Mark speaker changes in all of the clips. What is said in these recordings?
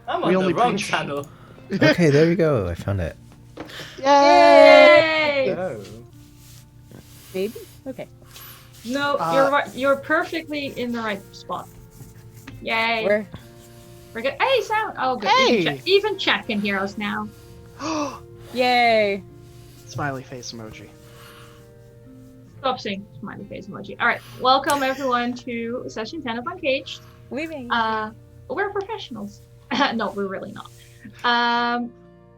Speaker 1: I'm on the wrong channel.
Speaker 2: Okay, there you go. I found it.
Speaker 3: Yay!
Speaker 1: Oh.
Speaker 3: Maybe? Okay.
Speaker 4: No, you're right. You're perfectly in the right spot. Yay! We're good. Hey, sound. Oh, good.
Speaker 5: Hey!
Speaker 4: Even Chat can hear us now.
Speaker 3: Yay!
Speaker 5: Smiley face emoji.
Speaker 4: Stop saying smiley face emoji. All right, welcome everyone to session 10 of Uncaged.
Speaker 3: Leaving.
Speaker 4: We're professionals. No, we're really not.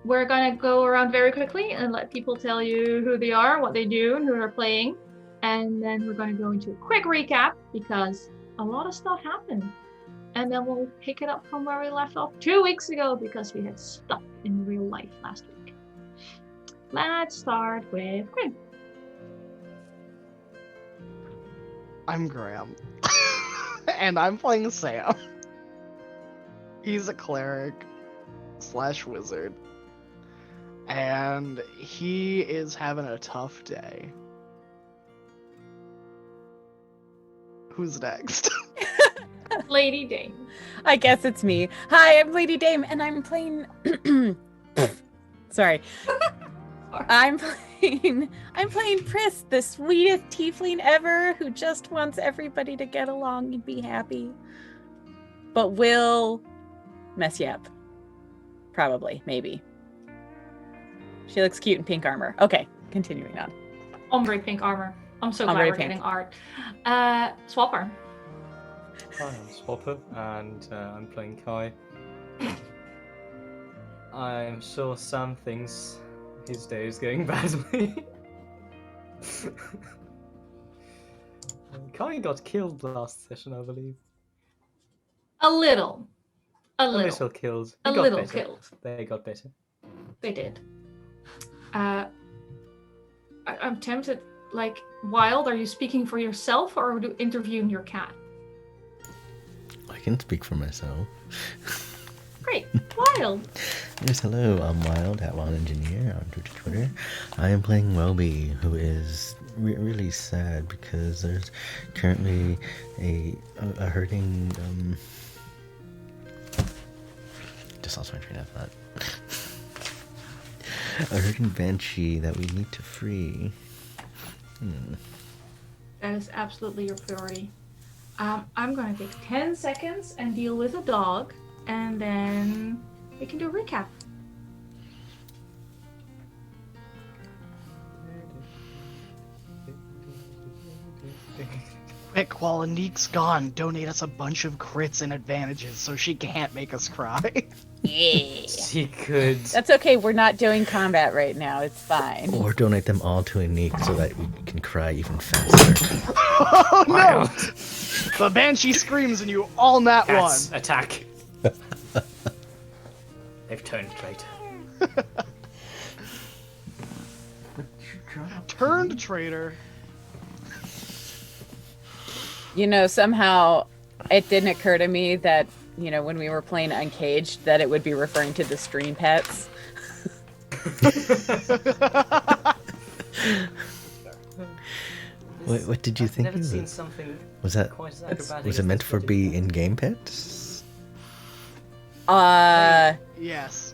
Speaker 4: We're gonna go around very quickly and let people tell you who they are, what they do, and who they're playing. And then we're gonna go into a quick recap because a lot of stuff happened. And then we'll pick it up from where we left off 2 weeks ago because we had stuff in real life last week. Let's start with Graham.
Speaker 5: I'm Graham. And I'm playing Sam. He's a cleric / wizard. And he is having a tough day. Who's next?
Speaker 4: Lady Dame.
Speaker 3: I guess it's me. Hi, I'm Lady Dame, and I'm playing. Sorry. I'm playing Pris, the sweetest tiefling ever, who just wants everybody to get along and be happy, but will mess you up. Probably, maybe. She looks cute in pink armor. Okay, continuing on.
Speaker 4: Ombre pink armor. I'm so glad
Speaker 3: Ombre
Speaker 4: we're
Speaker 3: pink.
Speaker 4: getting art. Swapper.
Speaker 1: Hi, I'm Swapper, and I'm playing Kai. I'm sure Sam thinks his day is going badly. Kai got killed last session, I believe.
Speaker 4: A little.
Speaker 1: A little killed. He
Speaker 4: A
Speaker 1: got
Speaker 4: little
Speaker 1: better.
Speaker 4: killed.
Speaker 1: They got better.
Speaker 4: They did. I'm tempted. Like, Wild, are you speaking for yourself or are you interviewing your cat?
Speaker 2: I can speak for myself.
Speaker 4: Great. Wild.
Speaker 2: Yes, hello. I'm Wild, @Wild Engineer on Twitter. I am playing Welby, who is really sad because there's currently a hurting. Just lost my train of thought. A hurting banshee that we need to free.
Speaker 4: That is absolutely your priority. I'm going to take 10 seconds and deal with a dog, and then we can do a recap.
Speaker 5: Mick, while Anik's gone, donate us a bunch of crits and advantages so she can't make us cry.
Speaker 3: Yeah.
Speaker 1: She could.
Speaker 3: That's okay. We're not doing combat right now. It's fine.
Speaker 2: Or donate them all to Anik so that we can cry even faster.
Speaker 5: Oh no!
Speaker 1: Wild.
Speaker 5: The Banshee screams and you all nat
Speaker 1: Cats,
Speaker 5: one.
Speaker 1: attack. They've turned traitor.
Speaker 5: Turned traitor.
Speaker 3: You know, somehow it didn't occur to me that, you know, when we were playing Uncaged, that it would be referring to the stream pets.
Speaker 2: What did you
Speaker 1: I've
Speaker 2: think?
Speaker 1: never
Speaker 2: of
Speaker 1: seen
Speaker 2: it?
Speaker 1: something
Speaker 2: Was that
Speaker 1: quite as acrobatic
Speaker 2: was
Speaker 1: as
Speaker 2: it meant
Speaker 1: this
Speaker 2: for
Speaker 1: bloody
Speaker 2: be in-game pets?
Speaker 5: Yes.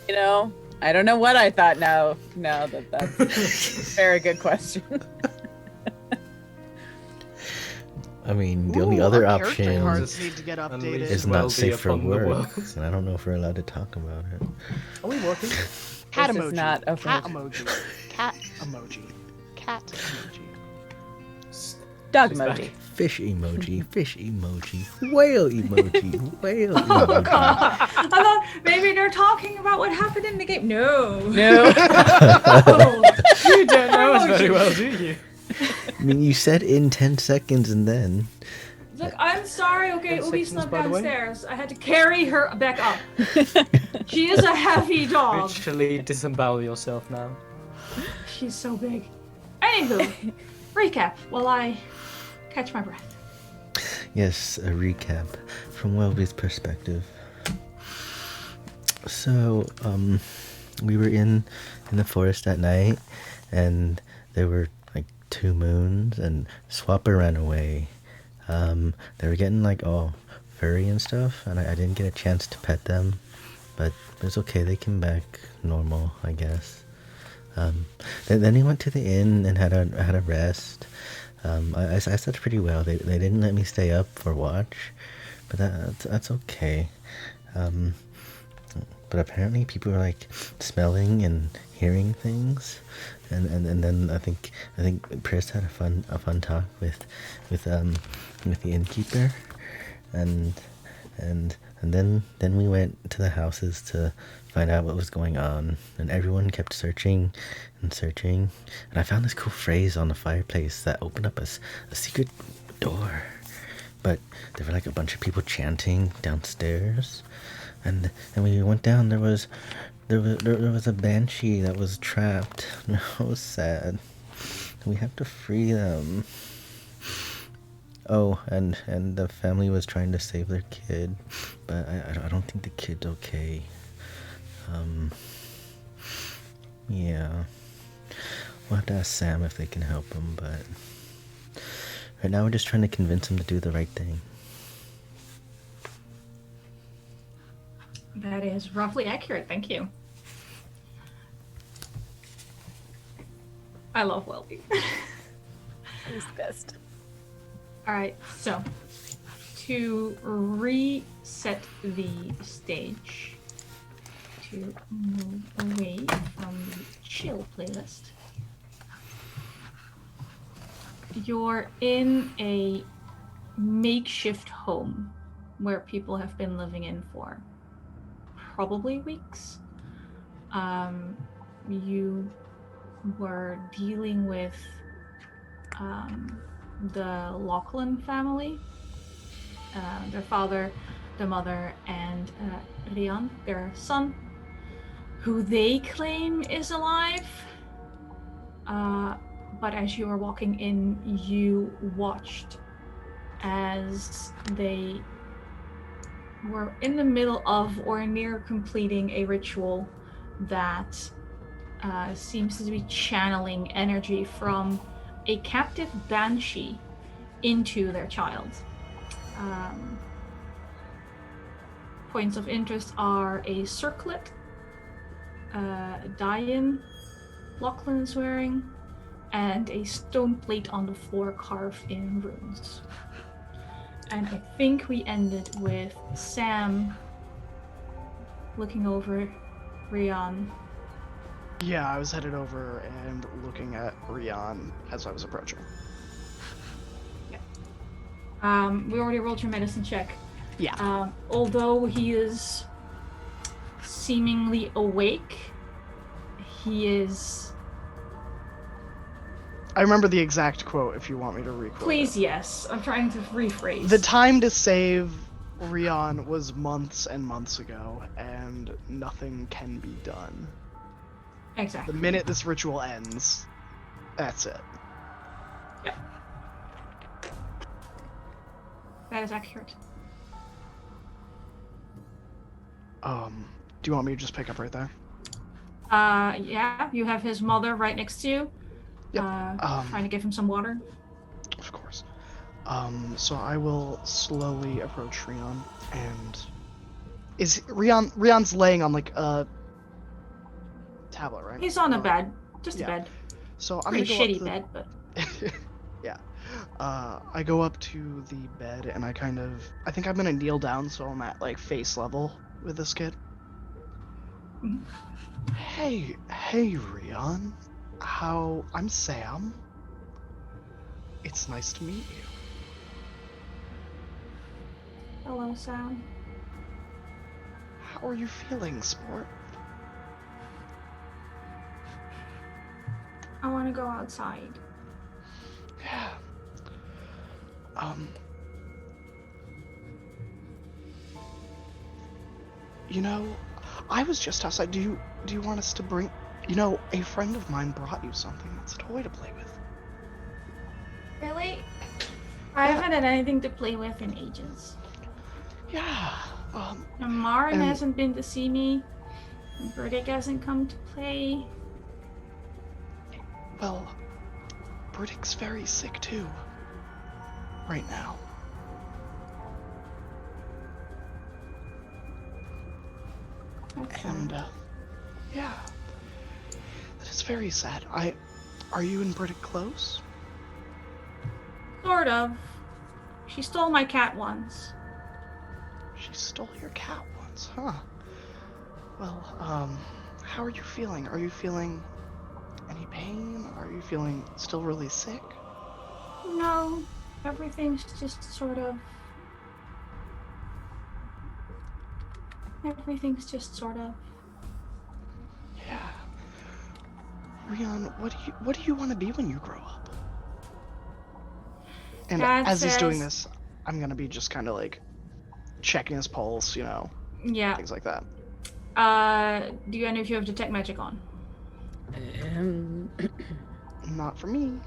Speaker 3: You know, I don't know what I thought. No, that's a very good question.
Speaker 2: I mean, the
Speaker 5: Ooh,
Speaker 2: only other
Speaker 5: our character
Speaker 2: option
Speaker 5: cards need to get
Speaker 1: Unleash
Speaker 5: updated.
Speaker 2: is
Speaker 1: well
Speaker 2: not
Speaker 1: be
Speaker 2: safe for
Speaker 1: upon the
Speaker 2: work,
Speaker 1: world.
Speaker 2: and I don't know if we're allowed to talk about it.
Speaker 1: Are we working?
Speaker 5: Cat
Speaker 3: This
Speaker 5: emoji.
Speaker 3: is not a
Speaker 5: Cat
Speaker 3: vote.
Speaker 5: emoji. Cat emoji. Cat emoji.
Speaker 3: Dog
Speaker 1: She's
Speaker 3: emoji.
Speaker 1: back.
Speaker 2: Fish emoji, fish emoji, whale emoji, whale
Speaker 4: Oh
Speaker 2: emoji.
Speaker 4: god. I thought maybe they're talking about what happened in the game. No.
Speaker 3: No.
Speaker 4: Oh.
Speaker 1: You don't know us very well, do you?
Speaker 2: I mean, you said in 10 seconds and then.
Speaker 4: Look, I'm sorry. Okay,
Speaker 1: 10
Speaker 4: Ubi
Speaker 1: seconds,
Speaker 4: slept
Speaker 1: by the way.
Speaker 4: downstairs. I had to carry her back up. She is a heavy dog.
Speaker 1: Literally disembowel yourself now.
Speaker 4: She's so big. Anywho, recap while I catch my breath.
Speaker 2: Yes, a recap from Welby's perspective. So, we were in the forest at night, and there were like 2 moons, and Swapper ran away. They were getting like all furry and stuff, and I didn't get a chance to pet them, but it's okay. They came back normal, I guess. Then he went to the inn and had a rest. I slept pretty well. They didn't let me stay up for watch, but that's okay. But apparently people are like smelling and hearing things, and then I think Pris had a fun talk with the innkeeper, and then we went to the houses to find out what was going on, and everyone kept searching and searching, and I found this cool phrase on the fireplace that opened up a secret door, but there were like a bunch of people chanting downstairs, and we went down. There was a banshee that was trapped. It was sad. We have to free them. Oh, and the family was trying to save their kid, but I don't think the kid's okay. Yeah. We'll have to ask Sam if they can help him, but right now we're just trying to convince him to do the right thing.
Speaker 4: That is roughly accurate. Thank you. I love Welby.
Speaker 3: He's the best.
Speaker 4: All right, so to reset the stage, to move away from the chill playlist, you're in a makeshift home where people have been living in for probably weeks. You were dealing with the Lachlan family, their father, their mother, and Rian, their son, who they claim is alive. But as you were walking in, you watched as they were in the middle of or near completing a ritual that seems to be channeling energy from a captive banshee into their child. Points of interest are a circlet, Diane Lachlan is wearing, and a stone plate on the floor carved in runes. And I think we ended with Sam looking over Rian.
Speaker 5: Yeah, I was headed over and looking at Rian as I was approaching.
Speaker 4: We already rolled your medicine check.
Speaker 5: Yeah.
Speaker 4: Although he is seemingly awake, he is.
Speaker 5: I remember the exact quote if you want me to requote
Speaker 4: Please,
Speaker 5: it.
Speaker 4: yes. I'm trying to rephrase.
Speaker 5: The time to save Rion was months and months ago, and nothing can be done.
Speaker 4: Exactly.
Speaker 5: The minute this ritual ends, that's it.
Speaker 4: Yep. That is accurate.
Speaker 5: Do you want me to just pick up right there?
Speaker 4: Yeah, you have his mother right next to you.
Speaker 5: Yep.
Speaker 4: Trying to give him some water.
Speaker 5: Of course. So I will slowly approach Rion, and is Rion's laying on like a tablet, right?
Speaker 4: He's on a bed. Just
Speaker 5: yeah.
Speaker 4: a bed.
Speaker 5: So I'm
Speaker 4: Pretty
Speaker 5: gonna go
Speaker 4: shitty
Speaker 5: up to
Speaker 4: bed, but
Speaker 5: yeah. I go up to the bed and I think I'm gonna kneel down so I'm at like face level with this kid.
Speaker 4: Mhm.
Speaker 5: Hey, Rion. I'm Sam. It's nice to meet you.
Speaker 4: hello, Sam.
Speaker 5: How are you feeling, sport?
Speaker 4: I want to go outside.
Speaker 5: Yeah. You know, I was just outside. Do you want us to bring? You know, a friend of mine brought you something. It's a toy to play with.
Speaker 4: Really? I haven't had anything to play with in ages.
Speaker 5: Yeah.
Speaker 4: And Marin
Speaker 5: and-
Speaker 4: hasn't been to see me. And Burdick hasn't come to play.
Speaker 5: Well, Burdick's very sick too. Right now.
Speaker 4: That's
Speaker 5: And yeah, that is very sad. Are you and Burdick close?
Speaker 4: sort of. She stole my cat once.
Speaker 5: She stole your cat once, huh? Well, how are you feeling? Are you feeling any pain? Are you feeling still really sick?
Speaker 4: No, everything's just sort of. Everything's just sort of.
Speaker 5: Yeah. Rion, what do you want to be when you grow up? And
Speaker 4: Dad
Speaker 5: as he's doing
Speaker 4: says-
Speaker 5: this, I'm gonna be just kind of like checking his pulse, you know,
Speaker 4: Yeah.
Speaker 5: things like that.
Speaker 4: Do you know if you have detect magic on?
Speaker 5: Not for me.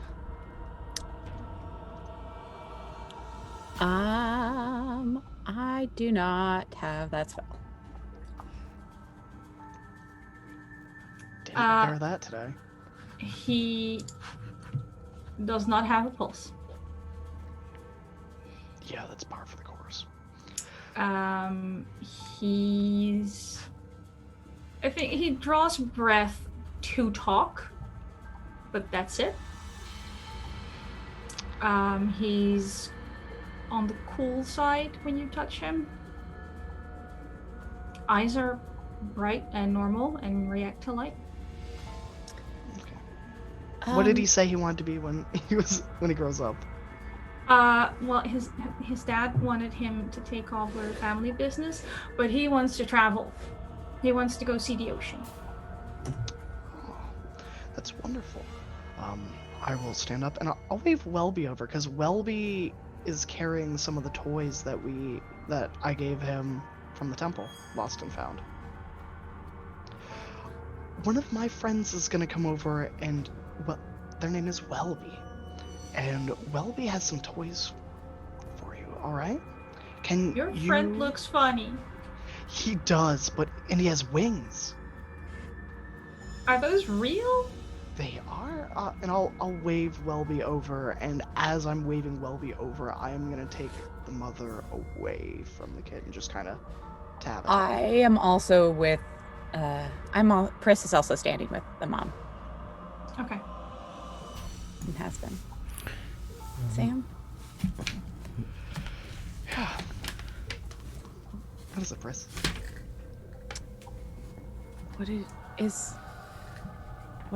Speaker 3: I do not have that spell.
Speaker 5: Didn't prepare that today.
Speaker 4: He does not have a pulse.
Speaker 5: Yeah, that's par for the course.
Speaker 4: I think he draws breath to talk, but that's it. He's on the cool side when you touch him. Eyes are bright and normal and react to light.
Speaker 5: Okay. What did he say he wanted to be when he grows up?
Speaker 4: Well, his dad wanted him to take over family business, but he wants to travel. He wants to go see the ocean.
Speaker 5: Oh, that's wonderful. I will stand up and I'll wave Welby over because Welby is carrying some of the toys that I gave him from the temple, lost and found. One of my friends is gonna come over and, well, their name is Welby. And Welby has some toys for you, alright?
Speaker 4: Your friend looks funny.
Speaker 5: He does, and he has wings.
Speaker 4: Are those real?
Speaker 5: They are, and I'll wave Welby over, and as I'm waving Welby over, I am gonna take the mother away from the kid and just kind of tap it.
Speaker 3: I am also with. Pris is also standing with the mom.
Speaker 4: Okay.
Speaker 3: And has been. Sam.
Speaker 5: Yeah. What is it, Pris?
Speaker 3: What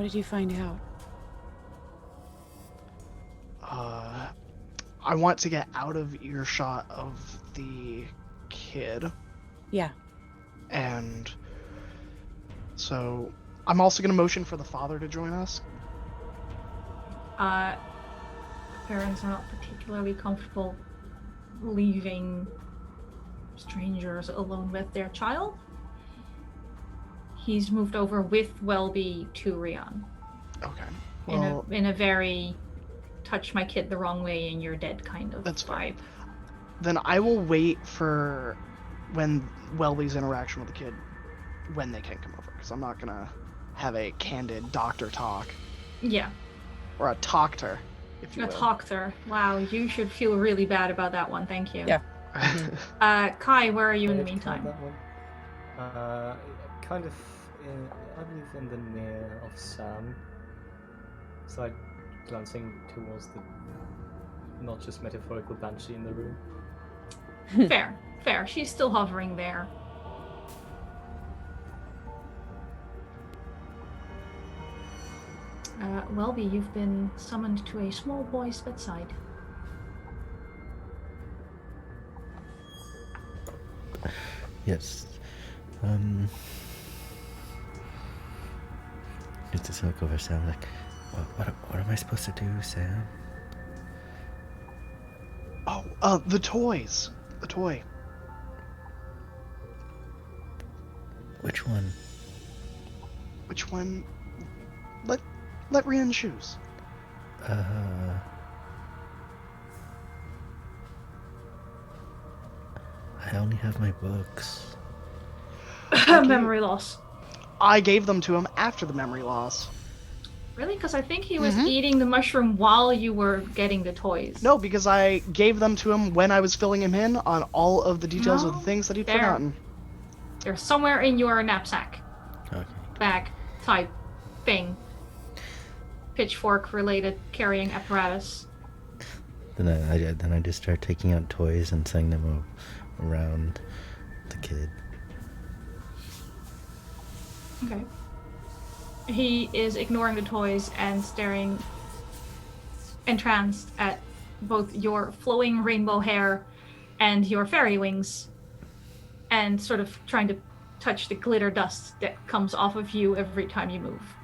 Speaker 3: did you find out?
Speaker 5: I want to get out of earshot of the kid.
Speaker 3: Yeah.
Speaker 5: And so I'm also going to motion for the father to join us.
Speaker 4: Parents are not particularly comfortable leaving strangers alone with their child. He's moved over with Welby to Rion.
Speaker 5: Okay. Well,
Speaker 4: In a very touch my kid the wrong way and you're dead kind of
Speaker 5: That's
Speaker 4: vibe.
Speaker 5: then I will wait for when Welby's interaction with the kid when they can come over, because I'm not gonna have a candid doctor talk
Speaker 4: Yeah.
Speaker 5: or a talkter, if you
Speaker 4: A
Speaker 5: will.
Speaker 4: talker. Wow, you should feel really bad about that one. Thank you.
Speaker 3: Yeah.
Speaker 4: Kai, where are you in the
Speaker 1: I didn't have
Speaker 4: meantime?
Speaker 1: that one. Kind of, I believe in the near of Sam. It's like glancing towards the not just metaphorical banshee in the room.
Speaker 4: Fair. She's still hovering there. Welby, you've been summoned to a small boy's bedside.
Speaker 2: Yes. Just to look over Sam, like, what am I supposed to do, Sam?
Speaker 5: Oh, the toys. The toy.
Speaker 2: Which one?
Speaker 5: Which one? Let Rian choose.
Speaker 2: I only have my books.
Speaker 4: Memory loss.
Speaker 5: I gave them to him after the memory loss.
Speaker 4: Really? Because I think he was
Speaker 5: Mhm.
Speaker 4: eating the mushroom while you were getting the toys.
Speaker 5: No, because I gave them to him when I was filling him in on all of the details of
Speaker 4: No,
Speaker 5: the things that he'd
Speaker 4: there.
Speaker 5: forgotten.
Speaker 4: They're somewhere in your knapsack.
Speaker 2: Okay.
Speaker 4: Bag. Type. Thing. Pitchfork related carrying apparatus.
Speaker 2: Then I just start taking out toys and setting them around the kid.
Speaker 4: Okay. He is ignoring the toys and staring entranced at both your flowing rainbow hair and your fairy wings, and sort of trying to touch the glitter dust that comes off of you every time you move.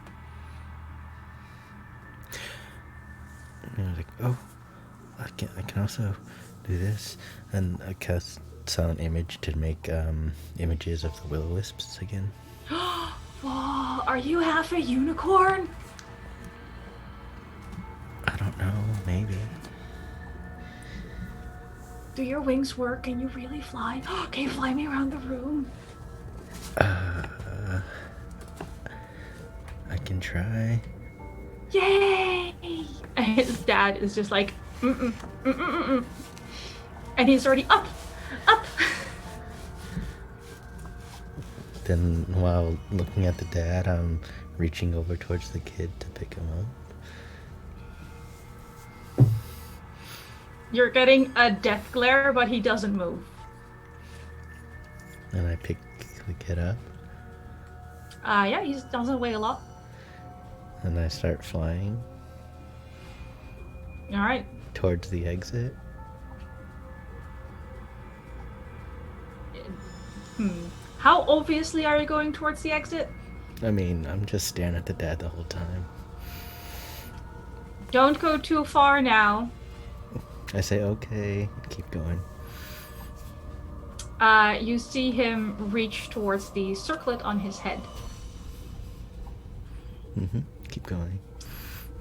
Speaker 2: And I was like, oh, I can also do this. And I cast silent image to make images of the will-o-wisps again.
Speaker 4: Whoa, are you half a unicorn?
Speaker 2: I don't know, maybe.
Speaker 4: Do your wings work? Can you really fly? Can you fly me around the room?
Speaker 2: I can try.
Speaker 4: Yay! And his dad is just like, mm-mm, mm-mm, mm-mm. And he's already up.
Speaker 2: Then while looking at the dad, I'm reaching over towards the kid to pick him up.
Speaker 4: You're getting a death glare, but he doesn't move.
Speaker 2: And I pick the kid up.
Speaker 4: Yeah, he doesn't weigh a lot.
Speaker 2: And I start flying
Speaker 4: All right.
Speaker 2: towards the exit.
Speaker 4: How obviously are you going towards the exit?
Speaker 2: I mean, I'm just staring at the dad the whole time.
Speaker 4: Don't go too far now.
Speaker 2: I say, okay, keep going.
Speaker 4: You see him reach towards the circlet on his head.
Speaker 2: Keep going.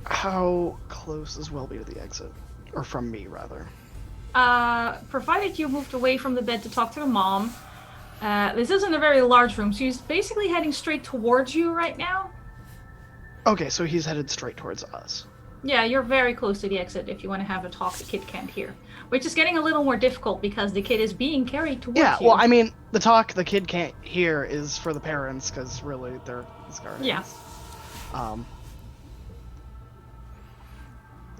Speaker 5: How close is Welby to the exit? Or from me, rather.
Speaker 4: Provided you moved away from the bed to talk to the mom, this isn't a very large room, so he's basically heading straight towards you right now.
Speaker 5: Okay, so he's headed straight towards us.
Speaker 4: Yeah, you're very close to the exit if you want to have a talk the kid can't hear. Which is getting a little more difficult because the kid is being carried towards
Speaker 5: Yeah,
Speaker 4: you.
Speaker 5: well, I mean, the talk the kid can't hear is for the parents, because really, they're his guardians.
Speaker 4: Yeah.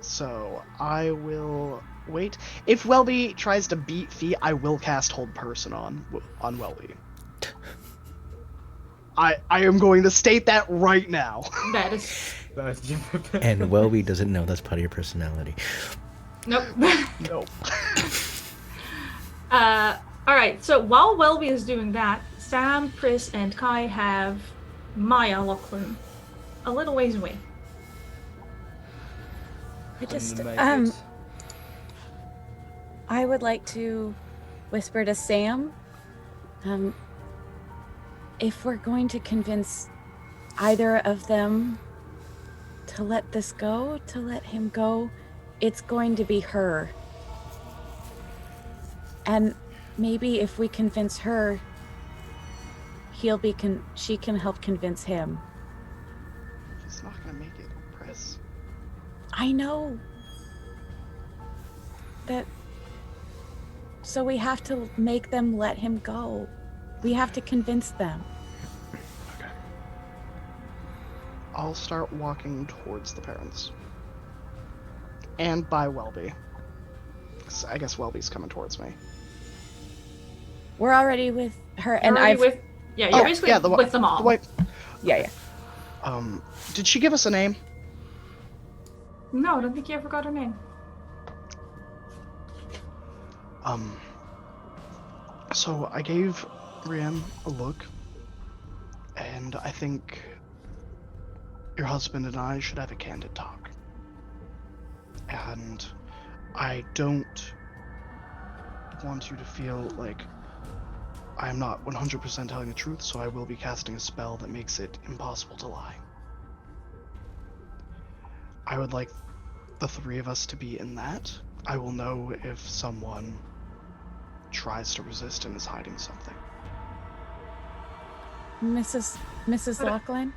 Speaker 5: So, I will wait. If Welby tries to beat feet, I will cast Hold Person on Welby. I am going to state that right now.
Speaker 4: That is...
Speaker 2: And Welby doesn't know that's part of your personality.
Speaker 4: Nope.
Speaker 5: Nope.
Speaker 4: Alright, so while Welby is doing that, Sam, Chris, and Kai have Maya Lachlan a little ways away.
Speaker 3: I just,
Speaker 1: Couldn't make it.
Speaker 3: I would like to whisper to Sam, if we're going to convince either of them to let this go, to let him go, it's going to be her. And maybe if we convince her, she can help convince him.
Speaker 5: He's not gonna make it, Chris.
Speaker 3: I know. That. So we have to make them let him go. We have to convince them.
Speaker 5: Okay. I'll start walking towards the parents. And by Welby. 'Cause I guess Welby's coming towards me.
Speaker 3: We're already with her, and
Speaker 4: You're already
Speaker 3: I've.
Speaker 4: with. Yeah, you're basically with them all.
Speaker 5: The white.
Speaker 3: Yeah.
Speaker 5: Did she give us a name?
Speaker 4: No, I don't think you ever got her name.
Speaker 5: So I gave Rian a look, and I think your husband and I should have a candid talk. And I don't want you to feel like I am not 100% telling the truth, so I will be casting a spell that makes it impossible to lie. I would like the three of us to be in that. I will know if someone tries to resist and is hiding something.
Speaker 3: Mrs.
Speaker 4: But-
Speaker 3: Lachlan?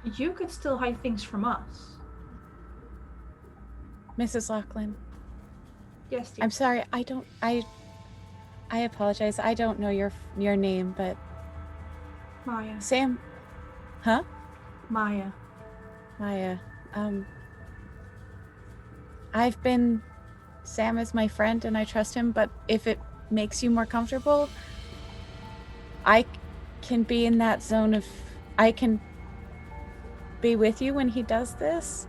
Speaker 4: You could still hide things from us.
Speaker 3: Mrs. Lachlan.
Speaker 4: Yes, dear.
Speaker 3: I'm sorry, I apologize. I don't know your name, but
Speaker 4: Maya.
Speaker 3: Sam. Huh?
Speaker 4: Maya.
Speaker 3: Maya. Sam is my friend and I trust him, but if it makes you more comfortable, I can be in that zone of, I can be with you when he does this.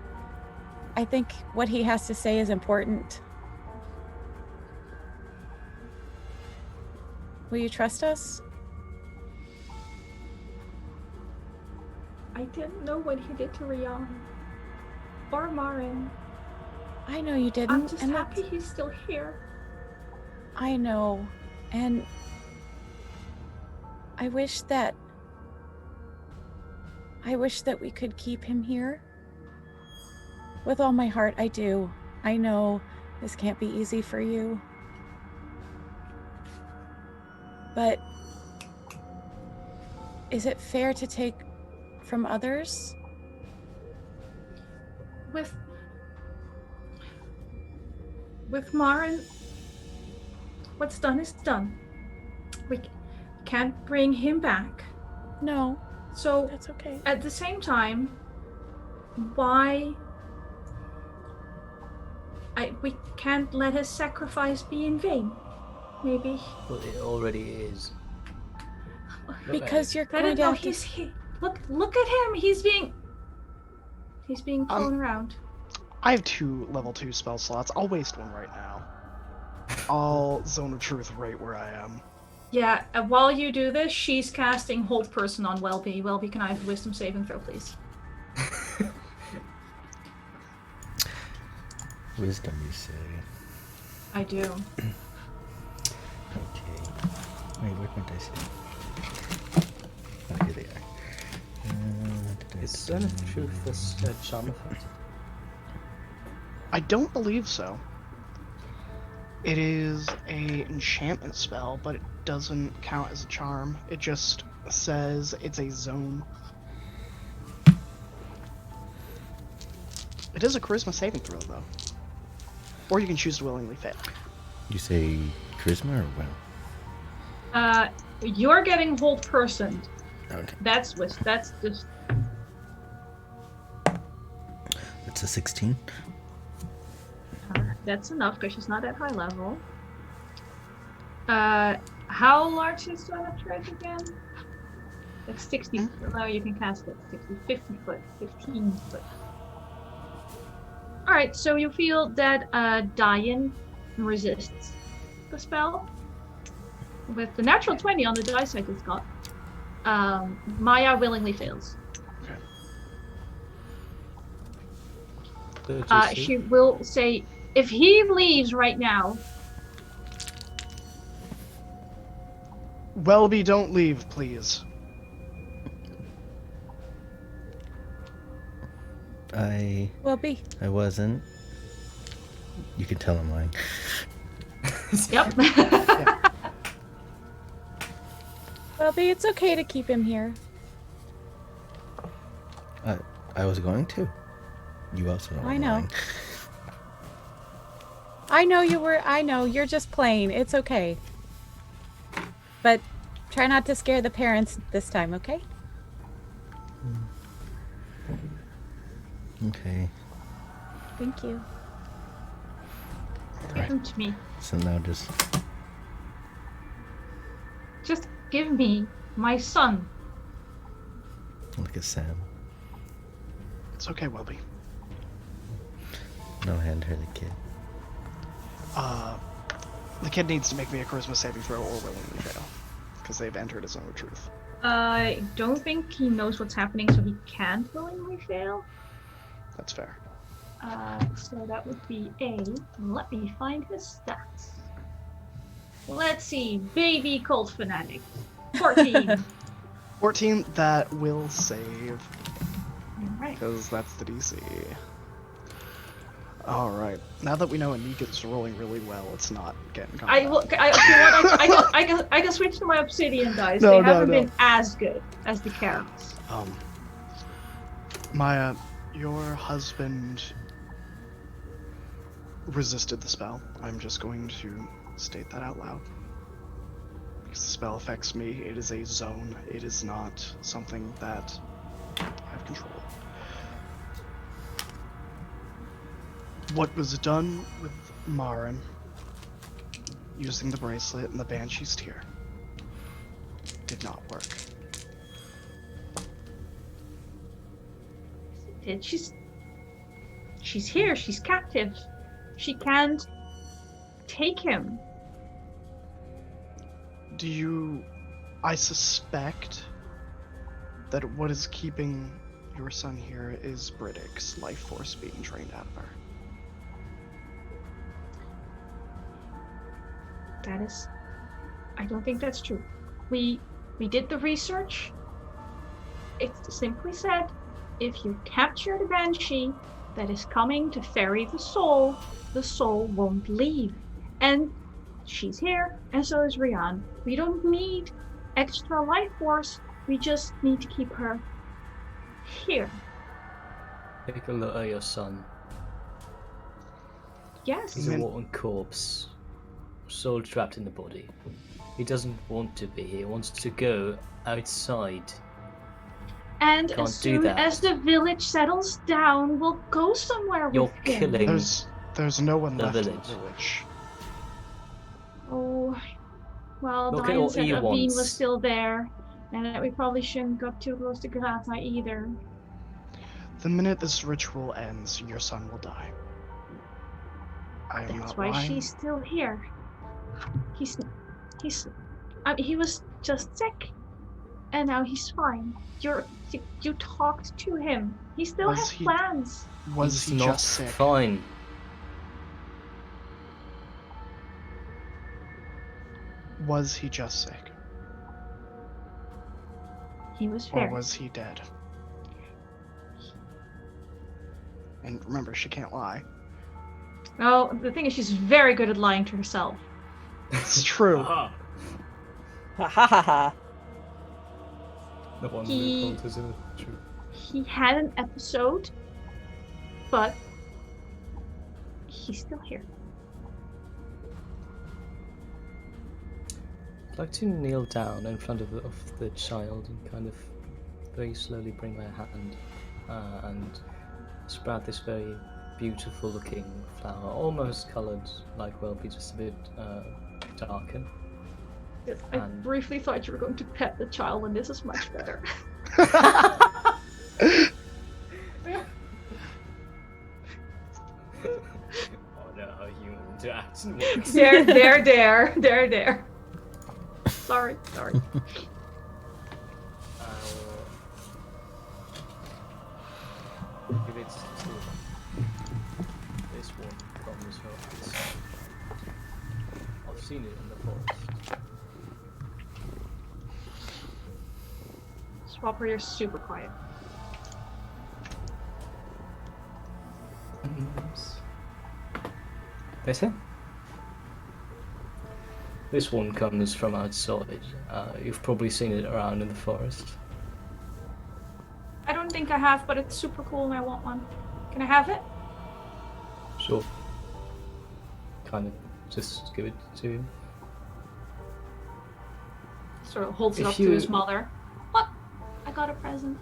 Speaker 3: I think what he has to say is important. Will you trust us?
Speaker 4: I didn't know what he did to Rian. Or Marin.
Speaker 3: I know you didn't.
Speaker 4: I'm just
Speaker 3: and
Speaker 4: happy he's still here.
Speaker 3: I know. And I wish that we could keep him here. With all my heart, I do. I know this can't be easy for you. But is it fair to take from others?
Speaker 4: With Marin, what's done is done. We can't bring him back.
Speaker 3: No,
Speaker 4: So
Speaker 3: that's okay.
Speaker 4: at the same time, why we can't let his sacrifice be in vain. Maybe
Speaker 1: Well, it already is.
Speaker 3: Because you're
Speaker 4: I
Speaker 3: going
Speaker 4: didn't
Speaker 3: to
Speaker 4: know
Speaker 3: have to...
Speaker 4: Look at him. He's being thrown around.
Speaker 5: I have 2 level 2 spell slots. I'll waste one right now. I'll Zone of Truth right where I am.
Speaker 4: Yeah, while you do this, she's casting Hold Person on Welby. Welby, can I have a Wisdom saving throw, please?
Speaker 2: Wisdom, you say?
Speaker 4: I do.
Speaker 2: Okay. Wait, where'd my dice go? Oh, here they are.
Speaker 1: Is Zone of Truth a charm effect?
Speaker 5: I don't believe so. It is a enchantment spell, but it doesn't count as a charm. It just says it's a zone. It is a charisma saving throw, though. Or you can choose to willingly fail.
Speaker 2: You say charisma or wow?
Speaker 4: You're getting Hold Person.
Speaker 2: Okay.
Speaker 4: That's just
Speaker 2: It's a 16.
Speaker 4: that's enough because she's not at high level. How large is Zone of Truth again? That's 60 foot. No, you can cast it. 60, 50 foot, 15 foot. Alright, so you feel that Diane resists the spell. With the natural 20 on the dice I just got, Maya willingly fails.
Speaker 1: Okay.
Speaker 4: She will say, if he leaves right now,
Speaker 5: Welby, don't leave, please.
Speaker 3: Well, be.
Speaker 2: I wasn't. You can tell I'm lying.
Speaker 4: yep.
Speaker 3: Well, be. It's okay to keep him here.
Speaker 2: I was going to. You also know
Speaker 3: I
Speaker 2: I'm
Speaker 3: know.
Speaker 2: lying.
Speaker 3: I know you were. I know you're just playing. It's okay. But try not to scare the parents this time, okay?
Speaker 2: Okay.
Speaker 3: Thank you.
Speaker 4: Give him to me.
Speaker 2: So now
Speaker 4: Just give me my son.
Speaker 2: look at Sam.
Speaker 5: It's okay, Welby.
Speaker 2: No, hand her the kid.
Speaker 5: The kid needs to make me a charisma saving throw or willingly fail, because they've entered a zone of truth.
Speaker 4: I don't think he knows what's happening, so he can't willingly fail.
Speaker 5: That's fair.
Speaker 4: So that would be a. Let me find his stats. Let's see. Baby cult fanatic. 14.
Speaker 5: 14, that will save,
Speaker 4: Alright.
Speaker 5: because that's the DC. Alright, now that we know Anika's rolling really well, it's not getting
Speaker 4: I can switch to my obsidian dice.
Speaker 5: No,
Speaker 4: They
Speaker 5: no,
Speaker 4: haven't
Speaker 5: no.
Speaker 4: been as good as the carrots.
Speaker 5: Maya, your husband resisted the spell. I'm just going to state that out loud. Because the spell affects me, it is a zone, it is not something that I have control of. What was done with Marin, using the bracelet and the Banshee's Tear, did not work.
Speaker 4: She's here. She's captive. She can't take him.
Speaker 5: I suspect that what is keeping your son here is Briddick's life force being drained out of her.
Speaker 4: That is. I don't think that's true. We did the research. It simply said, if you capture the Banshee that is coming to ferry the soul won't leave. And she's here, and so is Rian. We don't need extra life force. We just need to keep her here.
Speaker 1: Take a look at your son.
Speaker 4: Yes.
Speaker 1: He's a rotten corpse. Soul trapped in the body. He doesn't want to be here. He wants to go outside.
Speaker 4: And
Speaker 1: Can't
Speaker 4: as
Speaker 1: do
Speaker 4: soon
Speaker 1: that.
Speaker 4: as the village settles down, we'll go somewhere
Speaker 1: You're
Speaker 4: with him.
Speaker 1: killing
Speaker 5: There's no one
Speaker 1: the
Speaker 5: left in the
Speaker 1: village.
Speaker 5: village.
Speaker 4: Oh, well,
Speaker 1: Look at
Speaker 4: Diane
Speaker 1: what
Speaker 4: said
Speaker 1: he
Speaker 4: Aveen
Speaker 1: wants.
Speaker 4: was still there, and that we probably shouldn't got too close to Grata either.
Speaker 5: The minute this ritual ends, your son will die. I am
Speaker 4: That's
Speaker 5: not
Speaker 4: why
Speaker 5: lying.
Speaker 4: she's still here. He was just sick, and now he's fine. You talked to him. He still
Speaker 5: Was
Speaker 4: has
Speaker 5: he-
Speaker 4: plans.
Speaker 5: Was
Speaker 1: He's
Speaker 5: he
Speaker 1: not
Speaker 5: just sick?
Speaker 1: fine.
Speaker 5: Was he just sick?
Speaker 4: He was
Speaker 5: Or
Speaker 4: very.
Speaker 5: was he dead? And remember, she can't lie.
Speaker 4: Oh, the thing is, she's very good at lying to herself.
Speaker 5: It's true.
Speaker 1: Aha.
Speaker 3: Ha ha ha ha.
Speaker 1: The one
Speaker 4: He-
Speaker 1: who is true.
Speaker 4: He had an episode, but he's still here.
Speaker 1: I'd like to kneel down in front of the child and kind of very slowly bring my hand and sprout this very beautiful looking flower, almost coloured like Welby, just a bit darker.
Speaker 4: Yes, I
Speaker 1: And-
Speaker 4: briefly thought you were going to pet the child, and this is much better. There. Sorry.
Speaker 1: If it's to this one comes from this side. I've seen it in the forest.
Speaker 4: Swapper, you're super quiet.
Speaker 1: Better? This one comes from outside. You've probably seen it around in the forest.
Speaker 4: I don't think I have, but it's super cool and I want one. Can I have it?
Speaker 1: Sure. Kind of just give it to him.
Speaker 4: Sort of holds it
Speaker 1: If
Speaker 4: up to
Speaker 1: you-
Speaker 4: his mother. What? I got a present.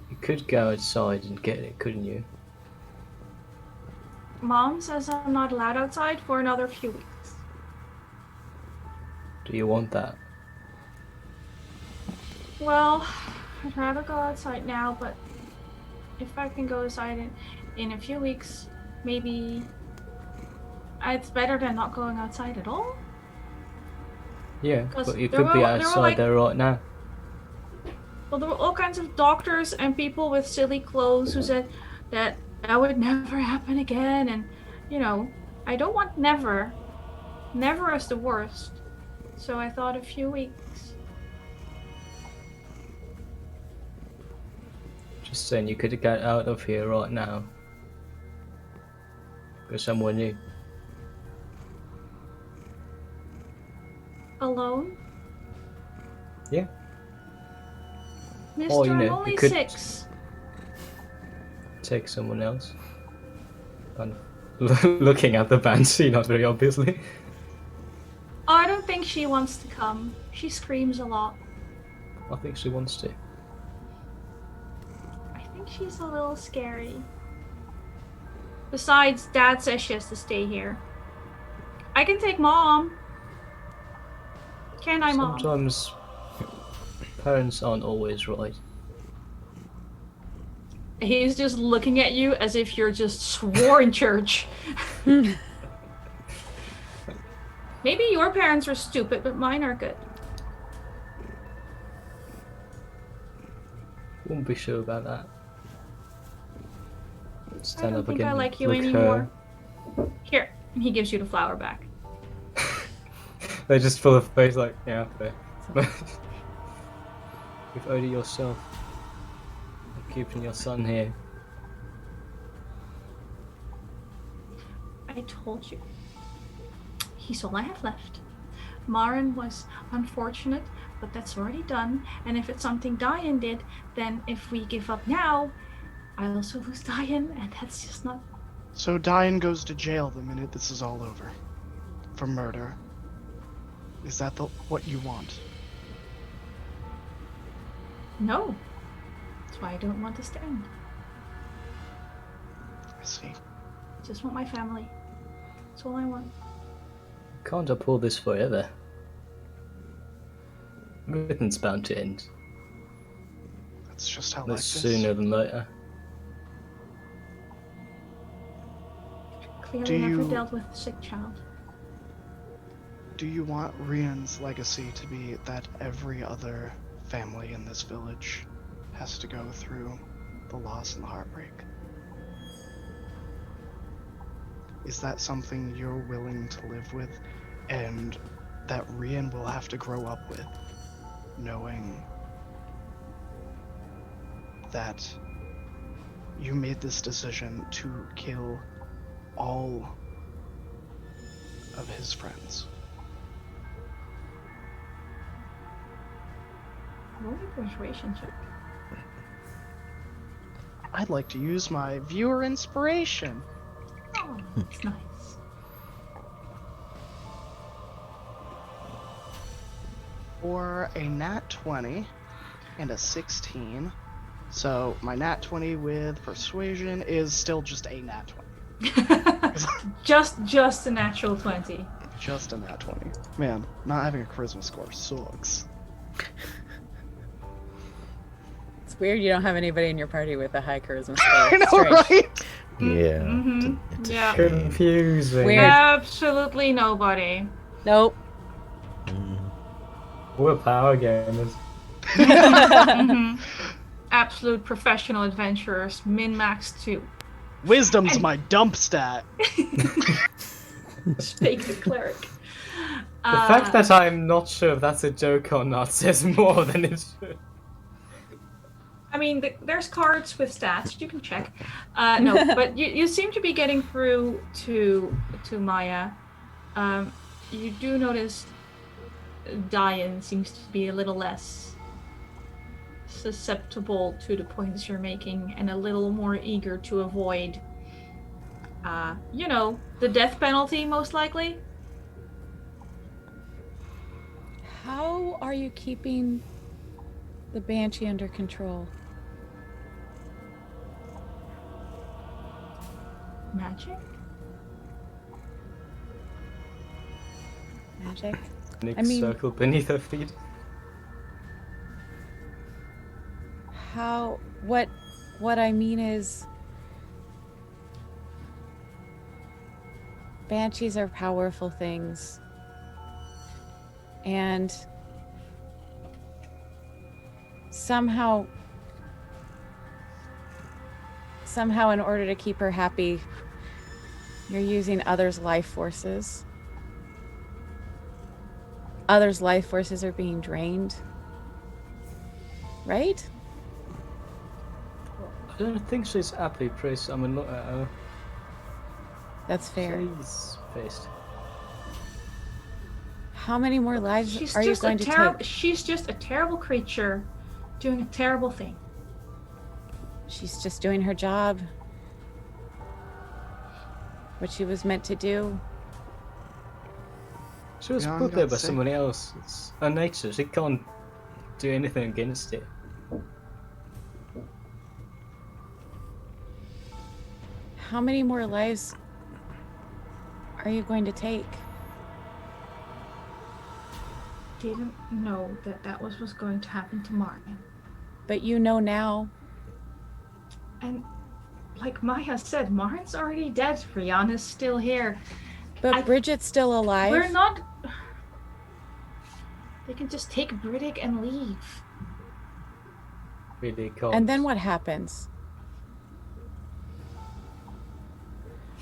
Speaker 1: You could go outside and get it, couldn't you?
Speaker 4: Mom says I'm not allowed outside for another few weeks.
Speaker 1: Do you want that?
Speaker 4: Well, I'd rather go outside now, but if I can go outside in a few weeks, maybe it's better than not going outside at all.
Speaker 1: Yeah,
Speaker 4: 'Cause
Speaker 1: but you
Speaker 4: there
Speaker 1: could be
Speaker 4: were- there were,
Speaker 1: outside
Speaker 4: like-
Speaker 1: there right now.
Speaker 4: Well, there were all kinds of doctors and people with silly clothes who said that would never happen again, and I don't want never. Never is the worst. So I thought a few weeks.
Speaker 1: Just saying, you could get out of here right now. Go somewhere new.
Speaker 4: Alone?
Speaker 1: Yeah.
Speaker 4: Mister,
Speaker 1: Or, you
Speaker 4: I'm
Speaker 1: know, you
Speaker 4: only
Speaker 1: could-
Speaker 4: 6.
Speaker 1: Take someone else. Kind of looking at the banshee, not very obviously.
Speaker 4: I don't think she wants to come. She screams a lot.
Speaker 1: I think she wants to.
Speaker 4: I think she's a little scary. Besides, Dad says she has to stay here. I can take Mom. Can I, Mom?
Speaker 1: Sometimes parents aren't always right.
Speaker 4: He's just looking at you as if you're just swore in church. Maybe your parents are stupid, but mine are good.
Speaker 1: Wouldn't be sure about that. Stand
Speaker 4: I don't
Speaker 1: up
Speaker 4: think
Speaker 1: again.
Speaker 4: I
Speaker 1: and
Speaker 4: like you
Speaker 1: look
Speaker 4: anymore. Here, and he gives you the flower back.
Speaker 1: They're just full of face, like, yeah, fair. You've owed it yourself. I'm keeping your son here.
Speaker 4: I told you. He's all I have left. Maren was unfortunate, but that's already done. And if it's something Diane did, then if we give up now, I also lose Diane, and that's just not...
Speaker 5: So Diane goes to jail the minute this is all over. For murder. Is that what you want?
Speaker 4: No. That's why I don't want this to end.
Speaker 5: I see.
Speaker 4: I just want my family. That's all I want.
Speaker 1: Can't uphold this forever. Everything's bound to end.
Speaker 5: That's just how life
Speaker 1: Less
Speaker 5: is.
Speaker 1: sooner than later.
Speaker 4: Clearly
Speaker 5: Do
Speaker 4: never
Speaker 5: you-
Speaker 4: dealt with a sick child.
Speaker 5: Do you want Rian's legacy to be that every other family in this village has to go through the loss and the heartbreak? Is that something you're willing to live with, and that Rian will have to grow up with, knowing that you made this decision to kill all of his friends?
Speaker 4: Roll a persuasion check.
Speaker 5: I'd like to use my viewer inspiration.
Speaker 4: Oh, that's nice.
Speaker 5: For a nat 20 and a 16. So my nat 20 with persuasion is still just a nat 20.
Speaker 4: just a natural 20.
Speaker 5: Just a nat 20. Man, not having a charisma score sucks.
Speaker 3: It's weird you don't have anybody in your party with a high charisma score.
Speaker 5: I know,
Speaker 3: Strange.
Speaker 5: right?
Speaker 2: Yeah.
Speaker 4: Mhm.
Speaker 2: It's a
Speaker 4: Yeah.
Speaker 2: shame.
Speaker 1: Confusing.
Speaker 3: Weird.
Speaker 4: Absolutely nobody.
Speaker 3: Nope.
Speaker 2: Mm.
Speaker 1: We're power gamers.
Speaker 4: Mhm. Absolute professional adventurers, min-max 2.
Speaker 5: Wisdom's
Speaker 4: And-
Speaker 5: my dump stat.
Speaker 4: Spake the cleric.
Speaker 1: The fact that I'm not sure if that's a joke or not says more than it should.
Speaker 4: I mean, there's cards with stats. You can check. No, but you seem to be getting through to Maya. You do notice Diane seems to be a little less susceptible to the points you're making and a little more eager to avoid, the death penalty, most likely.
Speaker 3: How are you keeping the banshee under control?
Speaker 4: Magic?
Speaker 3: Magic?
Speaker 1: Nick
Speaker 3: I mean-
Speaker 1: circle beneath her feet.
Speaker 3: How what I mean is banshees are powerful things. And somehow in order to keep her happy, you're using others' life forces. Others' life forces are being drained. Right?
Speaker 1: I don't think she's happy, Chris. I'm not.
Speaker 3: That's fair.
Speaker 1: She's faced.
Speaker 3: How many more lives
Speaker 4: She's
Speaker 3: are you
Speaker 4: just
Speaker 3: going to take?
Speaker 4: She's just a terrible creature doing a terrible thing.
Speaker 3: She's just doing her job. What she was meant to do.
Speaker 1: She was
Speaker 5: Yeah,
Speaker 1: put there
Speaker 5: God's
Speaker 1: by
Speaker 5: sake.
Speaker 1: somebody else. It's her nature. She can't do anything against it.
Speaker 3: How many more lives are you going to take?
Speaker 4: Didn't know that was going to happen to Martin.
Speaker 3: But you know now.
Speaker 4: And like Maya said, Martin's already dead. Rihanna's still here.
Speaker 3: But Bridget's still alive.
Speaker 4: We're not. They can just take Briddick and leave.
Speaker 1: Really can't.
Speaker 3: And then what happens?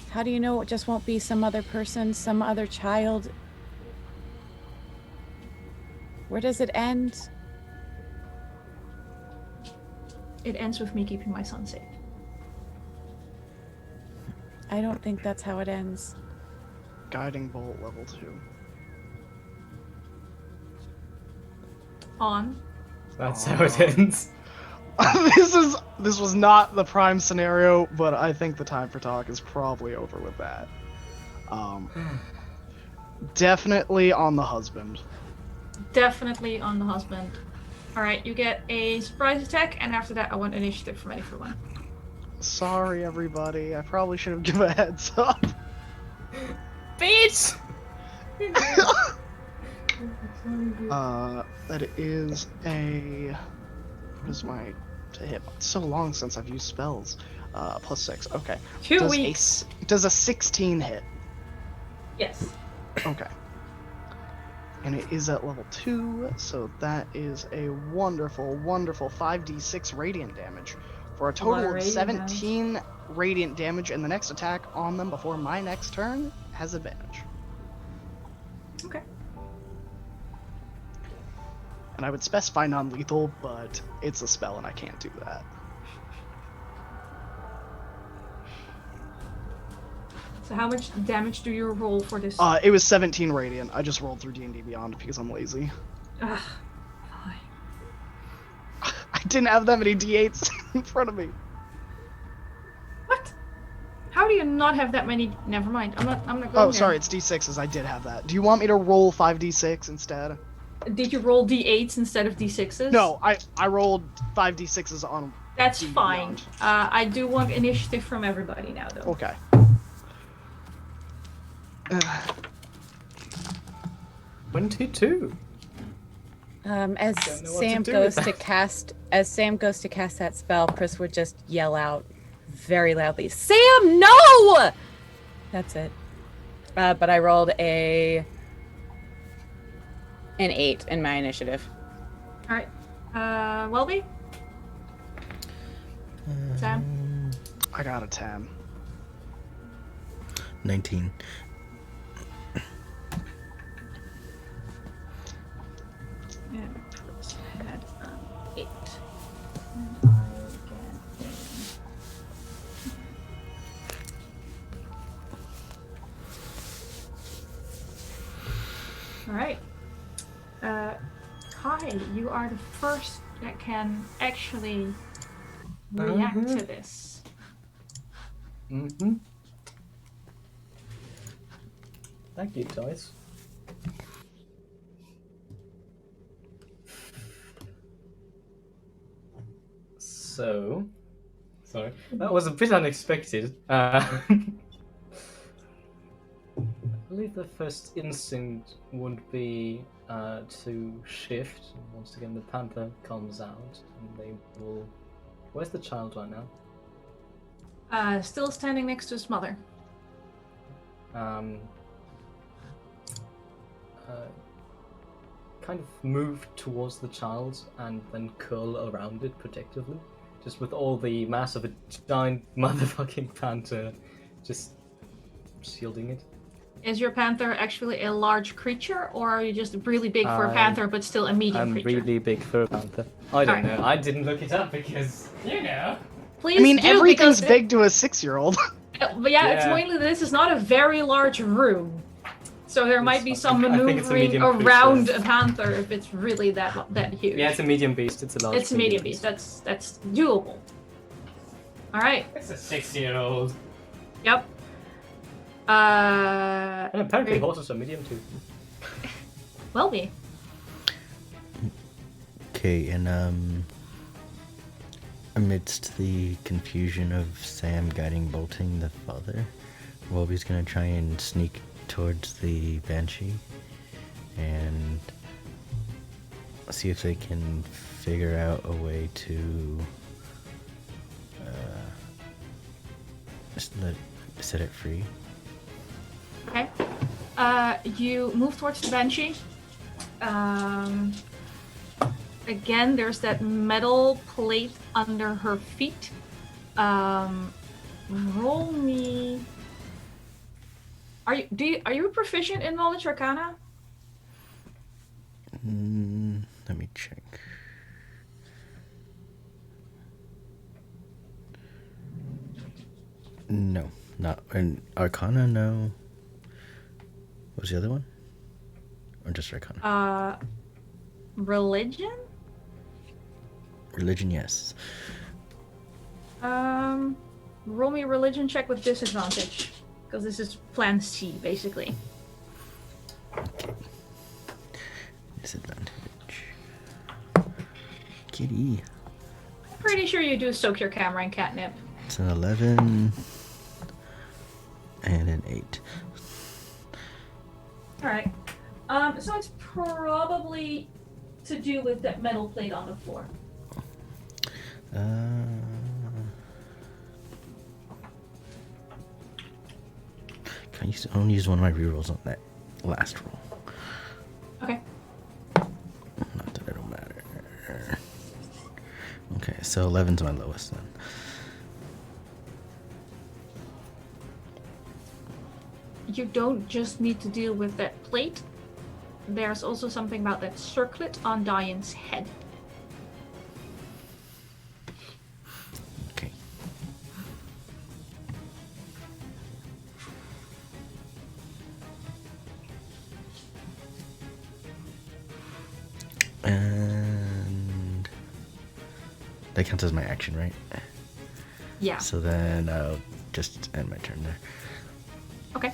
Speaker 3: How do you know it just won't be some other person, some other child? Where does it end?
Speaker 4: It ends with me keeping my son safe.
Speaker 3: I don't think that's how it ends.
Speaker 5: Guiding bolt level 2.
Speaker 4: On.
Speaker 1: That's how it ends.
Speaker 5: This was not the prime scenario, but I think the time for talk is probably over with that. Definitely on the husband.
Speaker 4: Definitely on the husband. Alright, you get a surprise attack, and after that I want initiative from everyone.
Speaker 5: Sorry, everybody. I probably should have given a heads up.
Speaker 1: Bitch!
Speaker 5: That is a. What is my to hit? It's so long since I've used spells. +6. Okay.
Speaker 4: 2
Speaker 5: Does
Speaker 4: weeks.
Speaker 5: does a 16 hit?
Speaker 4: Yes.
Speaker 5: Okay. And it is at level 2, so that is a wonderful, wonderful 5d6 radiant damage for a
Speaker 4: lot
Speaker 5: total
Speaker 4: of
Speaker 5: of
Speaker 4: radiant
Speaker 5: 17 radiant damage, and the next attack on them before my next turn has advantage.
Speaker 4: Okay.
Speaker 5: And I would specify non-lethal, but it's a spell and I can't do that.
Speaker 4: So how much damage do you roll for this?
Speaker 5: It was 17 radiant. I just rolled through D&D Beyond because I'm lazy.
Speaker 4: Ugh. Fine.
Speaker 5: I didn't have that many D8s in front of me.
Speaker 4: What? How do you not have that many? Never mind. I'm not going
Speaker 5: Oh,
Speaker 4: there.
Speaker 5: sorry, it's D6s. I did have that. Do you want me to roll 5d6 instead?
Speaker 4: Did you roll d8s instead of d6s?
Speaker 5: No, I rolled 5d6s on.
Speaker 4: That's
Speaker 5: D&D
Speaker 4: fine.
Speaker 5: Beyond.
Speaker 4: I do want initiative from everybody now, though.
Speaker 5: Okay.
Speaker 1: 22.
Speaker 3: As
Speaker 1: Don't know what to
Speaker 3: Sam
Speaker 1: do
Speaker 3: goes
Speaker 1: with
Speaker 3: to
Speaker 1: that.
Speaker 3: cast, that spell, Chris would just yell out, very loudly, Sam, no! That's it. But I rolled an 8 in my initiative.
Speaker 4: All right. Welby? Sam?
Speaker 5: I got a 10.
Speaker 2: 19.
Speaker 4: And Chris had 8. All right. Kai, you are the first that can actually react to this.
Speaker 1: Thank you, dice. So, sorry, that was a bit unexpected. I believe the first instinct would be to shift. Once again, the panther comes out, and they will. Where's the child right now?
Speaker 4: Still standing next to his mother.
Speaker 1: Kind of move towards the child and then curl around it protectively, just with all the mass of a giant motherfucking panther just shielding it.
Speaker 4: Is your panther actually a large creature, or are you just really big for a panther but still a medium
Speaker 1: I'm
Speaker 4: creature?
Speaker 1: really big for a panther. I don't
Speaker 4: Alright.
Speaker 1: know. I didn't look it up because, you know.
Speaker 4: Please
Speaker 5: I mean,
Speaker 4: do,
Speaker 5: everything's
Speaker 4: because
Speaker 5: big to a 6-year-old.
Speaker 4: But yeah, it's
Speaker 1: Yeah.
Speaker 4: mainly this is not a very large room. So there might be
Speaker 1: It's
Speaker 4: some
Speaker 1: fine. I think it's a
Speaker 4: maneuvering
Speaker 1: medium
Speaker 4: around
Speaker 1: creature.
Speaker 4: a panther if it's really that huge.
Speaker 1: Yeah, it's a medium beast. It's a large.
Speaker 4: It's a medium beast. That's doable. All right.
Speaker 1: It's a 6-year-old.
Speaker 4: Yep.
Speaker 1: And apparently
Speaker 4: Very-
Speaker 1: horses are medium too.
Speaker 4: Will be.
Speaker 2: Okay, and amidst the confusion of Sam guiding bolting the father, Wolby's gonna try and sneak towards the banshee and see if they can figure out a way to set it free.
Speaker 4: Okay. You move towards the banshee. Again, there's that metal plate under her feet. Roll me. Are you proficient in knowledge arcana?
Speaker 2: Let me check. No, not in Arcana. No. What was the other one? Or just Arcana?
Speaker 4: Religion?
Speaker 2: Religion, yes.
Speaker 4: Roll me a religion check with disadvantage. Because this is plan C, basically.
Speaker 2: Okay. Disadvantage. Kitty.
Speaker 4: Pretty sure you do soak your camera in catnip.
Speaker 2: It's an 11 and an 8.
Speaker 4: Alright. So it's probably to do with that metal plate on the floor.
Speaker 2: Can I only use one of my rerolls on that last roll?
Speaker 4: Okay.
Speaker 2: Not that it'll matter. Okay, so 11's my lowest then.
Speaker 4: You don't just need to deal with that plate. There's also something about that circlet on Diane's head.
Speaker 2: Okay. And that counts as my action, right?
Speaker 4: Yeah.
Speaker 2: So then I'll just end my turn there.
Speaker 4: Okay.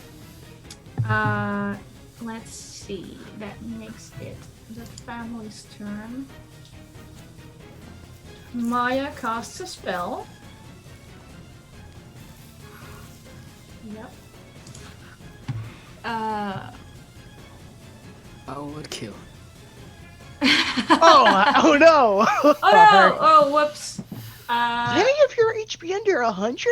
Speaker 4: Let's see. That makes it the family's turn. Maya casts a spell. Yep.
Speaker 1: Overkill.
Speaker 5: Oh no!
Speaker 4: Oh no! Oh, whoops.
Speaker 5: Any of your HP under 100?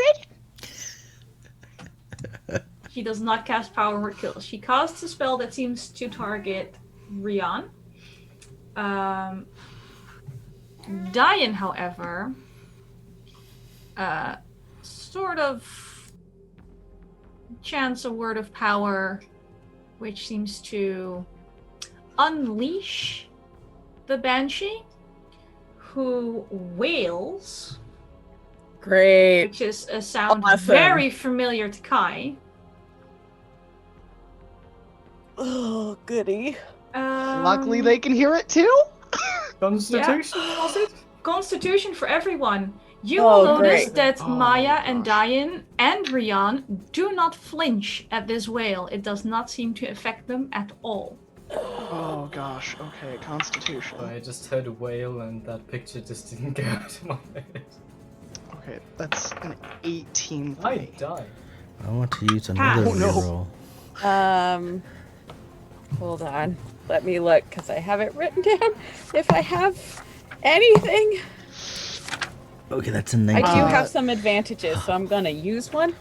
Speaker 4: She does not cast Power Word Kill. She casts a spell that seems to target Rian. Diane, however, sort of chants a word of power, which seems to unleash the Banshee, who wails,
Speaker 3: Great.
Speaker 4: which is a sound
Speaker 3: Awesome.
Speaker 4: very familiar to Kai.
Speaker 3: Oh, goody.
Speaker 5: Luckily, they can hear it too.
Speaker 1: Constitution, was it?
Speaker 4: Constitution for everyone. You
Speaker 3: Oh,
Speaker 4: will notice
Speaker 3: great.
Speaker 4: that
Speaker 5: Oh,
Speaker 4: Maya and
Speaker 5: gosh.
Speaker 4: Diane and Rian do not flinch at this wail. It does not seem to affect them at all.
Speaker 5: Oh gosh. Okay, Constitution.
Speaker 1: I just heard a whale and that picture just didn't go out of my head.
Speaker 5: Okay, that's an 18 for
Speaker 1: I
Speaker 5: me.
Speaker 1: died.
Speaker 2: I want to use another
Speaker 5: Oh, no.
Speaker 2: reroll.
Speaker 3: Hold on. Let me look, because I have it written down. If I have anything.
Speaker 2: Okay, that's a
Speaker 3: I
Speaker 2: 19.
Speaker 3: do have some advantages, so I'm gonna use one.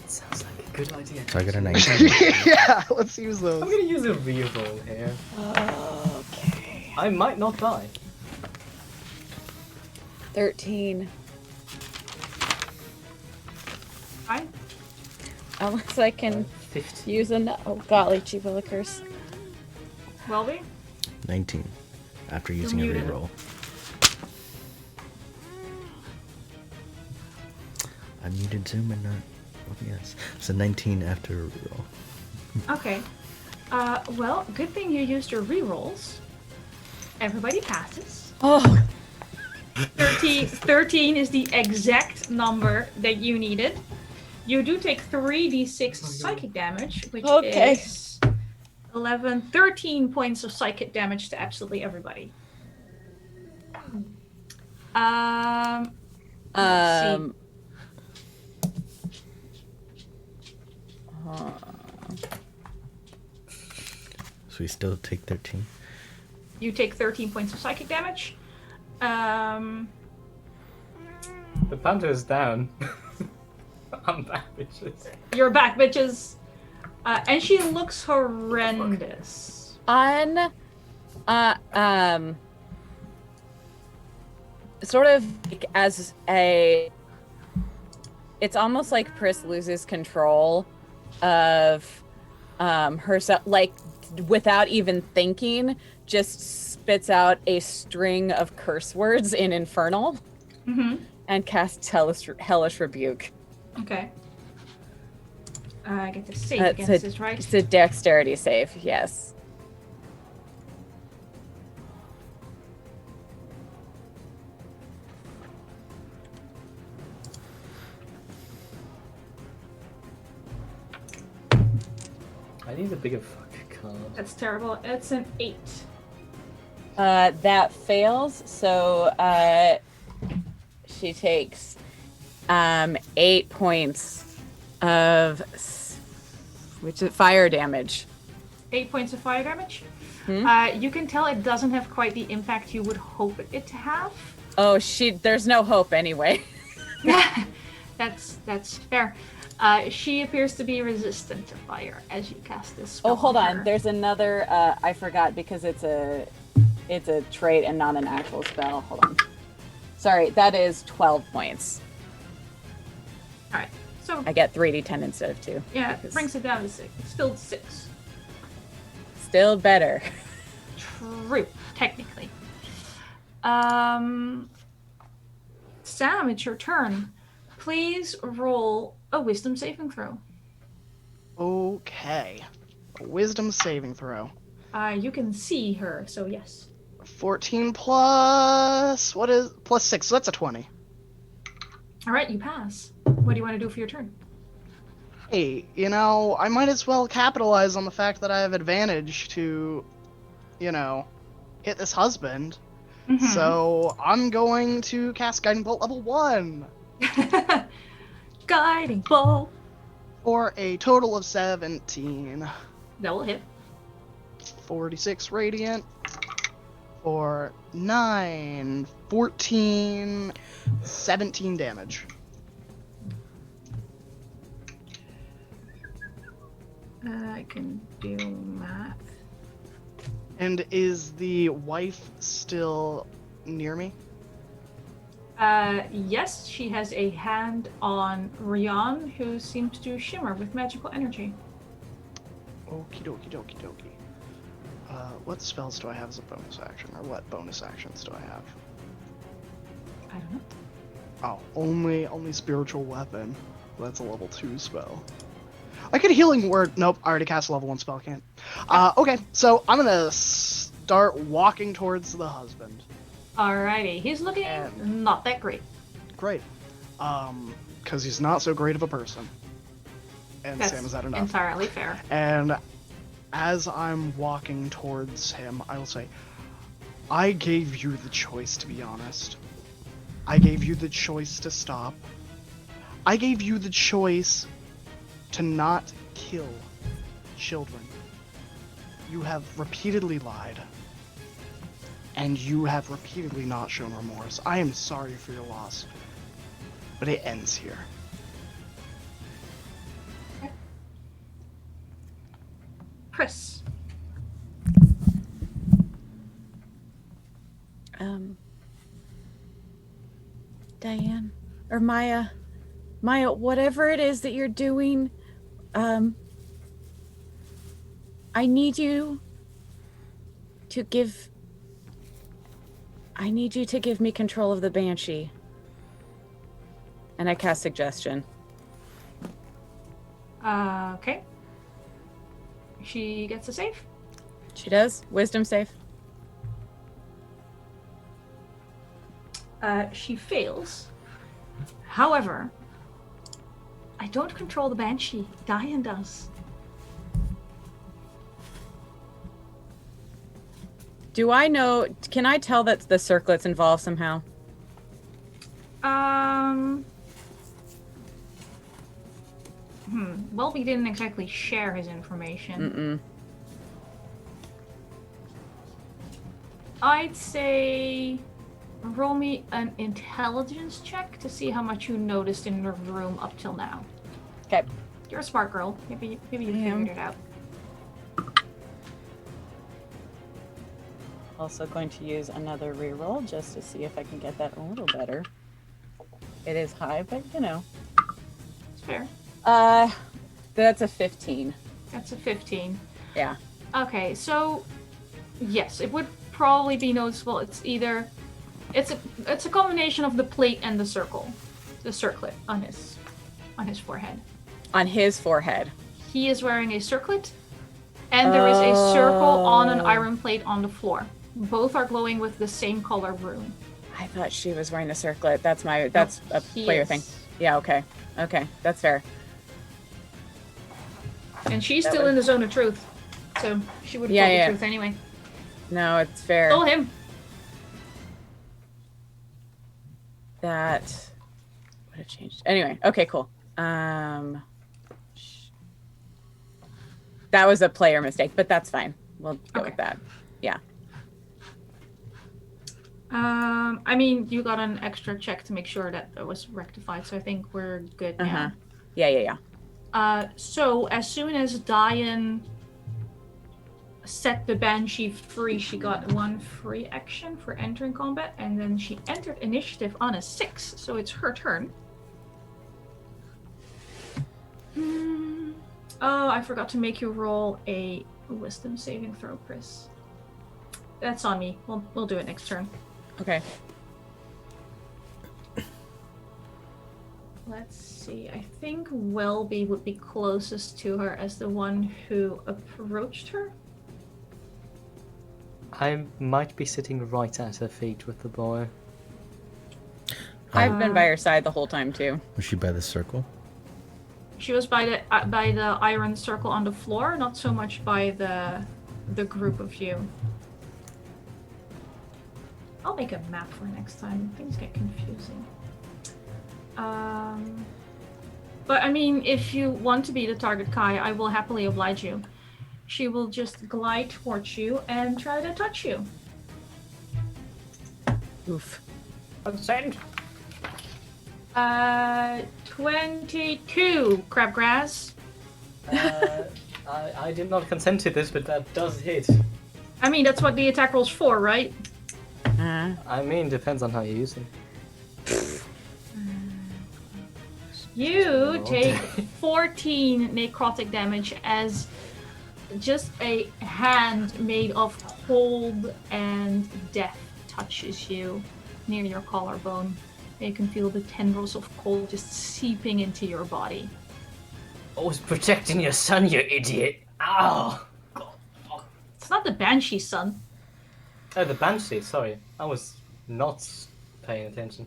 Speaker 1: Sounds like a good idea.
Speaker 2: So I got a 19.
Speaker 5: Yeah, let's use
Speaker 1: I'm
Speaker 5: those.
Speaker 1: gonna use a reroll here.
Speaker 3: Okay.
Speaker 1: I might not die.
Speaker 3: 13.
Speaker 4: Fine.
Speaker 3: Unless I can
Speaker 1: 15.
Speaker 3: use an. Oh, golly, gee willikers.
Speaker 4: Welby?
Speaker 2: 19. After using a
Speaker 4: muted.
Speaker 2: reroll. I muted Zoom and not OBS. So 19 after a reroll.
Speaker 4: Okay. Well, good thing you used your rerolls. Everybody passes.
Speaker 3: Oh,
Speaker 4: 13 is the exact number that you needed. You do take 3d6 psychic damage, which
Speaker 3: Okay.
Speaker 4: is 13 points of psychic damage to absolutely everybody. Let's see.
Speaker 2: So we still take 13.
Speaker 4: You take 13 points of psychic damage.
Speaker 1: The panther is down. I'm back, bitches.
Speaker 4: You're back, bitches. And she looks horrendous.
Speaker 3: Sort of like as a. It's almost like Pris loses control of herself, like without even thinking, just spits out a string of curse words in Infernal and casts Hellish Rebuke.
Speaker 4: Okay. I get to save
Speaker 3: That's
Speaker 4: against this, right?
Speaker 3: It's a dexterity save, yes.
Speaker 1: I need a bigger fuck card.
Speaker 4: That's terrible. It's an 8.
Speaker 3: That fails, so she takes 8 points of which is fire damage.
Speaker 4: 8 points of fire damage.
Speaker 3: Hmm?
Speaker 4: You can tell it doesn't have quite the impact you would hope it to have.
Speaker 3: Oh, there's no hope anyway.
Speaker 4: That's fair. She appears to be resistant to fire as you cast this spell.
Speaker 3: Oh, hold on.
Speaker 4: her.
Speaker 3: There's another. I forgot because it's a trait and not an actual spell. Hold on. Sorry, that is 12 points.
Speaker 4: All right. So
Speaker 3: I get 3d10 instead of 2.
Speaker 4: yeah, it
Speaker 3: because-
Speaker 4: brings it down to 6. Still 6.
Speaker 3: Still better.
Speaker 4: True, technically. Sam, it's your turn. Please roll a wisdom saving throw.
Speaker 5: Okay. A wisdom saving throw.
Speaker 4: You can see her, so yes.
Speaker 5: 14 plus what is plus 6, so that's a 20.
Speaker 4: All right, you pass. What do you want to do for your turn?
Speaker 5: Hey, I might as well capitalize on the fact that I have advantage to, hit this husband. So I'm going to cast Guiding Bolt level 1
Speaker 4: Guiding bolt.
Speaker 5: for a total of 17.
Speaker 4: That will hit.
Speaker 5: 46 radiant, for 9, 14, 17 damage.
Speaker 4: I can do math.
Speaker 5: And is the wife still near me?
Speaker 4: Yes, she has a hand on Rion, who seems to shimmer with magical energy.
Speaker 5: Okie dokie dokie dokie. What spells do I have as a bonus action? Or what bonus actions do I have?
Speaker 4: I don't know.
Speaker 5: Oh, only spiritual weapon. That's a level 2 spell. I could healing word. Nope, I already cast a level 1 spell. Can't. Okay, so I'm gonna start walking towards the husband.
Speaker 4: Alrighty, he's looking not that great.
Speaker 5: Great. Because he's not so great of a person. And
Speaker 4: That's
Speaker 5: Sam, is that enough?
Speaker 4: entirely fair.
Speaker 5: And as I'm walking towards him, I will say, I gave you the choice, to be honest. I gave you the choice to stop. I gave you the choice to not kill children. You have repeatedly lied. And you have repeatedly not shown remorse. I am sorry for your loss. But it ends here.
Speaker 4: Chris.
Speaker 3: Diane or Maya, whatever it is that you're doing, I need you to give me control of the Banshee. And I cast suggestion.
Speaker 4: Okay. She gets a save.
Speaker 3: She does. Wisdom save.
Speaker 4: She fails. However, I don't control the Banshee. Diane does.
Speaker 3: Do I know? Can I tell that the circlet's involved somehow?
Speaker 4: Well, we didn't exactly share his information. I'd say roll me an intelligence check to see how much you noticed in the room up till now.
Speaker 3: Okay.
Speaker 4: You're a smart girl. Maybe you figured it out.
Speaker 3: Also going to use another reroll just to see if I can get that a little better. It is high, but you know.
Speaker 4: It's fair.
Speaker 3: That's a 15.
Speaker 4: That's a 15.
Speaker 3: Yeah.
Speaker 4: Okay, so yes, it would probably be noticeable. It's either it's a combination of the plate and the circlet on his forehead.
Speaker 3: On his forehead.
Speaker 4: He is wearing a circlet, and there is a circle on an iron plate on the floor. Both are glowing with the same color rune.
Speaker 3: I thought she was wearing the circlet. That's a player thing. Yeah, okay. Okay, that's fair.
Speaker 4: And she's still in the zone of truth, so she would have told the truth anyway.
Speaker 3: No, it's fair.
Speaker 4: Told him.
Speaker 3: That would have changed. Anyway, okay, cool. That was a player mistake, but that's fine. We'll go with that. Yeah.
Speaker 4: I mean, you got an extra check to make sure that it was rectified, so I think we're good now.
Speaker 3: Yeah.
Speaker 4: So as soon as Diane set the Banshee free, she got 1 free action for entering combat, and then she entered initiative on a 6, so it's her turn. Oh, I forgot to make you roll a wisdom saving throw, Chris. That's on me. We'll do it next turn.
Speaker 3: Okay.
Speaker 4: Let's see. I think Welby would be closest to her as the one who approached her.
Speaker 1: I might be sitting right at her feet with the boy.
Speaker 3: I've been by her side the whole time too.
Speaker 2: Was she by the circle?
Speaker 4: She was by the iron circle on the floor, not so much by the group of you. I'll make a map for next time. Things get confusing. But I mean, if you want to be the target, Kai, I will happily oblige you. She will just glide towards you and try to touch you.
Speaker 3: Oof.
Speaker 1: Consent.
Speaker 4: 22 crabgrass.
Speaker 1: I did not consent to this, but that does hit.
Speaker 4: I mean, that's what the attack roll's for, right?
Speaker 1: I mean, depends on how you use them.
Speaker 4: You take 14 necrotic damage as just a hand made of cold and death touches you near your collarbone. You can feel the tendrils of cold just seeping into your body.
Speaker 1: I was protecting your son, you idiot. Ow!
Speaker 4: It's not the Banshee's son.
Speaker 1: Oh, the Banshee, sorry. I was not paying attention.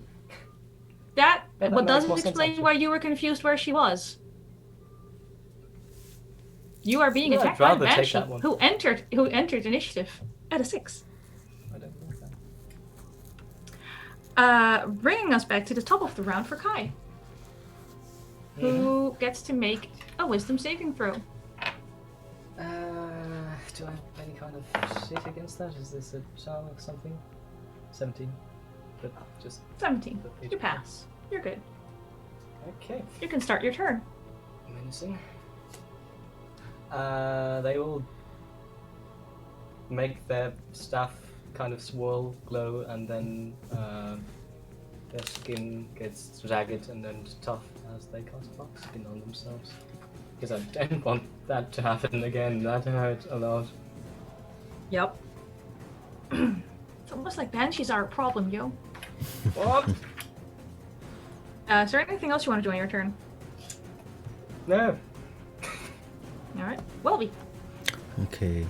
Speaker 4: That,
Speaker 1: Yeah, that
Speaker 4: but
Speaker 1: makes
Speaker 4: doesn't
Speaker 1: more sense,
Speaker 4: explain
Speaker 1: actually.
Speaker 4: why you were confused where she was. You are being
Speaker 1: Yeah, I'd
Speaker 4: attacked by the
Speaker 1: rather take
Speaker 4: Banshee,
Speaker 1: that one.
Speaker 4: who entered initiative at a 6.
Speaker 1: I don't know that.
Speaker 4: Bringing us back to the top of the round for Kai, who gets to make a wisdom saving throw.
Speaker 1: Do I have any kind of shit against that? Is this a charm or something? 17. But just
Speaker 4: 17. You pass. You're good.
Speaker 1: okay.
Speaker 4: You can start your turn.
Speaker 1: Menacing. They will make their staff kind of swirl, glow, and then their skin gets jagged and then tough as they cast dark skin on themselves. Because I don't want that to happen again. That hurt a lot.
Speaker 4: Yep. It's almost like banshees are a problem, yo.
Speaker 1: What?
Speaker 4: Is there anything else you want to do on your turn?
Speaker 1: No.
Speaker 4: Alright. Welby.
Speaker 2: Okay.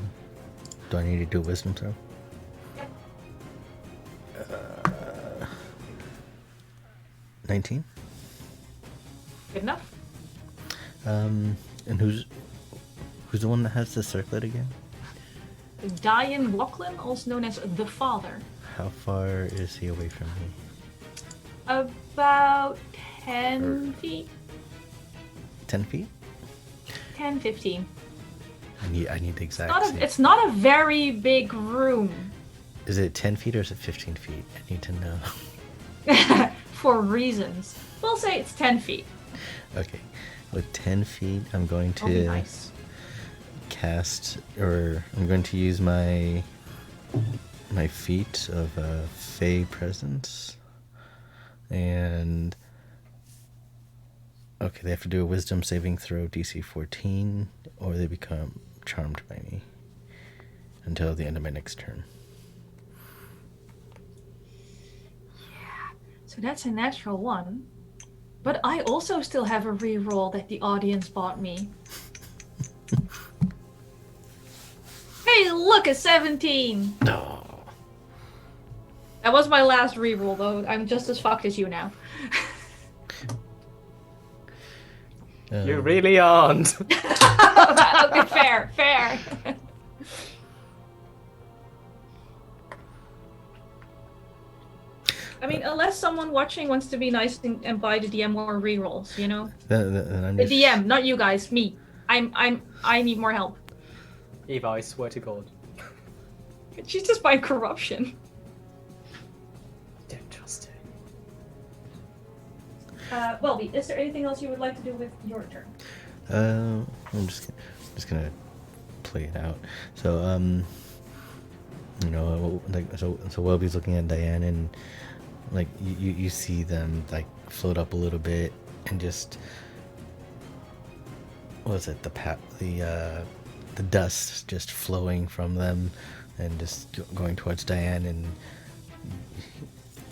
Speaker 2: Do I need to do a wisdom throw?
Speaker 4: Yep.
Speaker 2: 19?
Speaker 4: Good enough.
Speaker 2: And who's the one that has the circlet again?
Speaker 4: Diane Lachlan, also known as the Father.
Speaker 2: How far is he away from me?
Speaker 4: About 10 feet?
Speaker 2: 10 feet?
Speaker 4: 10, 15.
Speaker 2: I need the exact same.
Speaker 4: It's not a very big room.
Speaker 2: Is it 10 feet or is it 15 feet? I need to know.
Speaker 4: For reasons. We'll say it's 10 feet.
Speaker 2: Okay. With 10 feet, I'm going
Speaker 4: That'll be
Speaker 2: to
Speaker 4: nice.
Speaker 2: cast, or I'm going to use my feat of Fey Presence. And okay, they have to do a Wisdom saving throw DC 14, or they become charmed by me until the end of my next turn.
Speaker 4: So that's a natural 1. But I also still have a reroll that the audience bought me. Hey, look, a 17!
Speaker 2: No.
Speaker 4: That was my last reroll, though. I'm just as fucked as you now.
Speaker 1: You really aren't.
Speaker 4: Okay, fair. I mean, unless someone watching wants to be nice and buy the DM more rerolls, you know?
Speaker 2: Then I'm
Speaker 4: The
Speaker 2: just,
Speaker 4: DM, not you guys, me. I need more help.
Speaker 1: Eva, I swear to God.
Speaker 4: She's just buying corruption.
Speaker 1: Don't trust her.
Speaker 4: Welby, is there anything else you would like to do with your turn?
Speaker 2: I'm just gonna play it out. So you know, like so Welby's looking at Diane, and like you see them like float up a little bit and just, what was it, the dust just flowing from them and just going towards Diane, and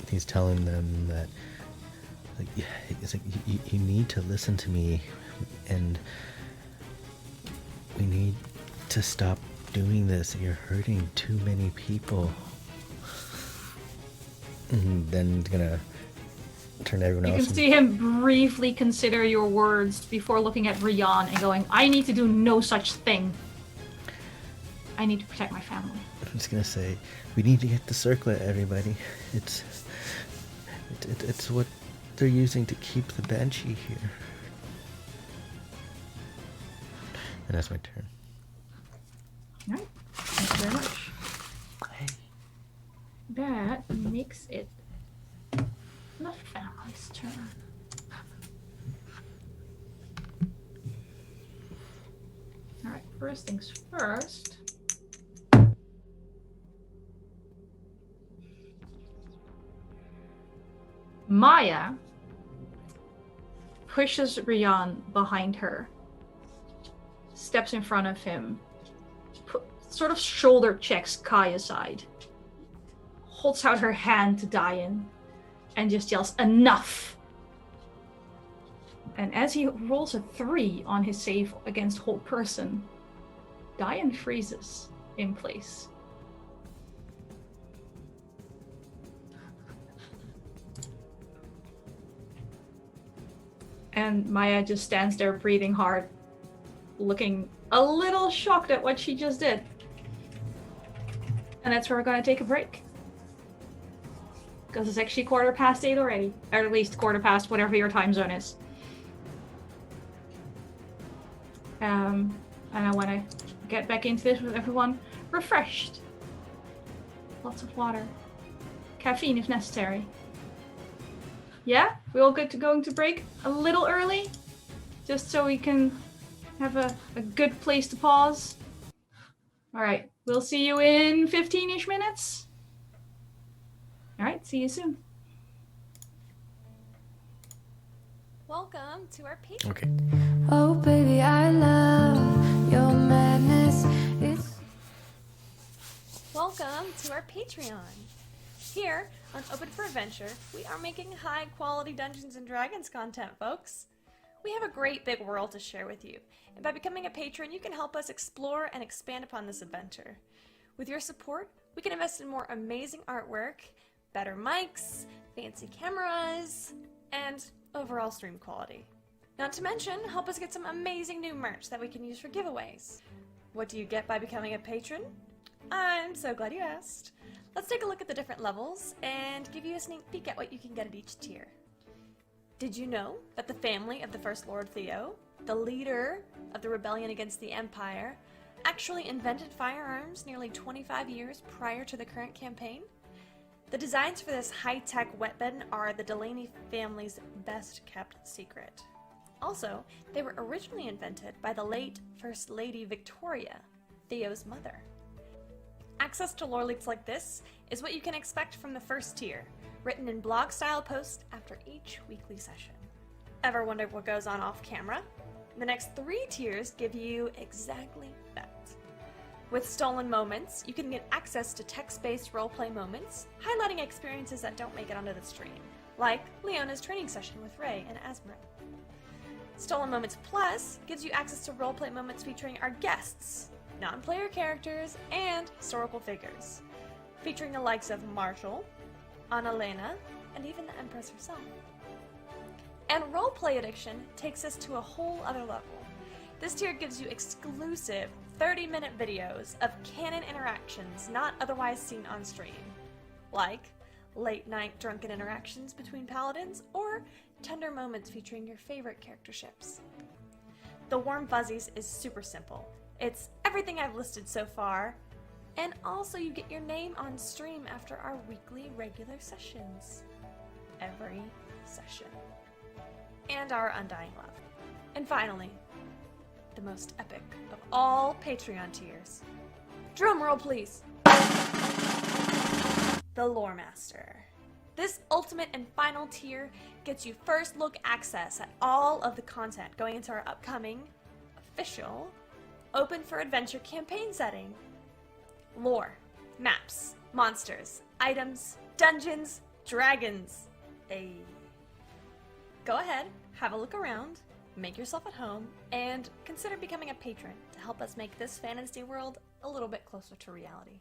Speaker 2: he's telling them that like, it's like you need to listen to me, and we need to stop doing this. You're hurting too many people. And then he's gonna turn to everyone
Speaker 4: You
Speaker 2: else.
Speaker 4: can see him briefly consider your words before looking at Rian and going, I need to do no such thing. I need to protect my family.
Speaker 2: I'm just gonna say, we need to get the circlet, everybody. It's what they're using to keep the Banshee here. And that's my turn.
Speaker 4: Alright. Thank you very much. that makes it the family's turn. Alright, first things first. Maya pushes Rian behind her, steps in front of him, sort of shoulder checks Kai aside, holds out her hand to Diane, and just yells, "Enough!" And as he rolls a 3 on his save against hold person, Diane freezes in place. And Maya just stands there breathing hard, looking a little shocked at what she just did. And that's where we're going to take a break. Because it's actually 8:15 already. Or at least 8:15, whatever your time zone is. And I want to get back into this with everyone refreshed. Lots of water. Caffeine if necessary. Yeah? We all good to going to break a little early? Just so we can have a good place to pause? Alright, we'll see you in 15-ish minutes. Alright, see you soon.
Speaker 6: Welcome to our Patreon.
Speaker 2: Okay.
Speaker 7: Oh baby, I love your madness.
Speaker 6: Welcome to our Patreon. Here on Open for Adventure, we are making high quality Dungeons and Dragons content, folks. We have a great big world to share with you, and by becoming a patron, you can help us explore and expand upon this adventure. With your support, we can invest in more amazing artwork, better mics, fancy cameras, and overall stream quality. Not to mention, help us get some amazing new merch that we can use for giveaways. What do you get by becoming a patron? I'm so glad you asked. Let's take a look at the different levels and give you a sneak peek at what you can get at each tier. Did you know that the family of the First Lord Theo, the leader of the rebellion against the Empire, actually invented firearms nearly 25 years prior to the current campaign? The designs for this high-tech weapon are the Delaney family's best-kept secret. Also, they were originally invented by the late First Lady Victoria, Theo's mother. Access to lore leaks like this is what you can expect from the first tier, written in blog-style posts after each weekly session. Ever wondered what goes on off-camera? The next 3 tiers give you exactly that. With Stolen Moments, you can get access to text-based roleplay moments, highlighting experiences that don't make it onto the stream, like Leona's training session with Ray and Asmrin. Stolen Moments Plus gives you access to roleplay moments featuring our guests, non-player characters, and historical figures, featuring the likes of Marshall, Annalena, and even the Empress herself. And Roleplay Addiction takes us to a whole other level. This tier gives you exclusive 30-minute videos of canon interactions not otherwise seen on stream, like late-night drunken interactions between paladins or tender moments featuring your favorite character ships. The Warm Fuzzies is super simple. It's everything I've listed so far, and also you get your name on stream after our weekly regular sessions. Every session. And our undying love. And finally, the most epic of all Patreon tiers. Drum roll, please! The Lore Master. This ultimate and final tier gets you first look access at all of the content going into our upcoming, official, Open for Adventure campaign setting. Lore, maps, monsters, items, dungeons, dragons. Go ahead, have a look around, make yourself at home, and consider becoming a patron to help us make this fantasy world a little bit closer to reality.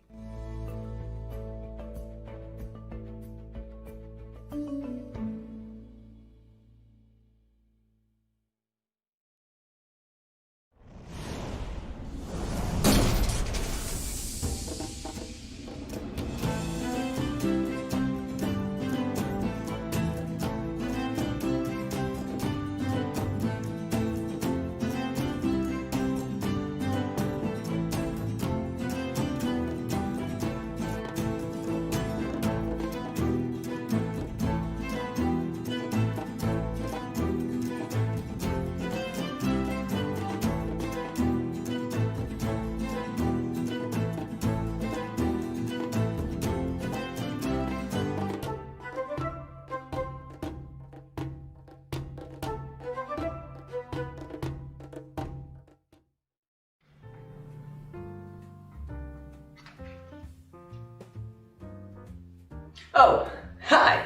Speaker 8: Oh, hi!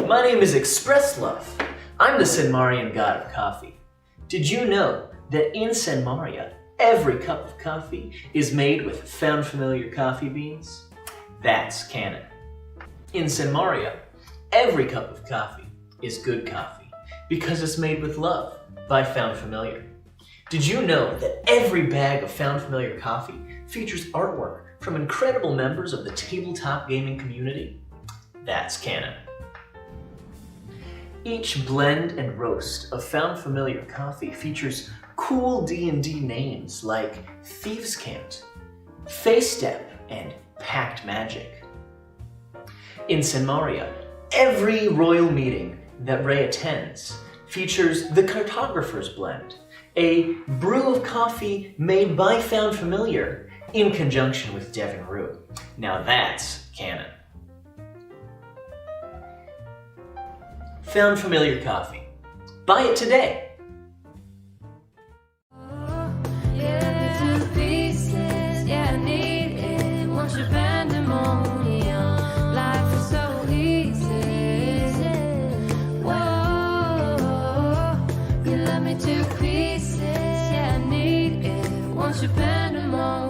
Speaker 8: My name is Express Love. I'm the Senmarian god of coffee. Did you know that in Senmaria, every cup of coffee is made with found familiar coffee beans? That's canon. In Senmaria, every cup of coffee is good coffee because it's made with love by Found Familiar. Did you know that every bag of Found Familiar coffee features artwork from incredible members of the tabletop gaming community? That's canon. Each blend and roast of Found Familiar coffee features cool D&D names like Thieves' Cant, Face Step, and Pact Magic. In Senmaria, every royal meeting that Ray attends features the Cartographer's Blend, a brew of coffee made by Found Familiar in conjunction with Devon Rue. Now that's canon. Found Familiar coffee. Buy it today.
Speaker 7: Yeah, to pieces. Yeah, I need it. Want your pandemonium. Life is so easy. Whoa, you love me to pieces. Yeah, I need it. Want your pandemonium.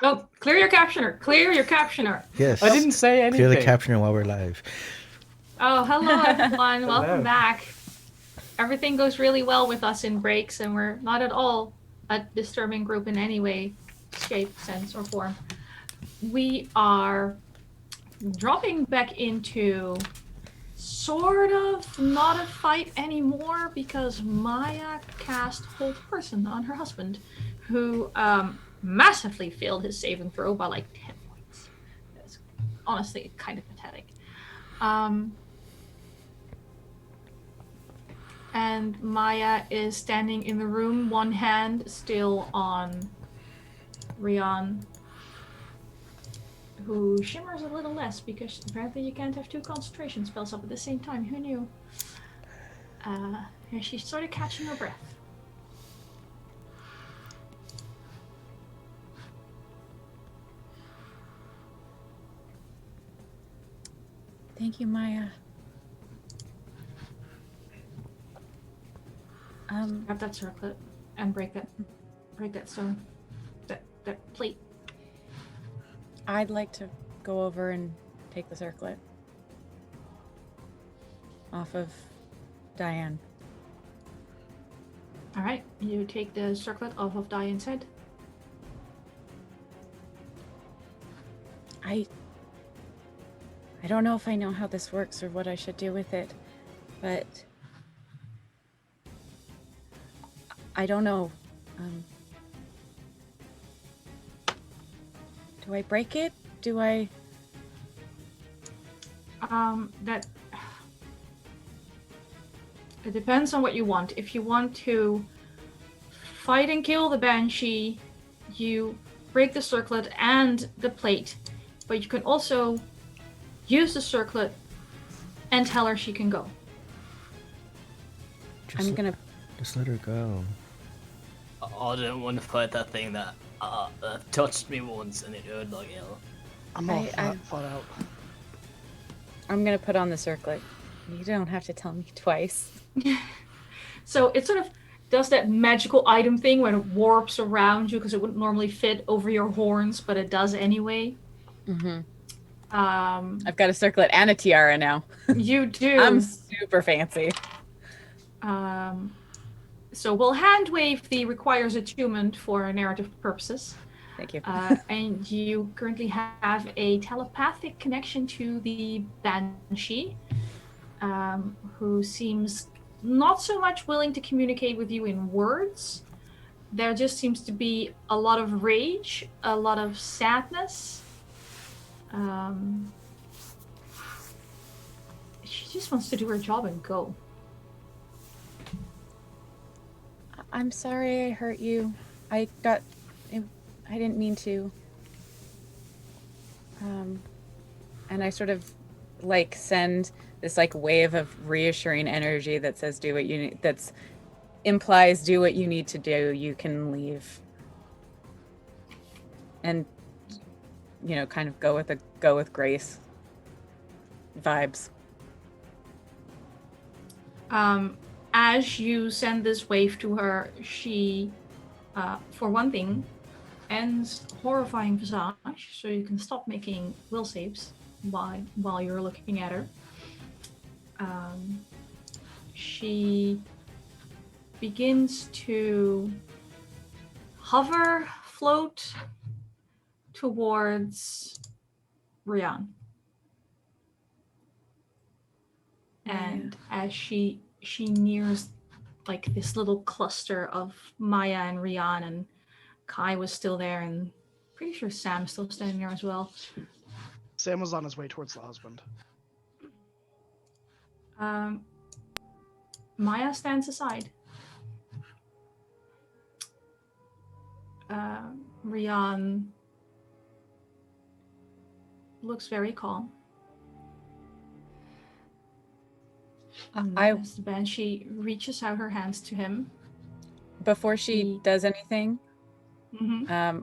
Speaker 4: Oh, clear your captioner. Clear your captioner.
Speaker 2: Yes.
Speaker 1: I didn't say anything.
Speaker 2: Clear the captioner while we're live.
Speaker 4: Oh, hello everyone.
Speaker 1: Hello.
Speaker 4: Welcome back. Everything goes really well with us in breaks, and we're not at all a disturbing group in any way, shape, sense, or form. We are dropping back into sort of not a fight anymore because Maya cast Hold Person on her husband, who massively failed his saving throw by like 10 points. It's honestly kind of pathetic. And Maya is standing in the room, one hand still on Rian, who shimmers a little less because apparently you can't have two concentration spells up at the same time. Who knew? And she's sort of catching her breath.
Speaker 3: Thank you, Maya.
Speaker 4: Grab that circlet and break that stone, that plate.
Speaker 3: I'd like to go over and take the circlet off of Diane.
Speaker 4: All right, you take the circlet off of Diane's head.
Speaker 3: I don't know if I know how this works or what I should do with it, but I don't know. Do I break it? Do I?
Speaker 4: That it depends on what you want. If you want to fight and kill the banshee, you break the circlet and the plate, but you can also use the circlet and tell her she can go.
Speaker 2: Just let her go.
Speaker 9: I don't want to fight that thing that touched me once and it hurt like hell.
Speaker 5: I'm all fought out.
Speaker 3: I'm gonna put on the circlet. You don't have to tell me twice.
Speaker 4: So it sort of does that magical item thing when it warps around you because it wouldn't normally fit over your horns, but it does anyway.
Speaker 3: Mm-hmm. I've got a circlet and a tiara now.
Speaker 4: You do.
Speaker 3: I'm super fancy.
Speaker 4: So we'll hand wave the requires attunement for narrative purposes.
Speaker 3: Thank you.
Speaker 4: And you currently have a telepathic connection to the banshee, who seems not so much willing to communicate with you in words. There just seems to be a lot of rage, a lot of sadness. She just wants to do her job and go.
Speaker 3: I'm sorry I hurt you. I didn't mean to. And I sort of like send this like wave of reassuring energy that says do what you need, that's implies do what you need to do, you can leave. And kind of go with grace vibes.
Speaker 4: As you send this wave to her, she, for one thing, ends horrifying visage, so you can stop making will saves while you're looking at her. She begins to hover, float towards Rian. And as she nears like this little cluster of Maya and Rian, and Kai was still there, and pretty sure Sam's still standing there as well.
Speaker 5: Sam was on his way towards the husband.
Speaker 4: Maya stands aside. Rian looks very calm. As the banshee reaches out her hands to him.
Speaker 3: Before she does anything,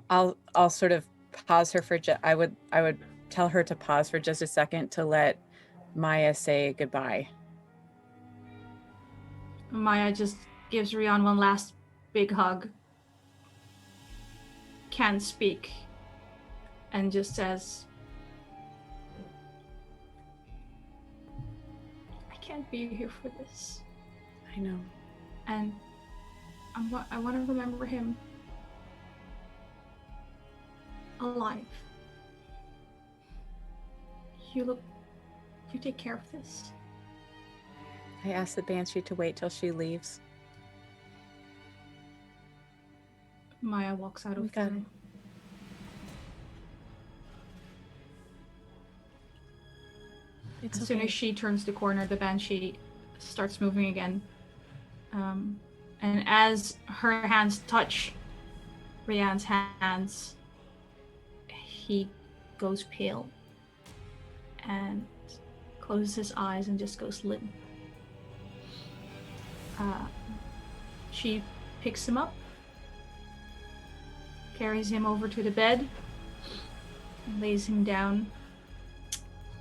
Speaker 3: I'll sort of pause her for I would tell her to pause for just a second to let Maya say goodbye.
Speaker 4: Maya just gives Rian one last big hug. Can't speak. and just says, I can't be here for this.
Speaker 3: I know.
Speaker 4: And I want to remember him alive. You take care of this.
Speaker 3: I asked the Banshee to wait till she leaves.
Speaker 4: Maya walks out of the room. As soon as she turns the corner, the Banshee starts moving again. And as her hands touch Rian's hands, he goes pale and closes his eyes and just goes limp. She picks him up, carries him over to the bed, and lays him down.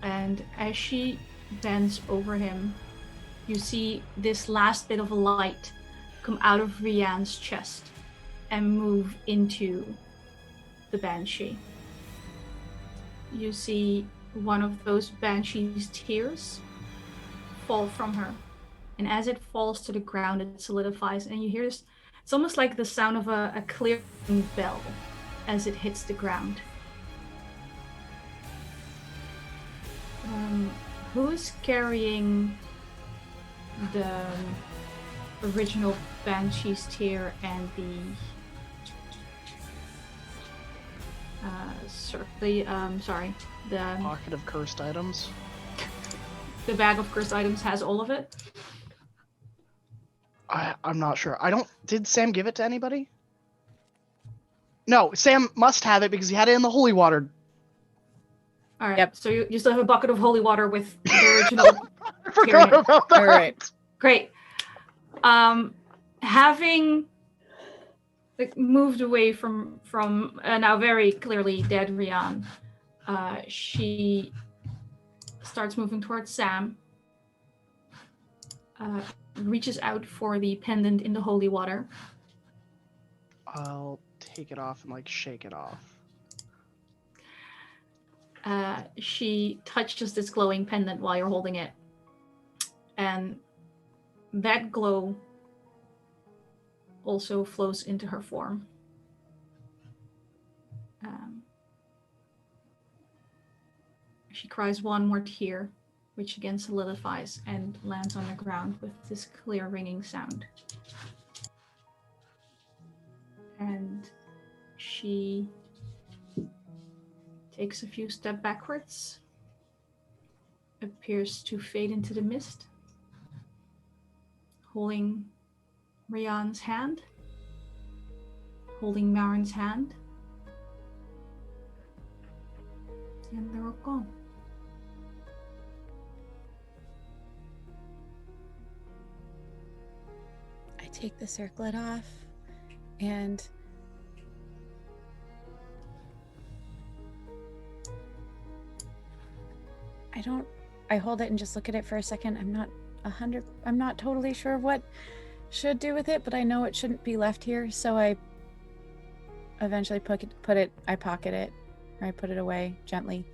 Speaker 4: And as she bends over him, you see this last bit of light come out of Rian's chest and move into the Banshee. You see one of those Banshee's tears fall from her. And as it falls to the ground, it solidifies, and you hear this. It's almost like the sound of a clearing bell as it hits the ground. Who's carrying the original Banshee's tear and the
Speaker 5: Pocket of cursed items.
Speaker 4: The bag of cursed items has all of it?
Speaker 5: I'm not sure. Did Sam give it to anybody? No, Sam must have it because he had it in the holy water.
Speaker 4: All right.
Speaker 3: Yep.
Speaker 4: So you still have a bucket of holy water with the original.
Speaker 5: I forgot about that.
Speaker 3: All right.
Speaker 4: Great. Having moved away from now very clearly dead Rian, she starts moving towards Sam. Reaches out for the pendant in the holy water.
Speaker 5: I'll take it off and shake it off.
Speaker 4: She touches this glowing pendant while you're holding it, and that glow also flows into her form. She cries one more tear, which again solidifies and lands on the ground with this clear ringing sound. And she takes a few steps backwards, appears to fade into the mist, holding Rian's hand, holding Marin's hand, and they're all gone.
Speaker 3: I take the circlet off and I hold it and just look at it for a second. I'm not totally sure what should do with it, but I know it shouldn't be left here, so I eventually I pocket it, or I put it away gently.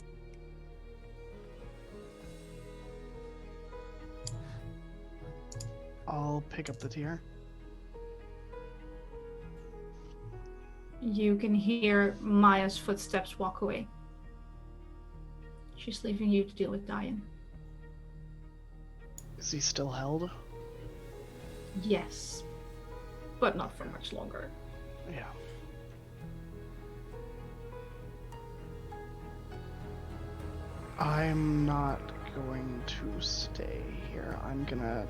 Speaker 5: I'll pick up the tear.
Speaker 4: You can hear Maya's footsteps walk away. She's leaving you to deal with Diane.
Speaker 5: Is he still held?
Speaker 4: Yes, but not for much longer.
Speaker 5: Yeah. I'm not going to stay here. I'm gonna...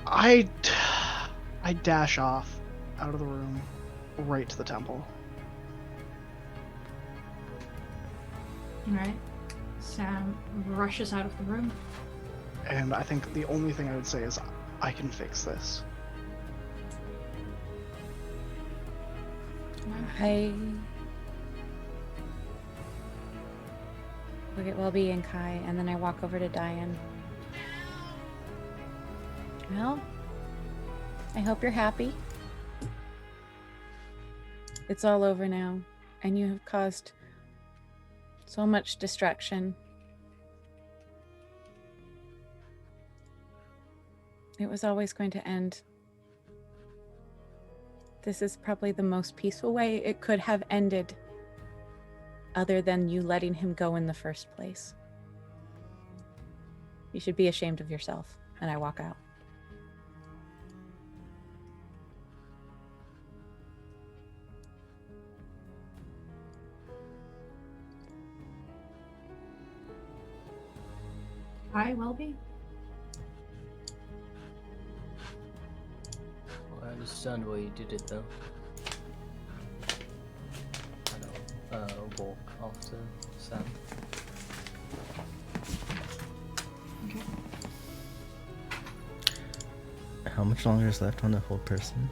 Speaker 5: I dash off out of the room, right to the temple.
Speaker 4: Alright. Sam rushes out of the room.
Speaker 5: And I think the only thing I would say is, I can fix this.
Speaker 3: I look at Welby and Kai, and then I walk over to Diane. Well, I hope you're happy. It's all over now, and you have caused so much destruction. It was always going to end. This is probably the most peaceful way it could have ended, other than you letting him go in the first place. You should be ashamed of yourself. And I walk out.
Speaker 4: Hi, Welby.
Speaker 9: I understand why you did it, though. I'll walk after Sam.
Speaker 4: Okay.
Speaker 2: How much longer is left on the whole person?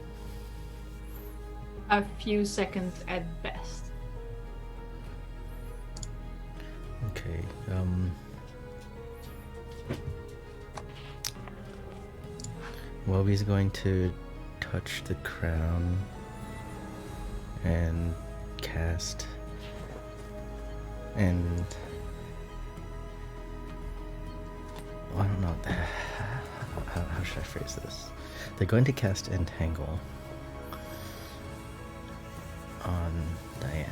Speaker 4: A few seconds at best.
Speaker 2: Okay, Welby's going to touch the crown and cast and I don't know how should I phrase this? They're going to cast Entangle on Diane.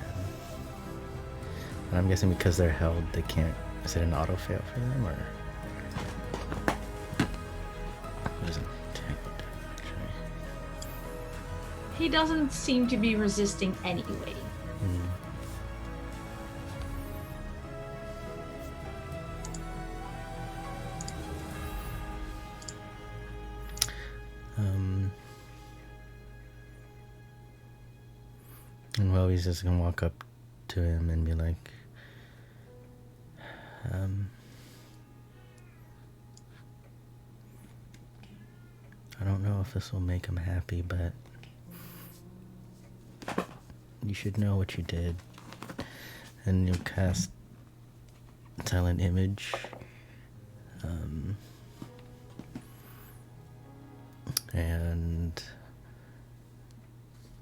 Speaker 2: And I'm guessing because they're held, they can't. Is it an auto fail for them, or what is it? Entangled, actually.
Speaker 4: He doesn't seem to be resisting anyway.
Speaker 2: And well, he's just gonna walk up to him and be like, I don't know if this will make him happy, but you should know what you did. And you'll cast Silent Image. And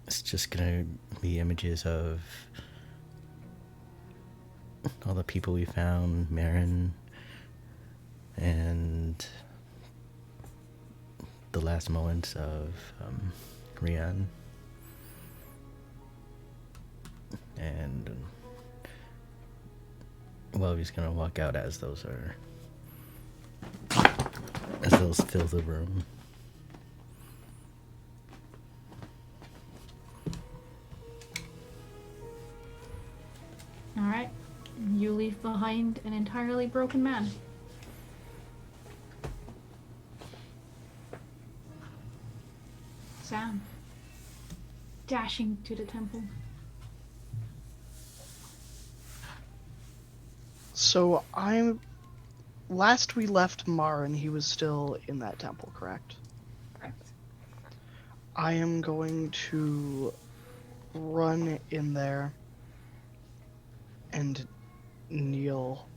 Speaker 2: it's just gonna be images of all the people we found, Marin, and the last moments of Rian. And well, he's gonna walk out as those fill the room.
Speaker 4: Alright. You leave behind an entirely broken man. Sam. Dashing to the temple.
Speaker 5: So last we left Marin, he was still in that temple, correct?
Speaker 4: Correct.
Speaker 5: I am going to run in there and kneel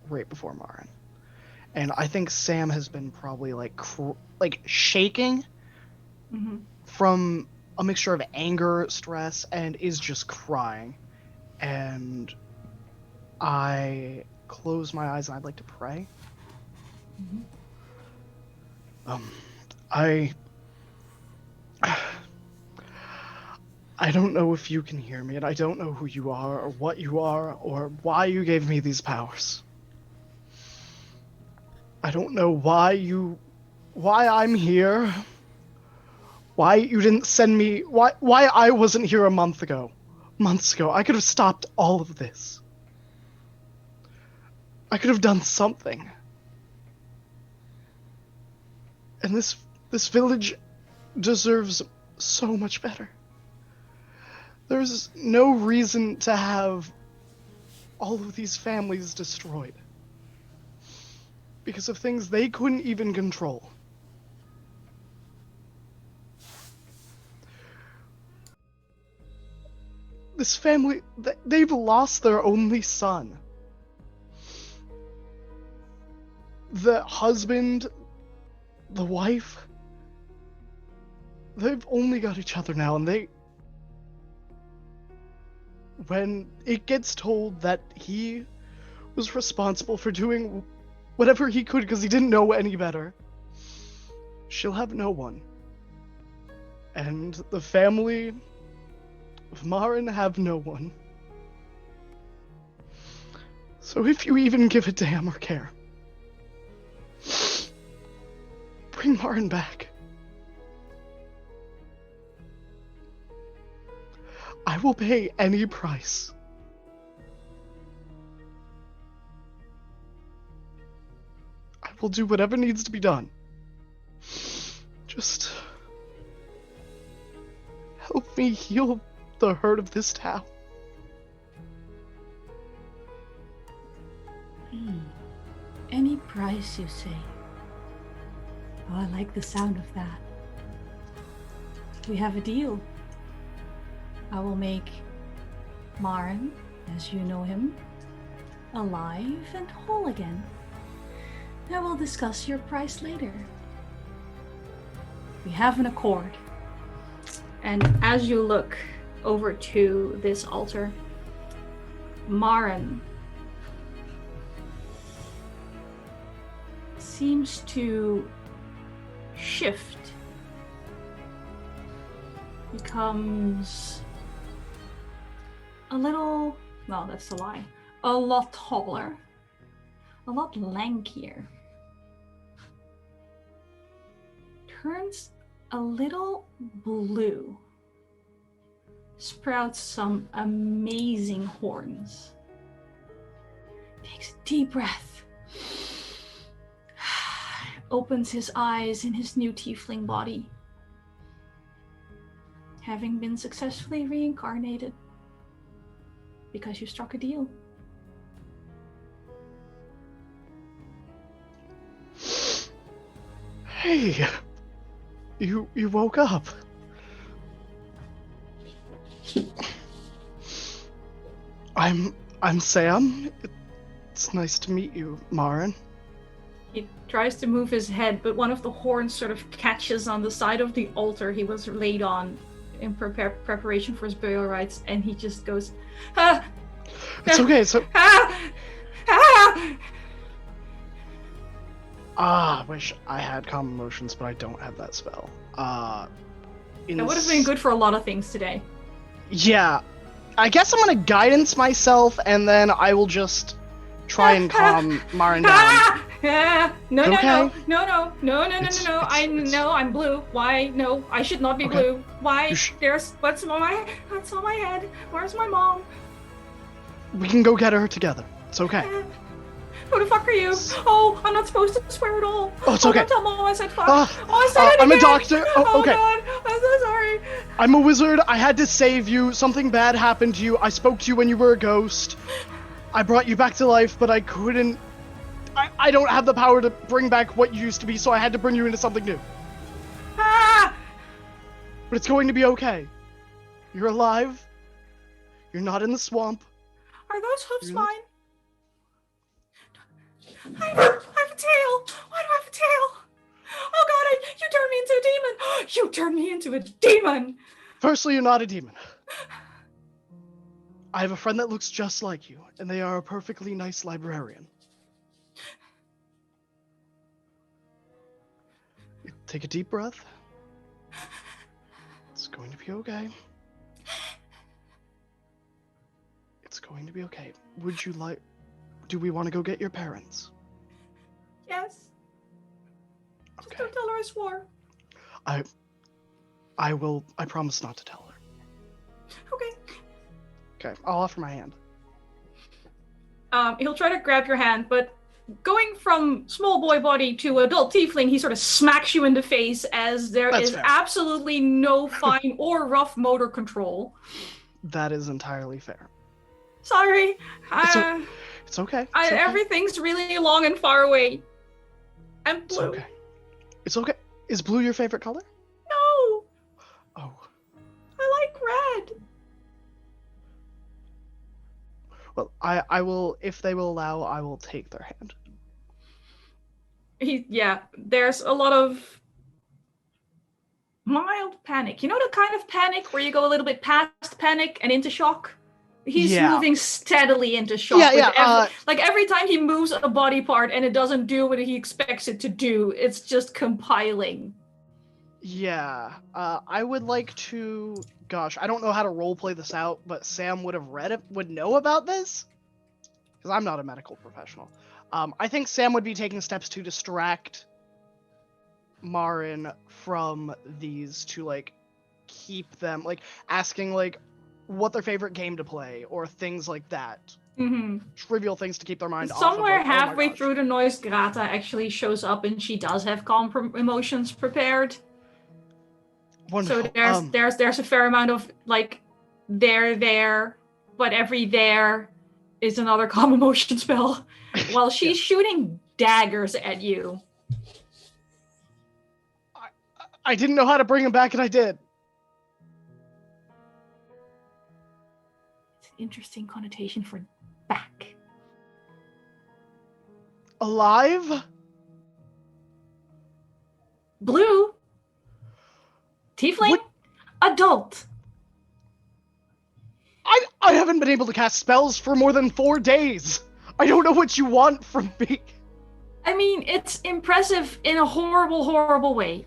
Speaker 5: right before Marin. And I think Sam has been probably like shaking from a mixture of anger, stress, and is just crying. And I close my eyes and I'd like to pray. I don't know if you can hear me, and I don't know who you are, or what you are, or why you gave me these powers. I don't know why I'm here. Why you didn't send me, why I wasn't here a month ago. Months ago, I could have stopped all of this. I could have done something. And this village deserves so much better. There's no reason to have all of these families destroyed because of things they couldn't even control. This family, they've lost their only son. The husband, the wife, they've only got each other now, and when it gets told that he was responsible for doing whatever he could because he didn't know any better, she'll have no one. And the family of Marin have no one. So if you even give a damn or care, bring Marin back. I will pay any price. I will do whatever needs to be done. Just help me heal the hurt of this town.
Speaker 10: Any price, you say? Oh, I like the sound of that. We have a deal. I will make Marin, as you know him, alive and whole again. I will discuss your price later. We have an accord.
Speaker 4: And as you look over to this altar, Marin seems to shift, becomes a little, no, that's a lie, a lot taller, a lot lankier, turns a little blue, sprouts some amazing horns, takes a deep breath, opens his eyes in his new tiefling body, having been successfully reincarnated because you struck a deal.
Speaker 5: Hey, you woke up. I'm Sam. It's nice to meet you, Marin.
Speaker 4: He tries to move his head, but one of the horns sort of catches on the side of the altar he was laid on in preparation for his burial rites, and he just goes, ah!
Speaker 5: It's okay, so...
Speaker 4: Ah! Ah!
Speaker 5: I wish I had calm emotions, but I don't have that spell.
Speaker 4: That would have been good for a lot of things today.
Speaker 5: Yeah. I guess I'm gonna guidance myself, and then I will just try and calm Marin down.
Speaker 4: No,
Speaker 5: okay?
Speaker 4: no. I know I'm blue. Why? No, I should not be blue. Why? There's what's on my head. Where's my mom?
Speaker 5: We can go get her together. It's okay.
Speaker 4: Who the fuck are you? Oh, I'm not supposed to swear at all.
Speaker 5: Oh, it's okay.
Speaker 4: Don't tell Mom I said fuck. I said it
Speaker 5: I'm
Speaker 4: again.
Speaker 5: a doctor. Oh, okay.
Speaker 4: God, I'm so sorry.
Speaker 5: I'm a wizard. I had to save you. Something bad happened to you. I spoke to you when you were a ghost. I brought you back to life, but I couldn't. I don't have the power to bring back what you used to be, so I had to bring you into something new.
Speaker 4: Ah!
Speaker 5: But it's going to be okay. You're alive. You're not in the swamp.
Speaker 4: Are those hoofs mine? I have a tail. Why do I have a tail? Oh God! You turned me into a demon. You turned me into a demon.
Speaker 5: Firstly, you're not a demon. I have a friend that looks just like you, and they are a perfectly nice librarian. Take a deep breath. It's going to be okay. It's going to be okay. Would you like... Do we want to go get your parents?
Speaker 4: Yes.
Speaker 5: Okay.
Speaker 4: Just don't tell her I swore.
Speaker 5: I will... I promise not to tell her.
Speaker 4: Okay.
Speaker 5: Okay, I'll offer my hand.
Speaker 4: He'll try to grab your hand, but going from small boy body to adult tiefling, he sort of smacks you in the face as there
Speaker 5: That's
Speaker 4: is
Speaker 5: fair.
Speaker 4: absolutely no fine or rough motor control.
Speaker 5: That is entirely fair.
Speaker 4: Sorry.
Speaker 5: It's okay.
Speaker 4: Everything's really long and far away. I'm blue.
Speaker 5: It's okay. It's okay. Is blue your favorite color?
Speaker 4: No.
Speaker 5: Oh.
Speaker 4: I like red.
Speaker 5: Well, I will, if they will allow, I will take their hand.
Speaker 4: There's a lot of mild panic. You know the kind of panic where you go a little bit past panic and into shock? He's
Speaker 5: Yeah.
Speaker 4: moving steadily into shock. Like every time he moves a body part and it doesn't do what he expects it to do, it's just compiling.
Speaker 5: Yeah, I would like to. Gosh, I don't know how to roleplay this out, but Sam would have would know about this, because I'm not a medical professional. I think Sam would be taking steps to distract Marin from these, to like keep them, like asking like what their favorite game to play or things like that.
Speaker 4: Mm-hmm.
Speaker 5: Trivial things to keep their mind off.
Speaker 4: Somewhere
Speaker 5: Of, like, oh my
Speaker 4: halfway
Speaker 5: gosh.
Speaker 4: through the noise, Grata actually shows up and she does have calm emotions prepared.
Speaker 5: Wonderful.
Speaker 4: So there's a fair amount of like there, but every there is another calm emotion spell, while she's shooting daggers at you.
Speaker 5: I didn't know how to bring him back, and I did.
Speaker 4: It's an interesting connotation for back.
Speaker 5: Alive?
Speaker 4: Blue? Tiefling? Adult?
Speaker 5: I haven't been able to cast spells for more than 4 days. I don't know what you want from me.
Speaker 4: I mean, it's impressive in a horrible, horrible way.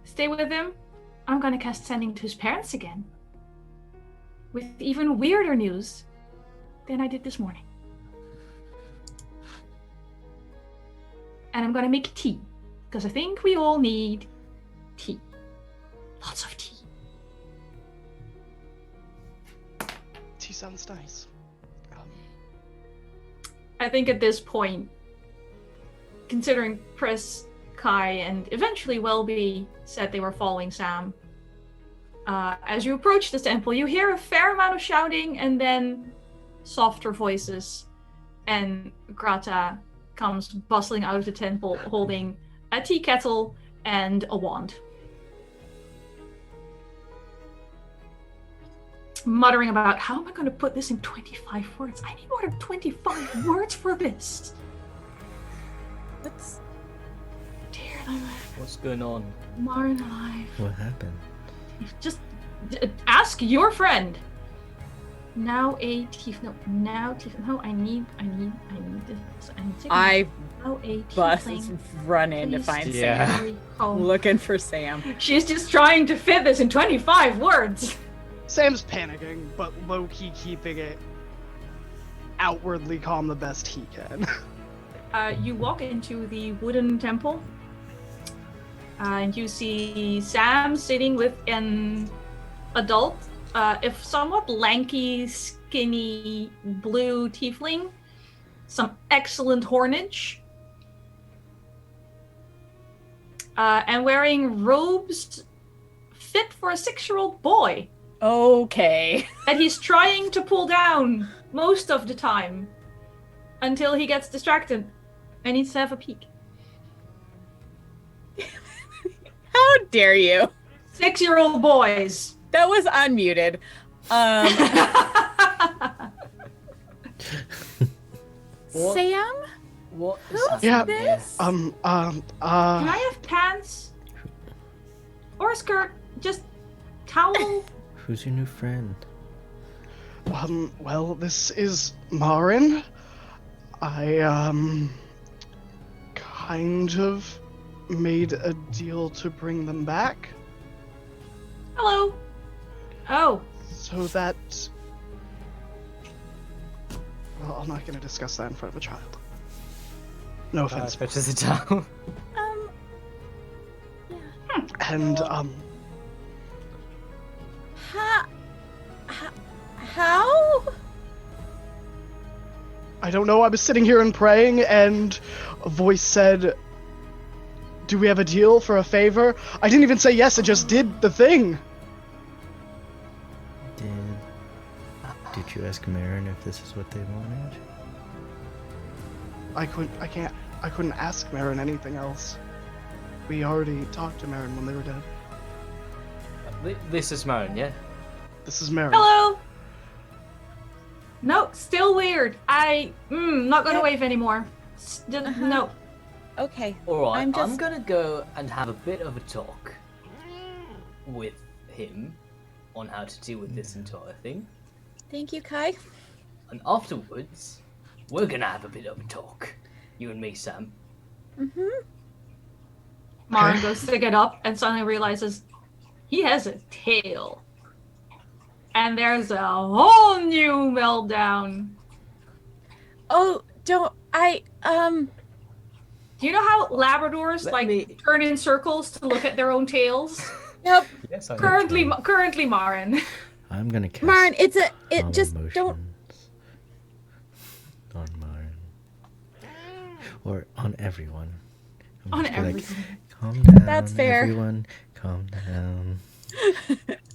Speaker 4: Stay with him. I'm gonna cast Sending to his parents again. With even weirder news than I did this morning. And I'm gonna make tea. Because I think we all need tea. Lots of tea.
Speaker 5: Tea sounds nice.
Speaker 4: I think at this point, considering Pris, Kai, and eventually Welby said they were following Sam, as you approach this temple, you hear a fair amount of shouting and then softer voices. And Grata comes bustling out of the temple holding a tea kettle and a wand. Muttering about, how am I going to put this in 25 words? I need more than 25 words for this.
Speaker 3: That's...
Speaker 4: Dear Lord.
Speaker 9: What's going on?
Speaker 4: Marin alive.
Speaker 2: What happened?
Speaker 4: Just ask your friend. Now a teeth. No, No, I need this.
Speaker 3: I
Speaker 4: now a
Speaker 3: bus
Speaker 4: tiefling.
Speaker 3: run in to
Speaker 4: Please
Speaker 3: find
Speaker 9: Yeah.
Speaker 3: Sam.
Speaker 4: home.
Speaker 3: Looking for Sam.
Speaker 4: She's just trying to fit this in 25 words.
Speaker 5: Sam's panicking, but low-key keeping it outwardly calm the best he can.
Speaker 4: You walk into the wooden temple, and you see Sam sitting with an adult, if somewhat lanky, skinny, blue tiefling, some excellent hornage, and wearing robes fit for a 6-year-old boy.
Speaker 3: Okay.
Speaker 4: That he's trying to pull down most of the time until he gets distracted and needs to have a peek.
Speaker 3: How dare you?
Speaker 4: 6-year-old boys.
Speaker 3: That was unmuted.
Speaker 9: What?
Speaker 3: Sam?
Speaker 9: What is
Speaker 3: Who's
Speaker 9: happening
Speaker 5: Yeah.
Speaker 3: this?
Speaker 4: Can I have pants? Or a skirt? Just towel?
Speaker 2: Who's your new friend?
Speaker 5: Well, this is Marin. I, kind of made a deal to bring them back.
Speaker 4: Hello. Oh.
Speaker 5: So that... Well, I'm not gonna discuss that in front of a child. No offense.
Speaker 1: Fetches it down.
Speaker 5: And,
Speaker 3: How?
Speaker 5: I don't know, I was sitting here and praying, and a voice said, do we have a deal for a favor? I didn't even say yes, I just did the thing.
Speaker 2: Did you ask Marin if this is what they wanted?
Speaker 5: I couldn't ask Marin anything else. We already talked to Marin when they were dead.
Speaker 1: This is Marin, yeah?
Speaker 5: This is Marin.
Speaker 4: Hello. No, still weird. Not gonna wave anymore. No.
Speaker 3: Okay.
Speaker 9: Alright,
Speaker 3: I'm
Speaker 9: I'm
Speaker 3: just-
Speaker 9: gonna go and have a bit of a talk with him on how to deal with this entire thing.
Speaker 3: Thank you, Kai.
Speaker 9: And afterwards, we're gonna have a bit of a talk. You and me, Sam.
Speaker 3: Mm-hmm.
Speaker 4: Maren goes to get up and suddenly realizes he has a tail. And there's a whole new meltdown.
Speaker 3: Oh, don't I
Speaker 4: Do you know how Labradors turn in circles to look at their own tails?
Speaker 3: Yep.
Speaker 1: Yes, I know.
Speaker 4: Currently, Maren.
Speaker 2: I'm gonna cast
Speaker 3: Maren, it
Speaker 2: calm
Speaker 3: just
Speaker 2: emotions
Speaker 3: don't
Speaker 2: on Maren. Or on everyone. I'm
Speaker 4: On
Speaker 2: just be like,
Speaker 4: everyone.
Speaker 2: calm down.
Speaker 3: That's fair.
Speaker 2: Everyone, calm down.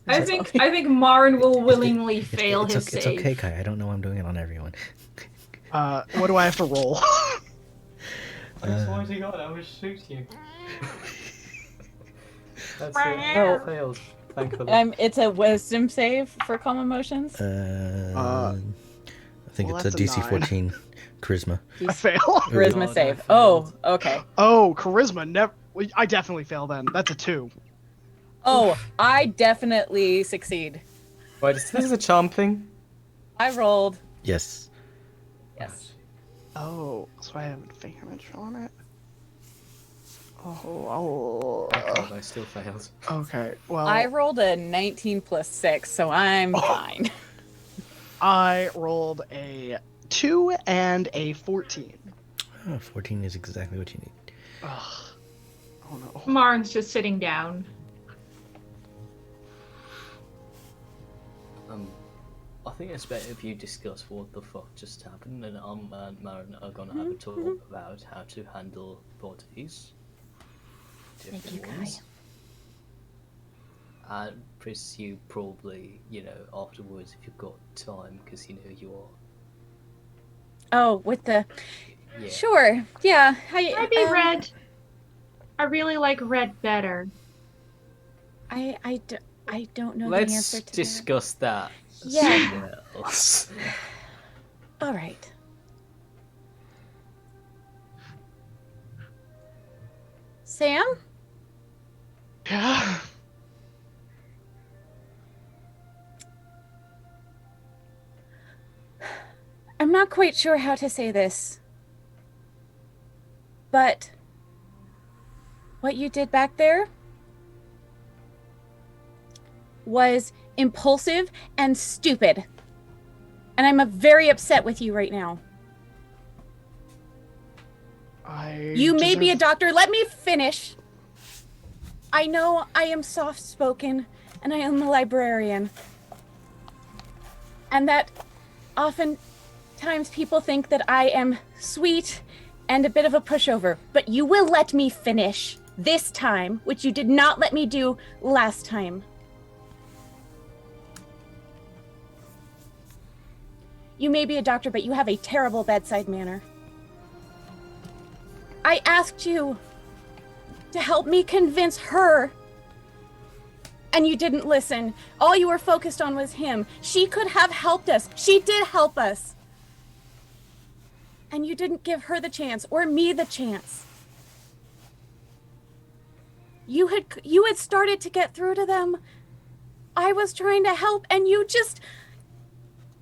Speaker 4: I think Maren will willingly fail his
Speaker 2: It's
Speaker 4: save.
Speaker 2: okay, Kai. I don't know I'm doing it on everyone.
Speaker 5: What do I have to roll?
Speaker 1: I was pointing on, I was shoot you. That's it.
Speaker 3: Oh.
Speaker 1: I failed. Thankfully.
Speaker 3: it's a wisdom save for calm emotions.
Speaker 2: I think
Speaker 5: well,
Speaker 2: it's a
Speaker 5: that's a
Speaker 2: DC 14 charisma.
Speaker 5: I fail.
Speaker 3: Charisma
Speaker 1: God,
Speaker 3: save.
Speaker 1: I
Speaker 3: Oh,
Speaker 1: failed.
Speaker 3: okay.
Speaker 5: Oh, charisma. Never. I definitely fail then. That's a 2.
Speaker 3: Oh, I definitely succeed.
Speaker 1: Wait, is this a charm thing?
Speaker 3: I rolled.
Speaker 2: Yes.
Speaker 3: Yes.
Speaker 5: Oh, so I have advantage on it. Oh.
Speaker 1: God, I still failed.
Speaker 5: Okay. Well,
Speaker 3: I rolled a 19 plus 6, so I'm fine.
Speaker 5: I rolled a 2 and a 14.
Speaker 2: Oh, 14 is exactly what you need.
Speaker 5: Ugh. Oh no.
Speaker 4: Maren's just sitting down.
Speaker 9: I think it's better if you discuss what the fuck just happened, and and Maren are gonna have a talk about how to handle bodies.
Speaker 3: Thank you, Kai.
Speaker 9: Ones. And Chris, you probably, afterwards if you've got time, because you are.
Speaker 3: Oh, with the...
Speaker 9: Yeah.
Speaker 3: Sure. Yeah.
Speaker 4: Maybe red. I really like red better.
Speaker 3: I don't know the
Speaker 9: Let's
Speaker 3: answer to
Speaker 9: discuss that.
Speaker 3: Yeah.
Speaker 9: somewhere else.
Speaker 3: that. All right. Sam?
Speaker 5: Yeah.
Speaker 3: I'm not quite sure how to say this, but what you did back there was impulsive and stupid. And I'm very upset with you right now. You may be a doctor. Let me finish. I know I am soft-spoken and I am a librarian. And that oftentimes people think that I am sweet and a bit of a pushover. But you will let me finish this time, which you did not let me do last time. You may be a doctor, but you have a terrible bedside manner. I asked you to help me convince her, and you didn't listen. All you were focused on was him. She could have helped us. She did help us. And you didn't give her the chance, or me the chance. You had started to get through to them. I was trying to help, and you just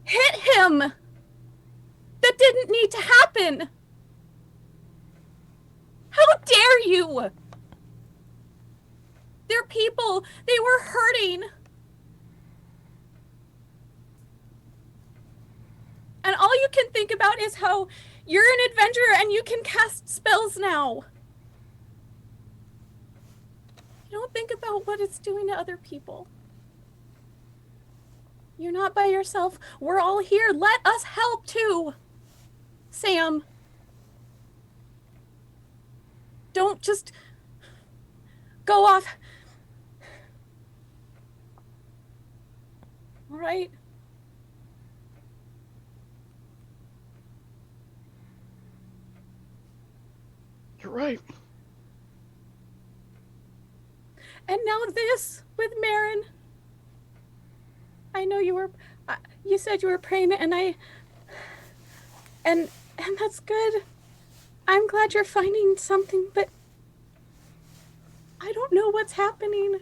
Speaker 3: hit him. That didn't need to happen. How dare you? They're people. They were hurting. And all you can think about is how you're an adventurer and you can cast spells now. You don't think about what it's doing to other people. You're not by yourself. We're all here. Let us help too. Sam. Don't just go off. All right?
Speaker 5: You're right.
Speaker 3: And now this with Marin. I know you said you were praying, and that's good. I'm glad you're finding something, but I don't know what's happening.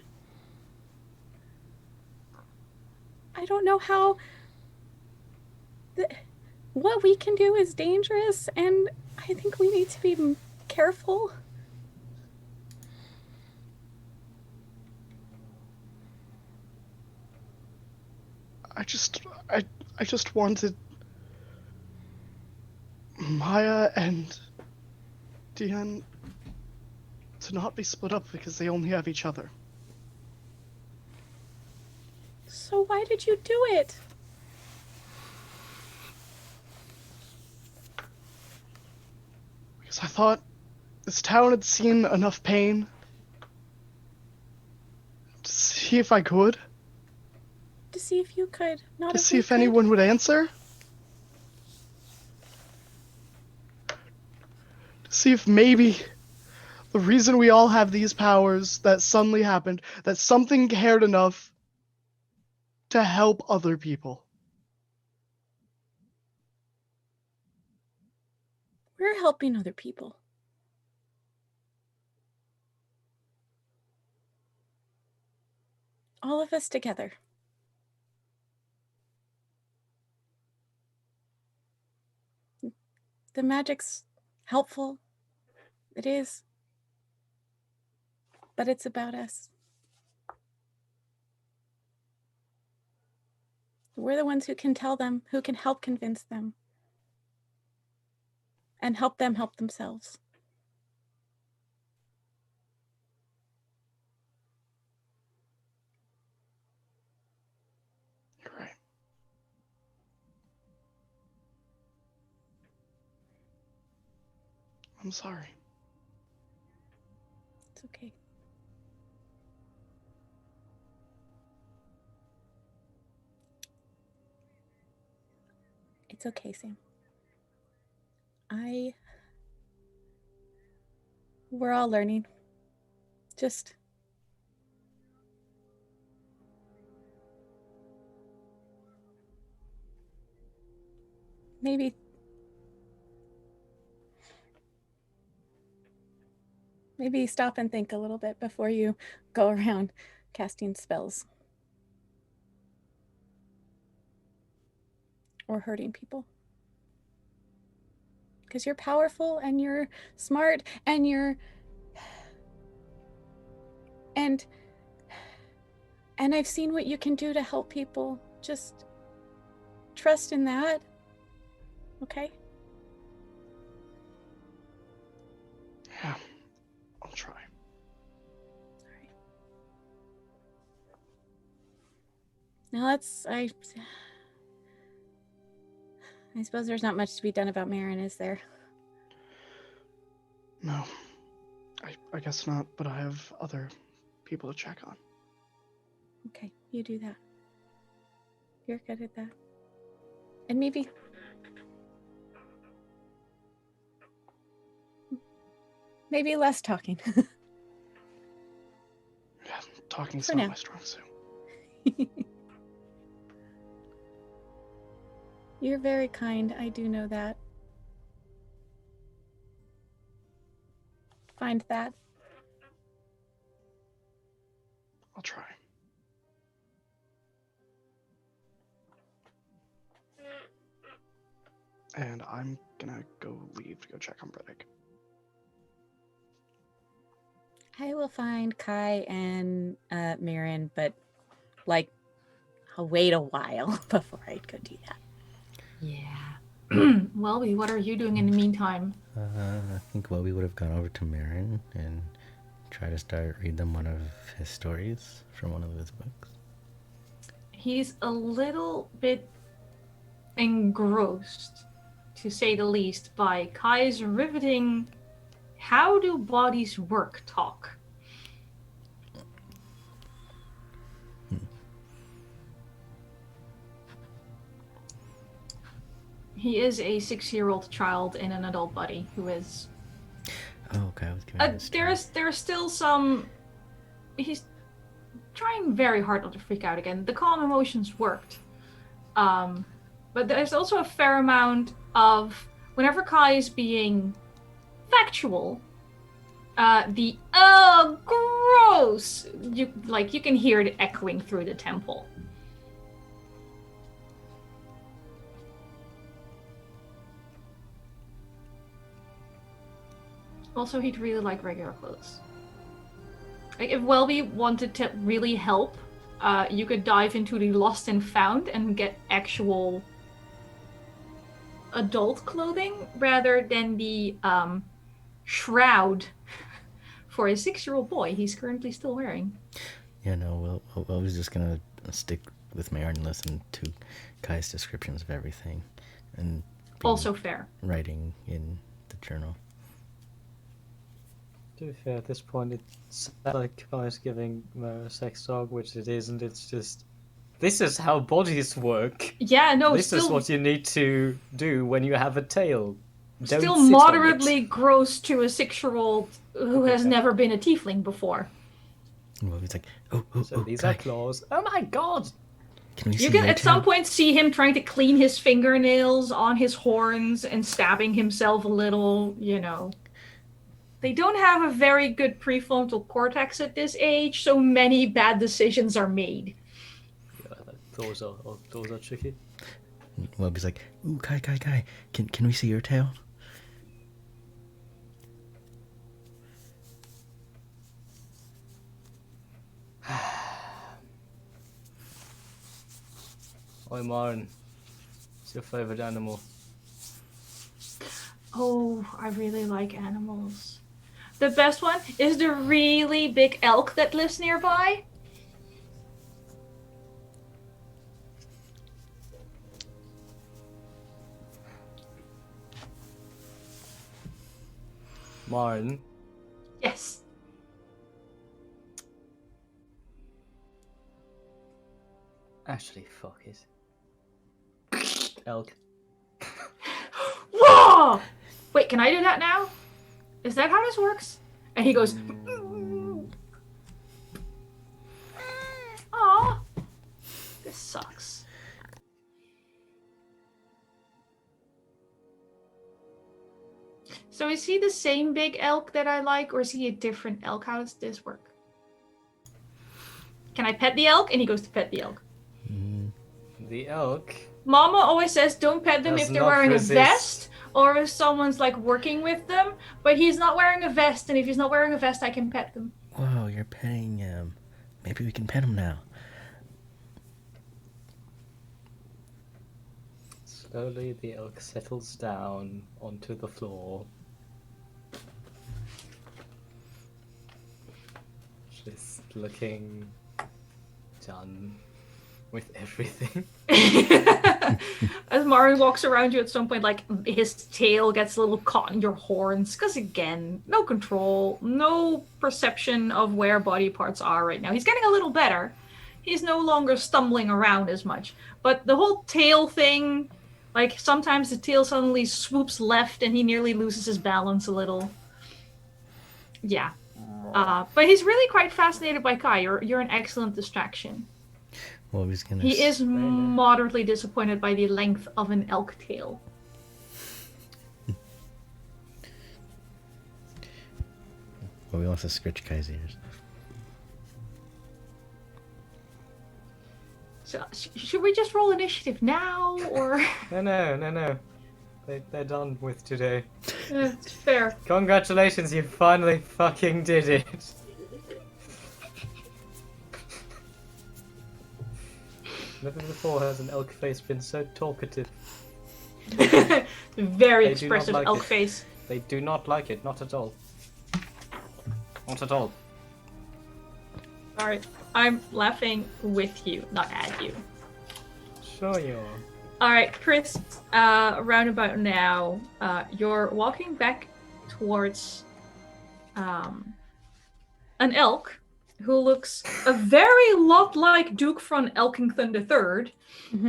Speaker 3: don't know how... What we can do is dangerous, and I think we need to be careful.
Speaker 5: I just wanted Maya and Diane to not be split up because they only have each other.
Speaker 3: So why did you do it?
Speaker 5: Because I thought this town had seen enough pain to see if I could.
Speaker 3: To see if you could, not
Speaker 5: To
Speaker 3: if
Speaker 5: see
Speaker 3: we
Speaker 5: if
Speaker 3: could.
Speaker 5: anyone would answer. To see if maybe the reason we all have these powers that suddenly happened, that something cared enough to help other people.
Speaker 3: We're helping other people. All of us together. The magic's helpful. It is. But it's about us. We're the ones who can tell them, who can help convince them. And help them help themselves.
Speaker 5: You're right. I'm sorry.
Speaker 3: It's okay. It's okay, Sam. We're all learning. Just... Maybe stop and think a little bit before you go around casting spells. Or hurting people. Because you're powerful and you're smart and you're... And I've seen what you can do to help people. Just trust in that. Okay?
Speaker 5: Yeah, I'll try.
Speaker 3: All right. Now I suppose there's not much to be done about Marin, is there?
Speaker 5: No, I guess not, but I have other people to check on.
Speaker 3: Okay, you do that. You're good at that. And maybe less talking.
Speaker 5: Yeah, talking's
Speaker 3: For
Speaker 5: not
Speaker 3: now.
Speaker 5: my strong suit.
Speaker 3: You're very kind, I do know that. Find that.
Speaker 5: I'll try. And I'm gonna go leave to go check on Bredick.
Speaker 3: I will find Kai and Marin, but like I'll wait a while before I go do that.
Speaker 4: Yeah. Welby, what are you doing in the meantime?
Speaker 2: I think Welby would have gone over to Marin and try to start read them one of his stories from one of his books.
Speaker 4: He's a little bit engrossed, to say the least, by Kai's riveting "How do bodies work?" talk. He is a 6-year-old child in an adult body who is...
Speaker 2: Oh, okay. I was giving
Speaker 4: there's still some... He's trying very hard not to freak out again. The calm emotions worked. But there's also a fair amount of... Whenever Kai is being factual, the "oh, gross!" You can hear it echoing through the temple. Also, he'd really like regular clothes. Like, if Welby wanted to really help, you could dive into the Lost and Found and get actual adult clothing rather than the shroud for a 6-year-old boy he's currently still wearing.
Speaker 2: Yeah, no, I was just gonna stick with Mayor and listen to Kai's descriptions of everything, and be
Speaker 4: Also fair.
Speaker 2: writing in the journal.
Speaker 1: To be fair, at this point, it's like I was giving Mo a sex dog, which it isn't. It's just, this is how bodies work.
Speaker 4: Yeah, no,
Speaker 1: This
Speaker 4: still,
Speaker 1: is what you need to do when you have a tail. Don't
Speaker 4: still
Speaker 1: sit on it.
Speaker 4: moderately gross to a 6-year-old who has never been a tiefling before.
Speaker 2: Well, he's like,
Speaker 1: So these are
Speaker 2: Kai,
Speaker 1: claws. Oh my god!
Speaker 2: can we see
Speaker 4: You can
Speaker 2: your
Speaker 4: at some
Speaker 2: tail?
Speaker 4: point see him trying to clean his fingernails on his horns and stabbing himself a little, you know. They don't have a very good prefrontal cortex at this age, so many bad decisions are made.
Speaker 1: Yeah, those are tricky.
Speaker 2: Well, he's like, ooh, Kai, can we see your tail?
Speaker 1: Oi, Maren. What's your favorite animal?
Speaker 4: Oh, I really like animals. The best one is the really big elk that lives nearby.
Speaker 1: Maren.
Speaker 4: Yes.
Speaker 1: Actually, fuck it. Elk.
Speaker 4: Whoa! Wait, can I do that now? Is that how this works? And he goes, aw, this sucks. So is he the same big elk that I like, or is he a different elk? How does this work? Can I pet the elk? And he goes to pet the elk.
Speaker 1: The elk.
Speaker 4: Mama always says don't pet them
Speaker 1: Does
Speaker 4: if they're
Speaker 1: not
Speaker 4: wearing
Speaker 1: resist.
Speaker 4: a vest or if someone's like working with them, but he's not wearing a vest, and if he's not wearing a vest, I can pet them.
Speaker 2: Whoa, you're petting him. Maybe we can pet him now.
Speaker 1: Slowly, the elk settles down onto the floor. Just looking done with everything.
Speaker 4: As Marin walks around you at some point, like, his tail gets a little caught in your horns, because again, no control, no perception of where body parts are right now. He's getting a little better. He's no longer stumbling around as much. But the whole tail thing, like, sometimes the tail suddenly swoops left and he nearly loses his balance a little. Yeah. But he's really quite fascinated by Kai. You're an excellent distraction.
Speaker 2: Well, he's gonna.
Speaker 4: He is moderately disappointed by the length of an elk tail.
Speaker 2: Well, he wants to scratch Kai's ears.
Speaker 4: So, should we just roll initiative now, or?
Speaker 1: No. They're done with today.
Speaker 4: It's fair.
Speaker 1: Congratulations, you finally fucking did it. Never before has an elk face been so talkative.
Speaker 4: Very
Speaker 1: They do not
Speaker 4: expressive
Speaker 1: like
Speaker 4: elk
Speaker 1: it.
Speaker 4: face.
Speaker 1: They do not like it, not at all. Not at all.
Speaker 4: Alright, I'm laughing with you, not at you.
Speaker 1: Sure you are.
Speaker 4: Alright, Chris, around about now, you're walking back towards an elk who looks a very lot like Duke von Elkington III,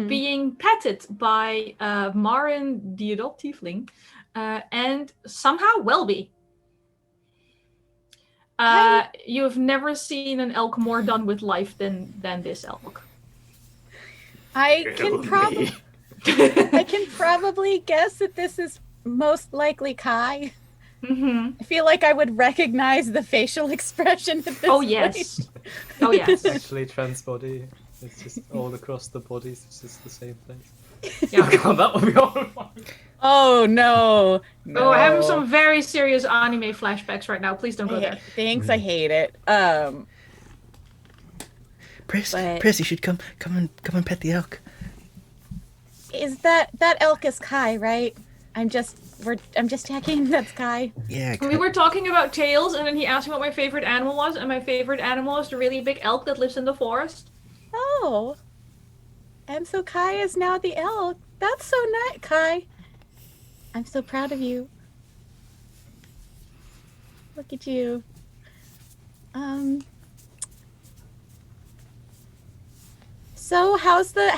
Speaker 4: being petted by Marin, the adult tiefling, and somehow Welby. You've never seen an elk more done with life than this elk.
Speaker 3: I can probably guess that this is most likely Kai. I feel like I would recognize the facial expression at this
Speaker 4: Oh
Speaker 3: point.
Speaker 4: yes. Oh yes.
Speaker 1: Actually, trans body. It's just all across the bodies. It's just the same face.
Speaker 4: Yeah.
Speaker 1: Oh god, that would be horrifying.
Speaker 3: Oh no. No.
Speaker 4: Oh, I'm having some very serious anime flashbacks right now. Please don't go there.
Speaker 3: Thanks, I hate it.
Speaker 2: Pris,
Speaker 3: But-
Speaker 2: Pris, you should come and pet the elk.
Speaker 3: Is that elk is Kai, right? I'm just checking. That's Kai.
Speaker 2: Yeah.
Speaker 4: We were talking about tails, and then he asked me what my favorite animal was, and my favorite animal is the really big elk that lives in the forest.
Speaker 3: Oh. And so Kai is now the elk. That's so nice, Kai. I'm so proud of you. Look at you. So how's the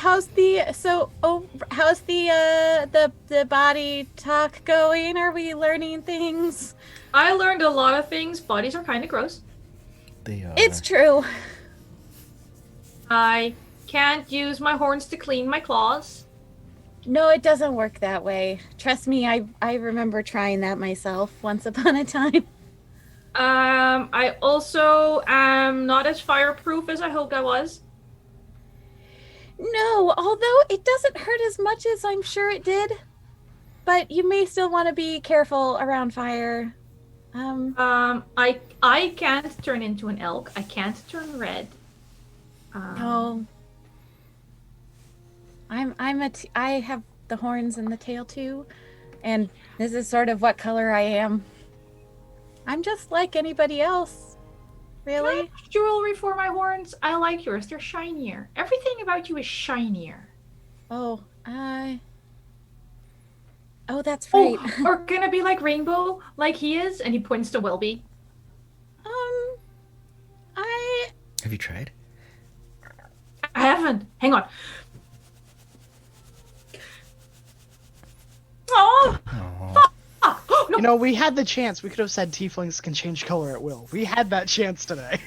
Speaker 3: body talk going? Are we learning things?
Speaker 4: I learned a lot of things. Bodies are kind of gross.
Speaker 2: They are.
Speaker 3: It's true.
Speaker 4: I can't use my horns to clean my claws.
Speaker 3: No, it doesn't work that way. Trust me, I remember trying that myself once upon a time.
Speaker 4: I also am not as fireproof as I hoped I was.
Speaker 3: No, although it doesn't hurt as much as I'm sure it did. But you may still want to be careful around fire.
Speaker 4: I can't turn into an elk. I can't turn red.
Speaker 3: No. I have the horns and the tail too, and this is sort of what color I am. I'm just like anybody else, really.
Speaker 4: Can I have jewelry for my horns? I like yours. They're shinier. Everything about you is shinier.
Speaker 3: Oh, oh, that's right.
Speaker 4: Oh, or gonna be like Rainbow, like he is, and he points to Welby.
Speaker 2: Have you tried?
Speaker 4: I haven't. Hang on. Oh!
Speaker 2: Oh.
Speaker 4: No.
Speaker 5: You know, we had the chance. We could have said tieflings can change color at will. We had that chance today.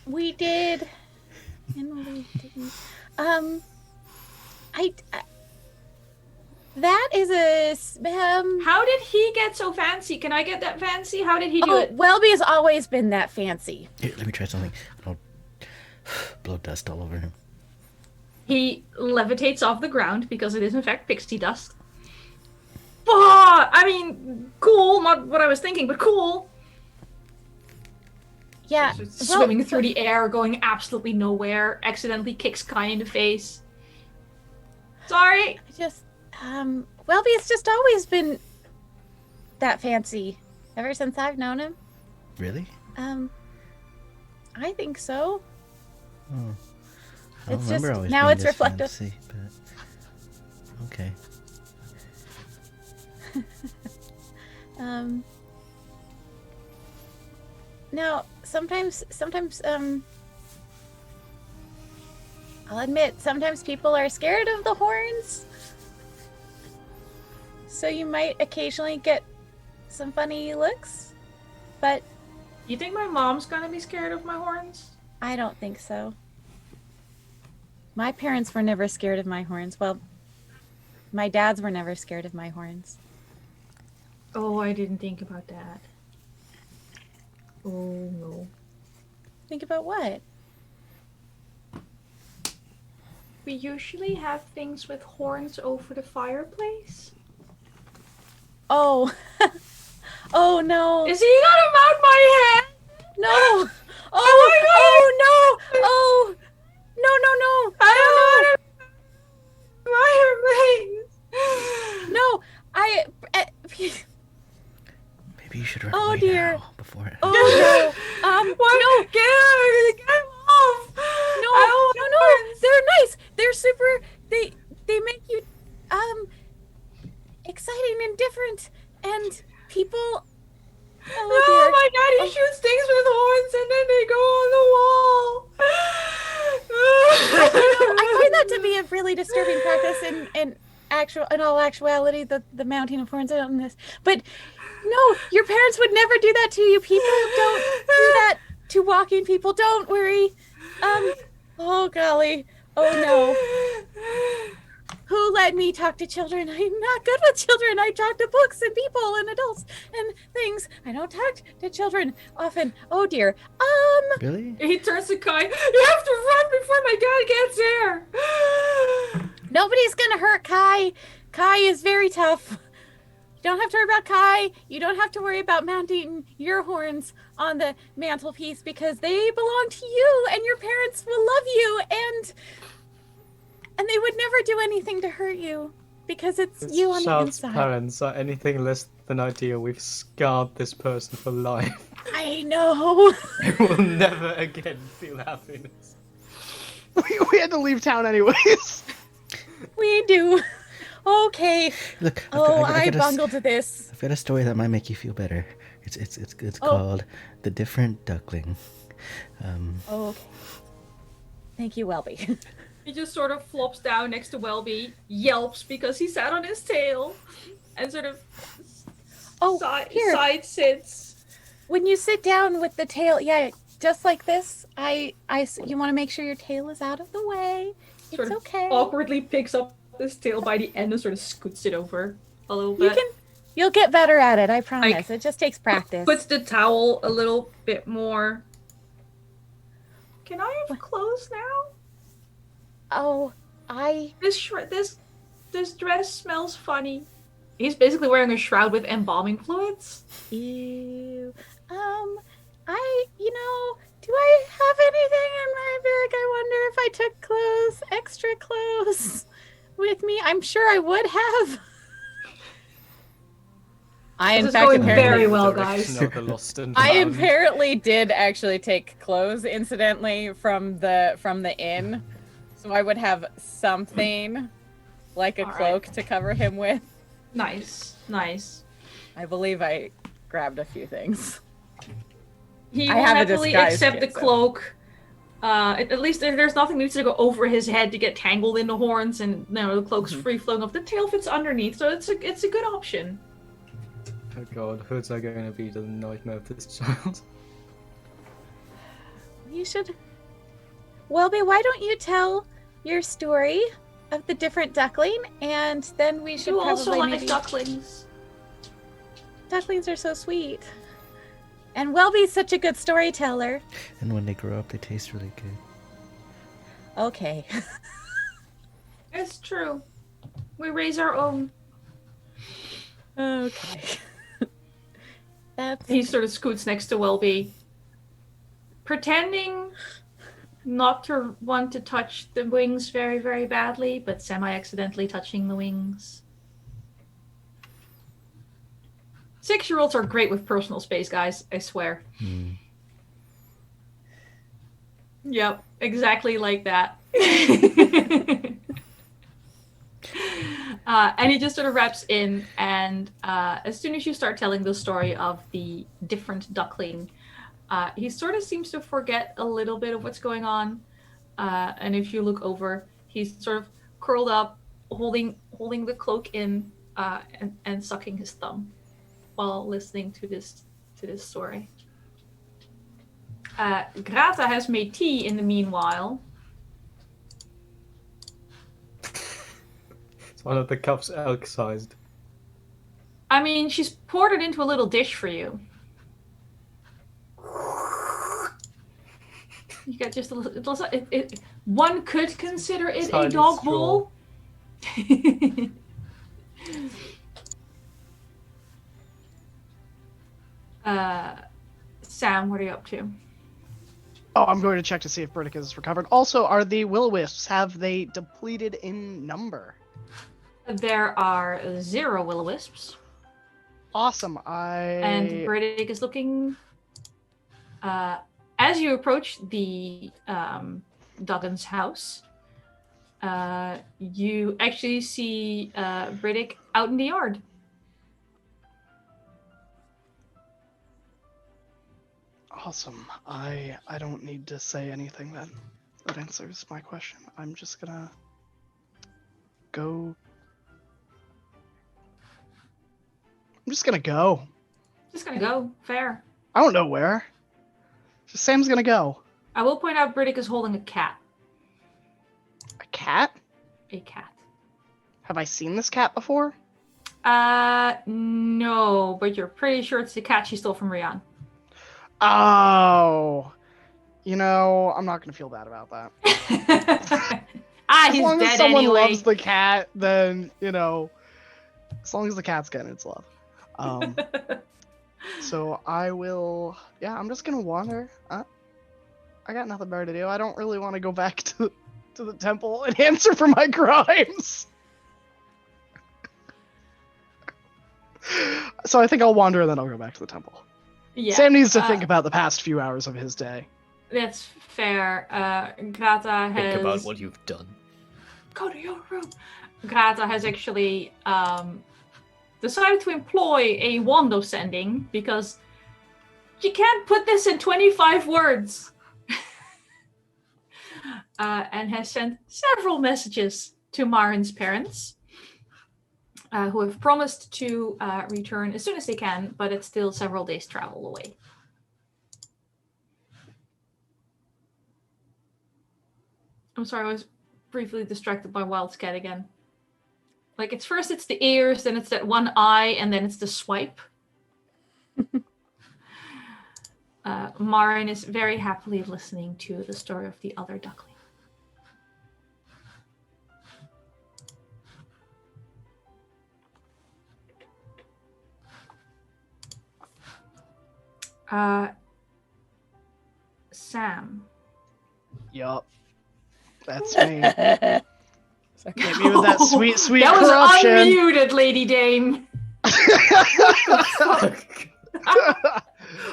Speaker 3: We did, and we didn't. That is a
Speaker 4: How did he get so fancy? Can I get that fancy? How did he do it?
Speaker 3: Welby has always been that fancy.
Speaker 2: Here, let me try something. I'll blow dust all over him.
Speaker 4: He levitates off the ground because it is in fact pixie dust. I mean, cool. Not what I was thinking, but cool.
Speaker 3: Yeah,
Speaker 4: Swimming through the air, going absolutely nowhere. Accidentally kicks Kai in the face. Sorry.
Speaker 3: Welby has just always been that fancy ever since I've known him.
Speaker 2: Really?
Speaker 3: I think so.
Speaker 2: Oh. I
Speaker 3: It's
Speaker 2: don't remember
Speaker 3: just-
Speaker 2: always
Speaker 3: now
Speaker 2: being
Speaker 3: it's
Speaker 2: this
Speaker 3: reflective.
Speaker 2: fancy, but... Okay.
Speaker 3: Now, sometimes, I'll admit, sometimes people are scared of the horns. So you might occasionally get some funny looks, but
Speaker 4: You think my mom's gonna be scared of my horns?
Speaker 3: I don't think so. My parents were never scared of my horns. Well, my dads were never scared of my horns.
Speaker 4: Oh, I didn't think about that. Oh no.
Speaker 3: Think about what?
Speaker 4: We usually have things with horns over the fireplace.
Speaker 3: Oh. Oh no.
Speaker 4: Is he gonna mount my head?
Speaker 3: No. Oh no. Oh. No.
Speaker 4: I don't want to.
Speaker 3: No.
Speaker 2: Maybe you should run
Speaker 3: Oh,
Speaker 2: away
Speaker 3: dear.
Speaker 2: now before it...
Speaker 3: Oh no.
Speaker 4: What?
Speaker 3: No.
Speaker 4: Get him off!
Speaker 3: No. They're nice. They're super. They make you exciting and different, and people.
Speaker 4: Oh, my daddy shoots things with horns and then they go on the wall.
Speaker 3: I find that to be a really disturbing practice in all actuality, the mounting of horns on this. But no, your parents would never do that to you. People don't do that to walking people. Don't worry. Oh golly. Oh no. Who let me talk to children? I'm not good with children. I talk to books and people and adults and things. I don't talk to children often. Oh dear.
Speaker 2: Really?
Speaker 4: He turns to Kai. You have to run before my dad gets there.
Speaker 3: Nobody's gonna hurt Kai. Kai is very tough. You don't have to worry about Kai. You don't have to worry about mounting your horns on the mantelpiece because they belong to you and your parents will love you and they would never do anything to hurt you because it's
Speaker 1: This
Speaker 3: you on the
Speaker 1: child's
Speaker 3: inside.
Speaker 1: parents are anything less than ideal. We've scarred this person for life.
Speaker 3: I know.
Speaker 1: They will never again feel happiness.
Speaker 5: We had to leave town anyways.
Speaker 3: We do. Okay.
Speaker 2: Look,
Speaker 3: I bungled this.
Speaker 2: I've got a story that might make you feel better. It's called The Different Duckling.
Speaker 3: Okay. Thank you, Welby.
Speaker 4: He just sort of flops down next to Welby, yelps because he sat on his tail, and sort of
Speaker 3: Here.
Speaker 4: side sits.
Speaker 3: When you sit down with the tail, just like this, you want to make sure your tail is out of the way.
Speaker 4: Sort
Speaker 3: It's
Speaker 4: of
Speaker 3: okay.
Speaker 4: awkwardly picks up his tail by the end and sort of scoots it over a little bit.
Speaker 3: You'll get better at it, I promise. It just takes practice.
Speaker 4: Puts the towel a little bit more. Can I have clothes now?
Speaker 3: Oh,
Speaker 4: This dress smells funny. He's basically wearing a shroud with embalming fluids.
Speaker 3: Ew. Do I have anything in my bag? I wonder if I took extra clothes with me. I'm sure I would have.
Speaker 4: This is going very well, guys.
Speaker 3: I apparently did actually take clothes, incidentally, from the inn, so I would have something like a cloak to cover him with.
Speaker 4: Nice.
Speaker 3: I believe I grabbed a few things.
Speaker 4: He
Speaker 3: I
Speaker 4: will
Speaker 3: have a
Speaker 4: happily
Speaker 3: disguise
Speaker 4: accept the
Speaker 3: kit, so.
Speaker 4: cloak. At least there's nothing that needs to go over his head to get tangled in the horns, and the cloak's free flowing off. The tail fits underneath, so it's a good option.
Speaker 1: Oh god, hoods are going to be the nightmare of this child.
Speaker 3: You should. Welby, why don't you tell your story of the different duckling, and then we should
Speaker 4: You
Speaker 3: probably
Speaker 4: also like
Speaker 3: maybe...
Speaker 4: ducklings.
Speaker 3: Ducklings are so sweet. And Welby's such a good storyteller.
Speaker 2: And when they grow up, they taste really good.
Speaker 3: Okay.
Speaker 4: It's true. We raise our own.
Speaker 3: Okay.
Speaker 4: He sort of scoots next to Welby, pretending not to want to touch the wings very, very badly, but semi-accidentally touching the wings. 6-year-olds are great with personal space, guys. I swear. Yep, exactly like that. And he just sort of wraps in, and as soon as you start telling the story of the different duckling, he sort of seems to forget a little bit of what's going on. And if you look over, he's sort of curled up, holding the cloak in, and sucking his thumb while listening to this story. Grata has made tea in the meanwhile.
Speaker 1: It's one of the cups elk-sized.
Speaker 4: I mean, she's poured it into a little dish for you. You got just a little. One could consider it a
Speaker 1: Tiny
Speaker 4: dog
Speaker 1: straw.
Speaker 4: bowl. Sam, what are you up to?
Speaker 5: Oh, I'm going to check to see if Briddick is recovered. Also, are the will-o-wisps, have they depleted in number?
Speaker 4: There are 0 will-o-wisps.
Speaker 5: Awesome.
Speaker 4: And Briddick is looking. As you approach the Duggan's house, you actually see Briddick out in the yard.
Speaker 5: Awesome. I don't need to say anything then. That answers my question. I'm just gonna go. I'm just gonna go.
Speaker 4: Just gonna go. Fair.
Speaker 5: I don't know where. Just Sam's gonna go.
Speaker 4: I will point out Briddick is holding a cat.
Speaker 5: A cat?
Speaker 4: A cat.
Speaker 5: Have I seen this cat before?
Speaker 4: No, but you're pretty sure it's the cat she stole from Rian.
Speaker 5: Oh. You know, I'm not gonna feel bad about that.
Speaker 4: He's
Speaker 5: as long
Speaker 4: dead
Speaker 5: as someone
Speaker 4: anyway.
Speaker 5: loves the cat, then, you know, As long as the cat's getting its love. So I will. Yeah, I'm just gonna wander. I got nothing better to do. I don't really want to go back to the temple and answer for my crimes. So I think I'll wander and then I'll go back to the temple.
Speaker 4: Yeah.
Speaker 5: Sam needs to think about the past few hours of his day.
Speaker 4: That's fair. Grata has...
Speaker 9: Think about what you've done.
Speaker 4: Go to your room. Grata has actually decided to employ a wand sending because you can't put this in 25 words. And has sent several messages to Marin's parents, who have promised to return as soon as they can, but it's still several days' travel away. I'm sorry, I was briefly distracted by Wildcat again. Like, it's first it's the ears, then it's that one eye, and then it's the swipe. Marin is very happily listening to the story of the other duckling. Sam.
Speaker 5: Yup. That's me. Hit me with that sweet, sweet
Speaker 4: that
Speaker 5: corruption.
Speaker 4: That was unmuted, Lady Dame.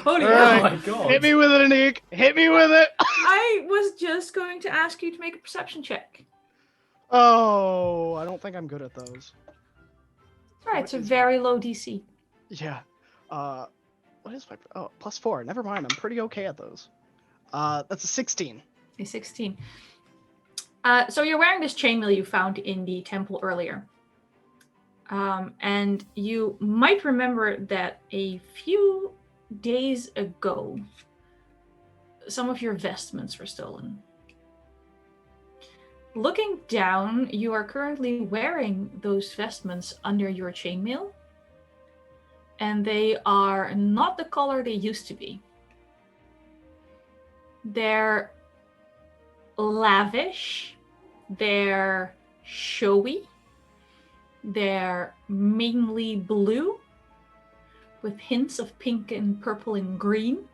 Speaker 4: Holy
Speaker 5: Right.
Speaker 9: Oh my god.
Speaker 5: Hit me with it, Anik. Hit me with it.
Speaker 4: I was just going to ask you to make a perception check.
Speaker 5: Oh, I don't think I'm good at those.
Speaker 4: Right, it's a very low DC.
Speaker 5: Yeah. What is my... Oh, +4. Never mind. I'm pretty okay at those. That's a 16.
Speaker 4: A 16. So you're wearing this chainmail you found in the temple earlier. And you might remember that a few days ago, some of your vestments were stolen. Looking down, you are currently wearing those vestments under your chainmail, and they are not the color they used to be. They're lavish, they're showy, they're mainly blue, with hints of pink and purple and green.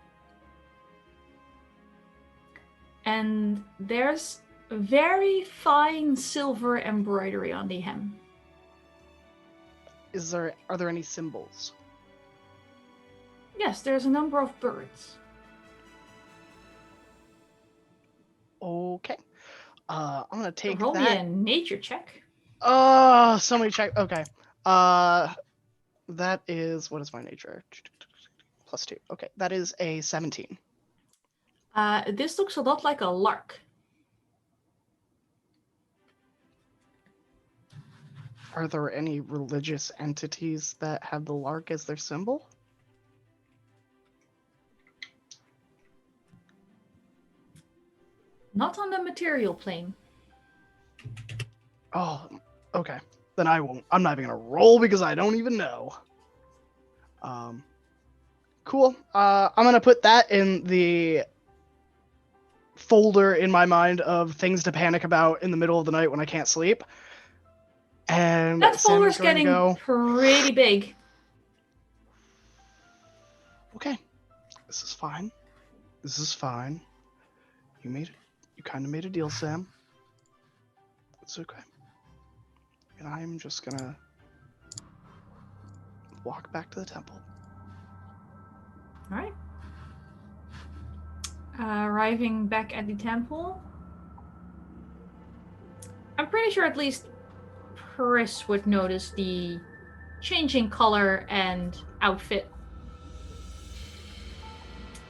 Speaker 4: And there's very fine silver embroidery on the hem.
Speaker 5: Are there any symbols?
Speaker 4: Yes, there's a number of birds.
Speaker 5: Okay. I'm gonna take
Speaker 4: Roll
Speaker 5: that.
Speaker 4: me a nature check.
Speaker 5: Oh, so many check. Okay. That is, what is my nature? +2. Okay, that is a 17.
Speaker 4: This looks a lot like a lark.
Speaker 5: Are there any religious entities that have the lark as their symbol?
Speaker 4: Not on the material plane.
Speaker 5: Oh, okay. Then I won't. I'm not even gonna roll because I don't even know. Cool. I'm gonna put that in the folder in my mind of things to panic about in the middle of the night when I can't sleep. And
Speaker 4: That
Speaker 5: Sam
Speaker 4: folder's
Speaker 5: is going to
Speaker 4: getting
Speaker 5: go.
Speaker 4: pretty big.
Speaker 5: Okay, this is fine. This is fine. You kind of made a deal, Sam. It's okay. And I'm just gonna walk back to the temple.
Speaker 4: All right. Arriving back at the temple, I'm pretty sure at least Pris would notice the changing color and outfit.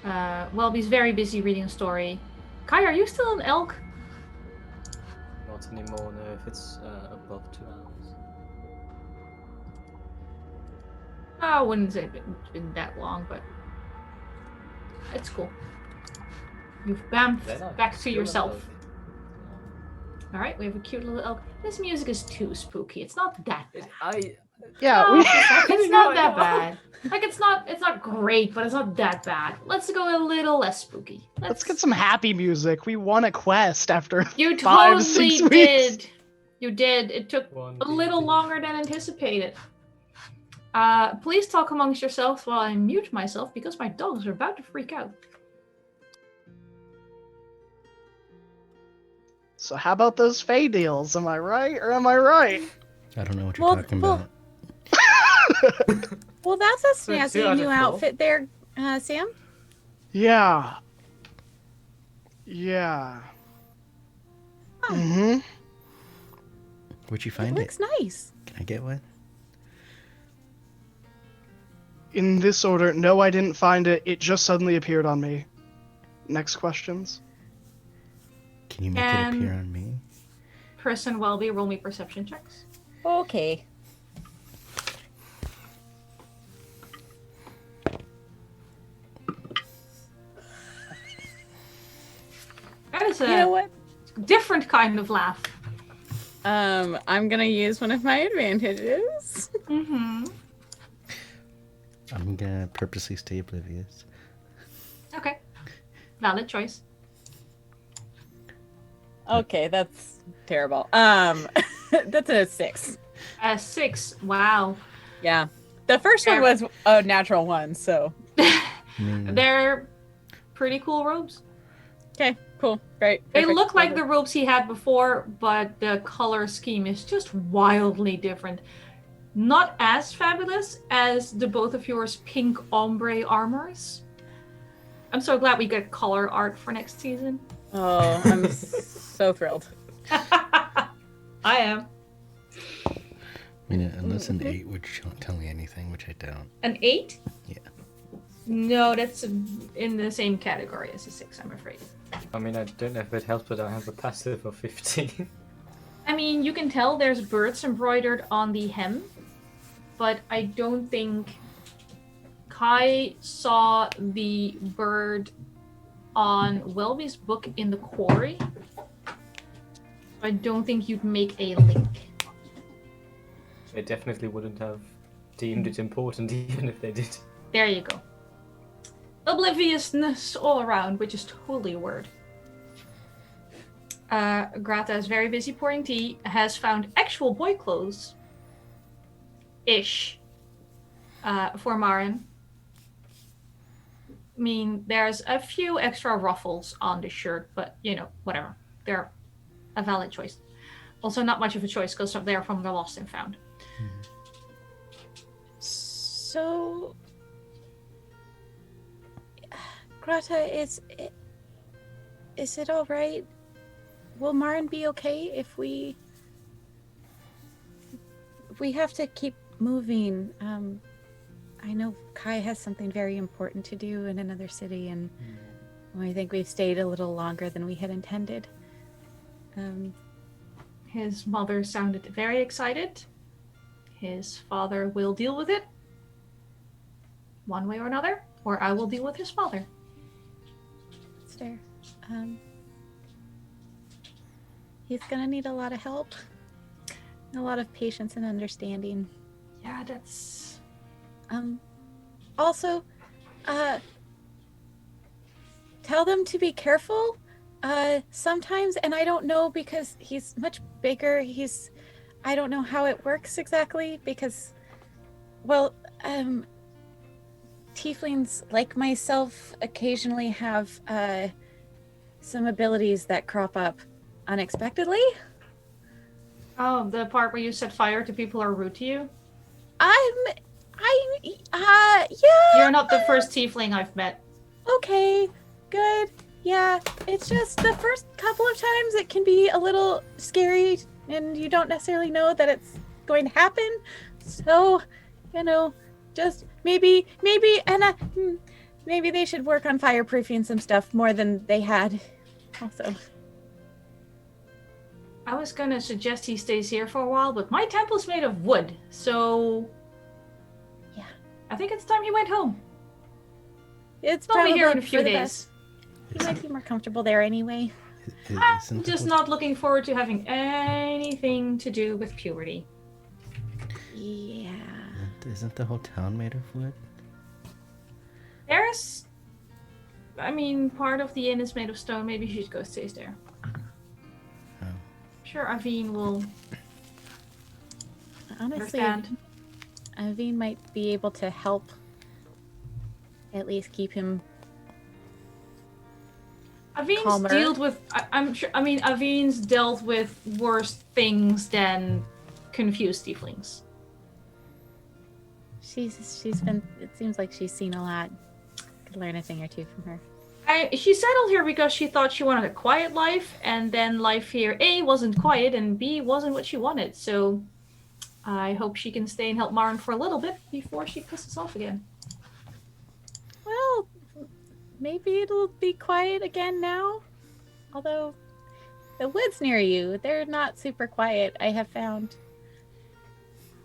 Speaker 4: Welby's very busy reading a story. Kai, are you still an elk?
Speaker 1: Not anymore, no, if it's above 2 hours.
Speaker 4: I wouldn't say it's been that long, but it's cool. You've bamfed back to yourself. All right, we have a cute little elk. This music is too spooky. It's not that bad.
Speaker 5: Yeah,
Speaker 4: No, it's not that bad. Like it's not great, but it's not that bad. Let's go a little less spooky.
Speaker 5: Let's get some happy music. We won a quest after
Speaker 4: You
Speaker 5: 5-6
Speaker 4: totally
Speaker 5: weeks.
Speaker 4: did. You did. It took a little longer than anticipated. Please talk amongst yourselves while I mute myself because my dogs are about to freak out.
Speaker 5: So how about those Fey deals? Am I right or am I right?
Speaker 2: I don't know what you're talking about.
Speaker 3: Well, that's a
Speaker 1: So 2
Speaker 3: snazzy
Speaker 1: out
Speaker 3: new
Speaker 1: of 4.
Speaker 3: outfit there, Sam.
Speaker 5: Yeah. Yeah.
Speaker 3: Huh.
Speaker 5: Mm-hmm.
Speaker 2: Where'd you
Speaker 3: It
Speaker 2: find it?
Speaker 3: looks nice.
Speaker 2: Can I get one?
Speaker 5: In this order, no, I didn't find it. It just suddenly appeared on me. Next questions?
Speaker 2: Can you make it appear on me?
Speaker 4: Pris and Welby, roll me perception checks.
Speaker 3: Okay.
Speaker 4: That is a
Speaker 3: You know what?
Speaker 4: different kind of laugh.
Speaker 3: I'm gonna use one of my advantages.
Speaker 4: Mm-hmm.
Speaker 2: I'm gonna purposely stay oblivious.
Speaker 4: Okay. Valid choice.
Speaker 3: Okay, that's terrible. That's a 6.
Speaker 4: 6. Wow.
Speaker 3: Yeah. The first one was a natural 1, so.
Speaker 4: They're pretty cool robes.
Speaker 3: Okay, cool. Great.
Speaker 4: They
Speaker 3: Perfect.
Speaker 4: look like
Speaker 3: Love
Speaker 4: the robes he had before, but the color scheme is just wildly different. Not as fabulous as the both of yours pink ombre armors. I'm so glad we get color art for next season.
Speaker 3: Oh, I'm so thrilled.
Speaker 4: I am.
Speaker 2: I mean, unless an 8 would tell me anything, which I don't.
Speaker 4: An 8?
Speaker 2: Yeah.
Speaker 4: No, that's in the same category as a 6, I'm afraid.
Speaker 1: I mean, I don't know if it helps, but I have a passive of 15.
Speaker 4: I mean, you can tell there's birds embroidered on the hem, but I don't think Kai saw the bird on Welby's book in the quarry. I don't think you'd make a link.
Speaker 1: They definitely wouldn't have deemed it important, even if they did.
Speaker 4: There you go. Obliviousness all around, which is totally a word. Grata is very busy pouring tea, has found actual boy clothes. Ish. For Marin. I mean, there's a few extra ruffles on the shirt, but, you know, whatever. They're a valid choice. Also, not much of a choice because they're from the Lost and Found.
Speaker 3: So, Grata, is it all right? Will Marin be okay if we have to keep moving? I know Kai has something very important to do in another city, and I think we've stayed a little longer than we had intended.
Speaker 4: His mother sounded very excited. His father will deal with it. One way or another. Or I will deal with his father.
Speaker 3: That's fair. He's gonna need a lot of help. A lot of patience and understanding.
Speaker 4: Yeah, that's...
Speaker 3: Also, tell them to be careful. Sometimes, and I don't know because he's much bigger. I don't know how it works exactly because, well, tieflings like myself occasionally have some abilities that crop up unexpectedly.
Speaker 4: Oh, the part where you set fire to people who are rude to you?
Speaker 3: Yeah.
Speaker 4: You're not the first tiefling I've met.
Speaker 3: Okay, good. Yeah, it's just the first couple of times it can be a little scary and you don't necessarily know that it's going to happen. So, you know, just maybe they should work on fireproofing some stuff more than they had also.
Speaker 4: I was gonna suggest he stays here for a while, but my temple's made of wood, so...
Speaker 3: Yeah.
Speaker 4: I think it's time he went home.
Speaker 3: It's
Speaker 4: He'll be
Speaker 3: probably
Speaker 4: here in a few
Speaker 3: for the
Speaker 4: days.
Speaker 3: best. He might be more comfortable there anyway.
Speaker 4: I'm just not looking forward to having anything to do with puberty.
Speaker 3: Yeah.
Speaker 2: Isn't the whole town made of wood?
Speaker 4: There's... I mean, part of the inn is made of stone. Maybe she should go stays there.
Speaker 2: Oh.
Speaker 4: Sure, Aveen will
Speaker 3: Honestly,
Speaker 4: understand.
Speaker 3: Aveen might be able to help at least keep him
Speaker 4: Aveen's
Speaker 3: calmer.
Speaker 4: dealt with. I'm sure. I mean, Aveen's dealt with worse things than confused tieflings.
Speaker 3: She's been. It seems like she's seen a lot. Could learn a thing or two from her.
Speaker 4: She settled here because she thought she wanted a quiet life, and then life here A wasn't quiet, and B wasn't what she wanted. So I hope she can stay and help Marin for a little bit before she pisses off again.
Speaker 3: Well, maybe it'll be quiet again now. Although the woods near you, they're not super quiet, I have found.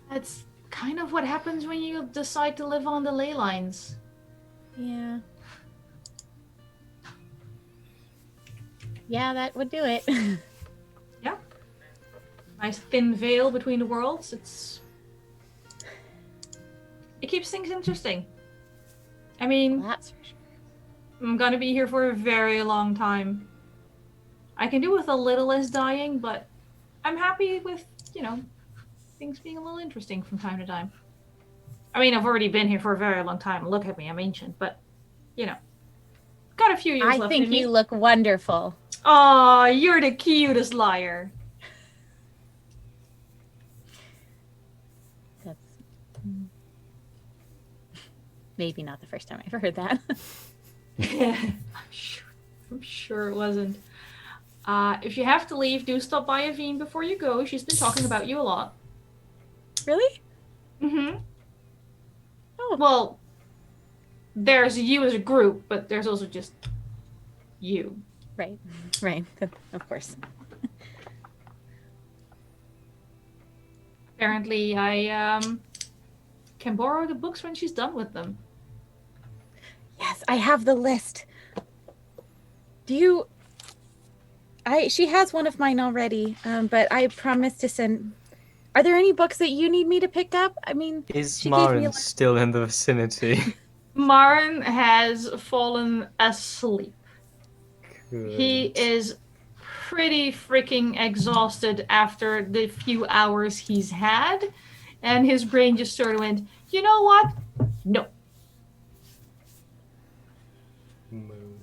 Speaker 4: That's kind of what happens when you decide to live on the ley lines.
Speaker 3: Yeah. Yeah, that would do it.
Speaker 4: Yeah. Nice thin veil between the worlds. It keeps things interesting. I mean,
Speaker 3: That's for sure.
Speaker 4: I'm gonna be here for a very long time. I can do with a little less dying, but I'm happy with, things being a little interesting from time to time. I mean, I've already been here for a very long time. Look at me, I'm ancient, but, got a few years left
Speaker 3: I think
Speaker 4: in me.
Speaker 3: you look wonderful.
Speaker 4: Aw, you're the cutest liar.
Speaker 3: That's maybe not the first time I've heard that.
Speaker 4: I'm sure it wasn't. If you have to leave, do stop by Aveen before you go. She's been talking about you a lot.
Speaker 3: Really?
Speaker 4: Mm-hmm.
Speaker 3: Oh.
Speaker 4: Well, there's you as a group, but there's also just you.
Speaker 3: Right. Of course.
Speaker 4: Apparently, I can borrow the books when she's done with them.
Speaker 3: Yes, I have the list. She has one of mine already, but I promised to send. Are there any books that you need me to pick up? I mean,
Speaker 1: Is
Speaker 3: she gave me a
Speaker 1: Marin
Speaker 3: list.
Speaker 1: still in the vicinity?
Speaker 4: Marin has fallen asleep. He
Speaker 1: Good.
Speaker 4: is pretty freaking exhausted after the few hours he's had, and his brain just sort of went, you know what? No.
Speaker 1: Mood.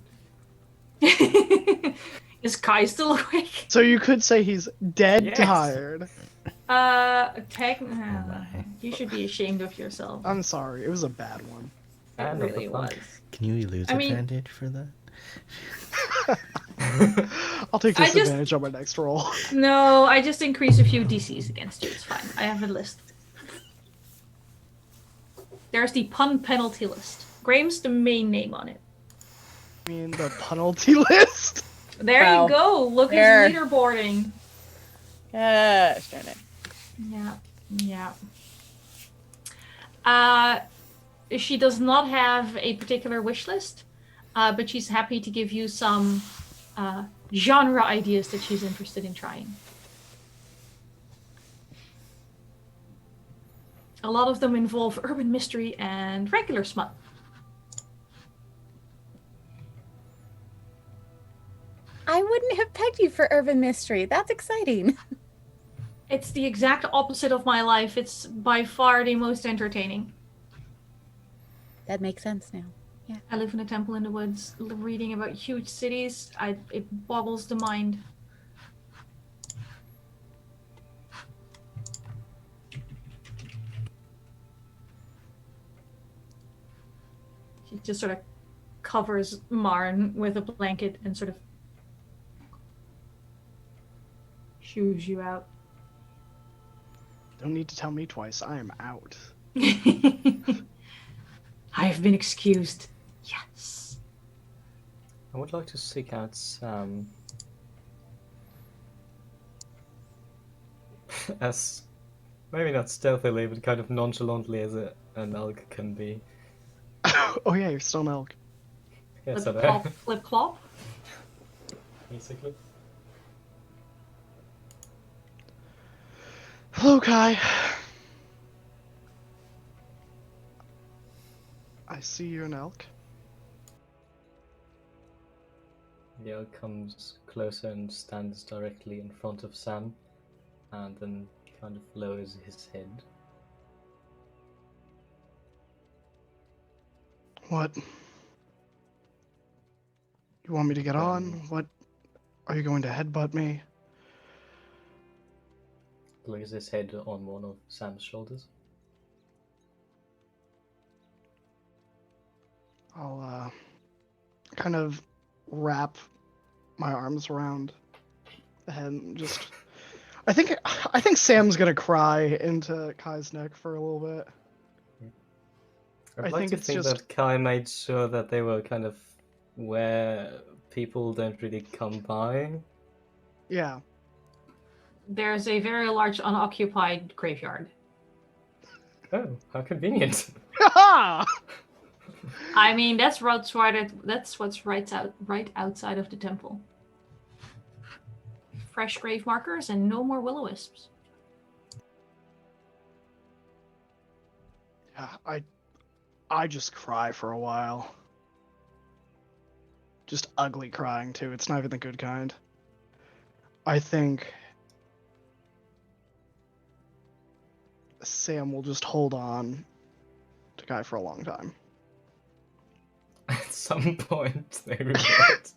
Speaker 4: Is Kai still awake?
Speaker 5: So you could say he's dead
Speaker 1: Yes.
Speaker 5: tired.
Speaker 4: You should be ashamed of yourself.
Speaker 5: I'm sorry, it was a bad one.
Speaker 4: It
Speaker 1: And of the
Speaker 4: really
Speaker 1: fun.
Speaker 4: was.
Speaker 2: Can you lose
Speaker 4: I mean-
Speaker 2: advantage for that?
Speaker 5: I'll take
Speaker 4: I just-
Speaker 5: disadvantage on my next roll.
Speaker 4: No, I just increase a few DCs against you. It's fine. I have a list. There's the pun penalty list. Graham's the main name on it.
Speaker 5: I mean, the penalty list.
Speaker 4: There
Speaker 3: Wow.
Speaker 4: you go. Look
Speaker 3: There.
Speaker 4: at his leaderboarding.
Speaker 3: Gosh darn it.
Speaker 4: Yeah. She does not have a particular wish list, but she's happy to give you some genre ideas that she's interested in trying. A lot of them involve urban mystery and regular smut.
Speaker 3: I wouldn't have pegged you for urban mystery. That's exciting.
Speaker 4: It's the exact opposite of my life. It's by far the most entertaining.
Speaker 3: That makes sense now.
Speaker 4: I live in a temple in the woods, reading about huge cities. It boggles the mind. She just sort of covers Marn with a blanket and sort of shoos you out.
Speaker 5: Don't need to tell me twice. I am out.
Speaker 4: I have been excused. Yes.
Speaker 1: I would like to seek out Sam. As maybe not stealthily, but kind of nonchalantly as an elk can be.
Speaker 5: Oh yeah, you're still an elk.
Speaker 1: Yes,
Speaker 4: Flip
Speaker 1: I know.
Speaker 4: clop, flip clop.
Speaker 1: Basically.
Speaker 5: Hello, Kai. I see you're an elk.
Speaker 1: The elk comes closer and stands directly in front of Sam, and then kind of lowers his head.
Speaker 5: What? You want me to get on? What? Are you going to headbutt me?
Speaker 1: Lays his head on one of Sam's shoulders.
Speaker 5: I'll kind of wrap my arms around the head and just. I think Sam's gonna cry into Kai's neck for a little bit.
Speaker 1: I'd
Speaker 5: I
Speaker 1: like
Speaker 5: think
Speaker 1: to
Speaker 5: it's
Speaker 1: think
Speaker 5: just-
Speaker 1: that Kai made sure that they were kind of where people don't really come by.
Speaker 5: Yeah.
Speaker 10: There's a very large unoccupied graveyard.
Speaker 1: Oh, how convenient.
Speaker 5: Ha!
Speaker 10: I mean, that's what's right outside of the temple. Fresh grave markers and no more will-o-wisps.
Speaker 5: Yeah, I just cry for a while. Just ugly crying too. It's not even the good kind. I think Sam will just hold on to Kai for a long time.
Speaker 1: At some point, they revert.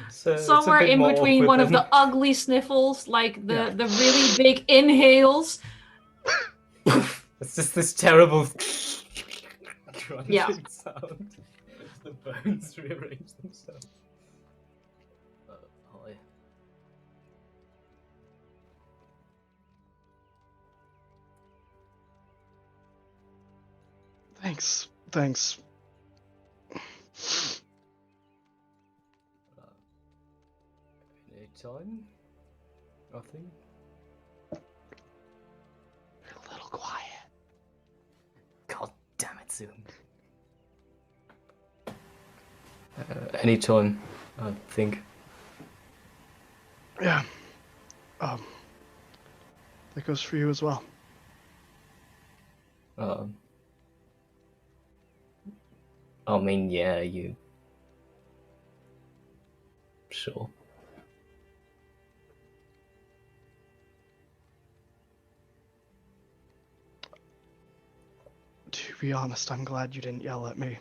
Speaker 1: So it's a
Speaker 10: Somewhere
Speaker 1: bit
Speaker 10: in
Speaker 1: more
Speaker 10: between
Speaker 1: awkward
Speaker 10: one of
Speaker 1: than-
Speaker 10: the ugly sniffles, like the,
Speaker 5: Yeah.
Speaker 10: the really big inhales.
Speaker 1: It's just this terrible crunching
Speaker 10: Yeah.
Speaker 1: sound. The bones rearrange themselves. Hi.
Speaker 5: Thanks.
Speaker 1: Anytime? Nothing?
Speaker 5: You're a little quiet.
Speaker 1: God damn it, Zoom. Anytime, I think.
Speaker 5: Yeah. That goes for you as well.
Speaker 1: I mean, yeah, you. Sure.
Speaker 5: To be honest, I'm glad you didn't yell at me.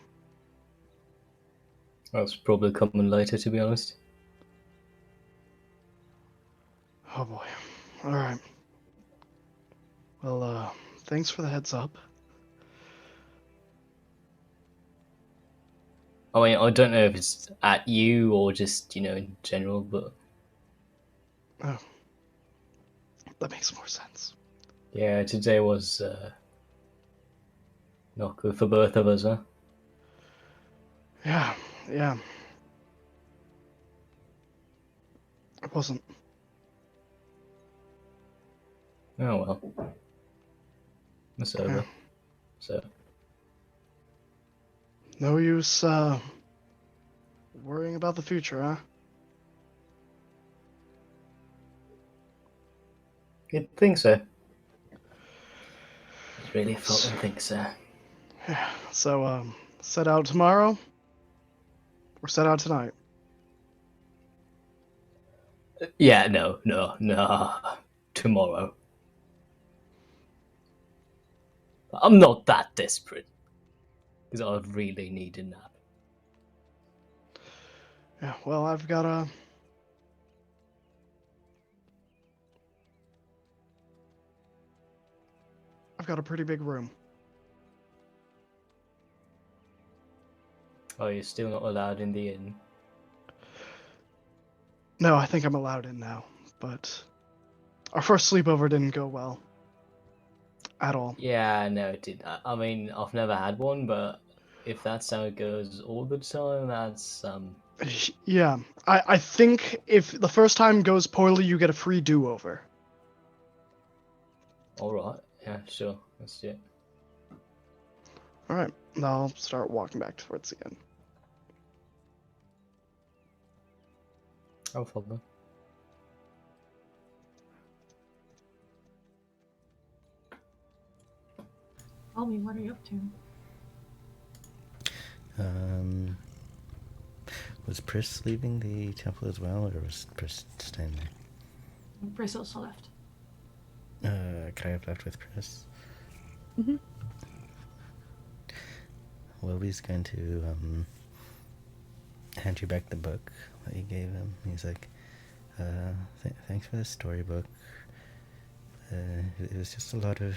Speaker 1: That's probably coming later, to be honest.
Speaker 5: Oh boy. Alright. Well, thanks for the heads up.
Speaker 1: I mean, I don't know if it's at you or just, in general, but
Speaker 5: Oh. That makes more sense.
Speaker 1: yeah, today was not good for both of us, huh?
Speaker 5: Yeah. It wasn't.
Speaker 1: Oh well. It's over.
Speaker 5: Yeah.
Speaker 1: So,
Speaker 5: No use, worrying about the future, huh?
Speaker 1: you'd think so. Really fucking think so.
Speaker 5: Yeah. So, set out tomorrow? Or set out tonight?
Speaker 1: Yeah, no. Tomorrow. I'm not that desperate. Because I really need a nap.
Speaker 5: Yeah, well, I've got a pretty big room.
Speaker 1: Oh, you're still not allowed in the inn?
Speaker 5: No, I think I'm allowed in now, but our first sleepover didn't go well. At all.
Speaker 1: Yeah, no, it did. I mean, I've never had one, but if that's how it goes all the time, that's,
Speaker 5: Yeah, I think if the first time goes poorly, you get a free do-over.
Speaker 1: alright. Yeah, sure. Let's do it.
Speaker 5: Alright, now I'll start walking back towards the end.
Speaker 1: I'll follow.
Speaker 10: Tell me, what are you up to?
Speaker 2: Was Pris leaving the temple as well, or was Pris staying there?
Speaker 10: Pris also left.
Speaker 2: Could I have left with Pris? Wilby's going to hand you back the book that you gave him. He's like, thanks for the storybook. It was just a lot of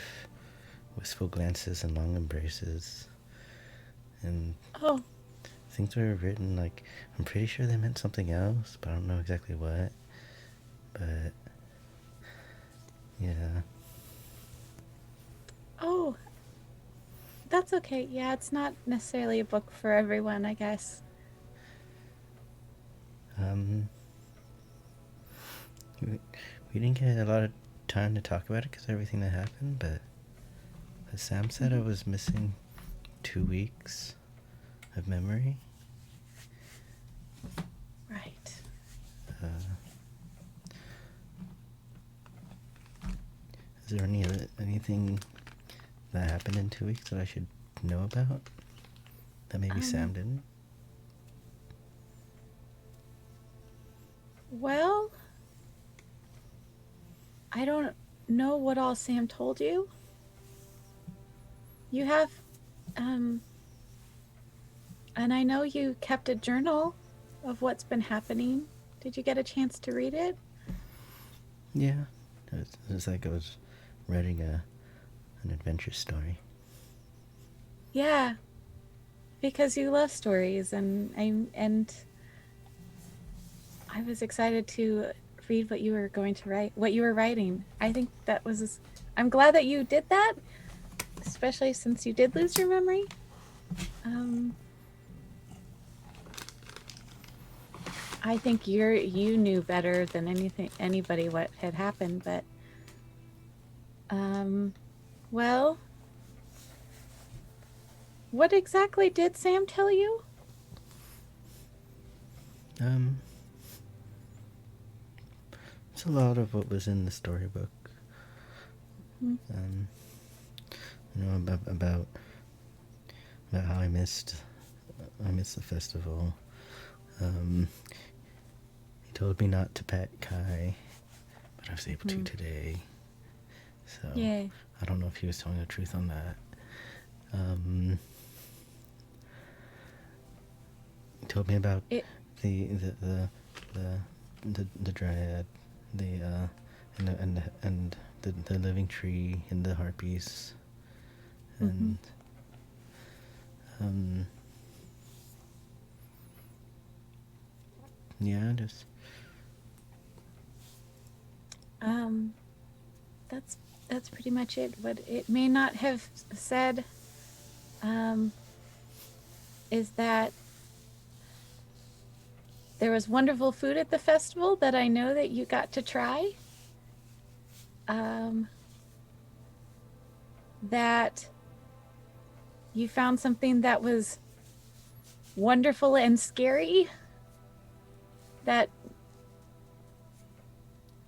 Speaker 2: wistful glances and long embraces. And
Speaker 3: Oh,
Speaker 2: things were written, like, I'm pretty sure they meant something else, but I don't know exactly what. But, yeah.
Speaker 3: oh, that's okay. Yeah, it's not necessarily a book for everyone, I guess.
Speaker 2: We didn't get a lot of time to talk about it because of everything that happened, but Sam said I was missing 2 weeks of memory.
Speaker 3: Right.
Speaker 2: Is there anything that happened in 2 weeks that I should know about that maybe Sam didn't?
Speaker 3: Well, I don't know what all Sam told you. You have, and I know you kept a journal of what's been happening. Did you get a chance to read it?
Speaker 2: Yeah, it was like I was writing an adventure story.
Speaker 3: Yeah, because you love stories, and I was excited to read what you were going to write, what you were writing. I think that was. I'm glad that you did that, especially since you did lose your memory. I think you knew better than anybody what had happened, but well, what exactly did Sam tell you?
Speaker 2: It's a lot of what was in the storybook.
Speaker 3: Mm-hmm.
Speaker 2: About how I missed the festival. He told me not to pet Kai, but I was able to today. So
Speaker 3: Yay.
Speaker 2: I don't know if he was telling the truth on that. He told me about the dryad, and the living tree and the harpies, and yeah, just
Speaker 3: that's pretty much it. What it may not have said is that there was wonderful food at the festival that I know that you got to try. That you found something that was wonderful and scary,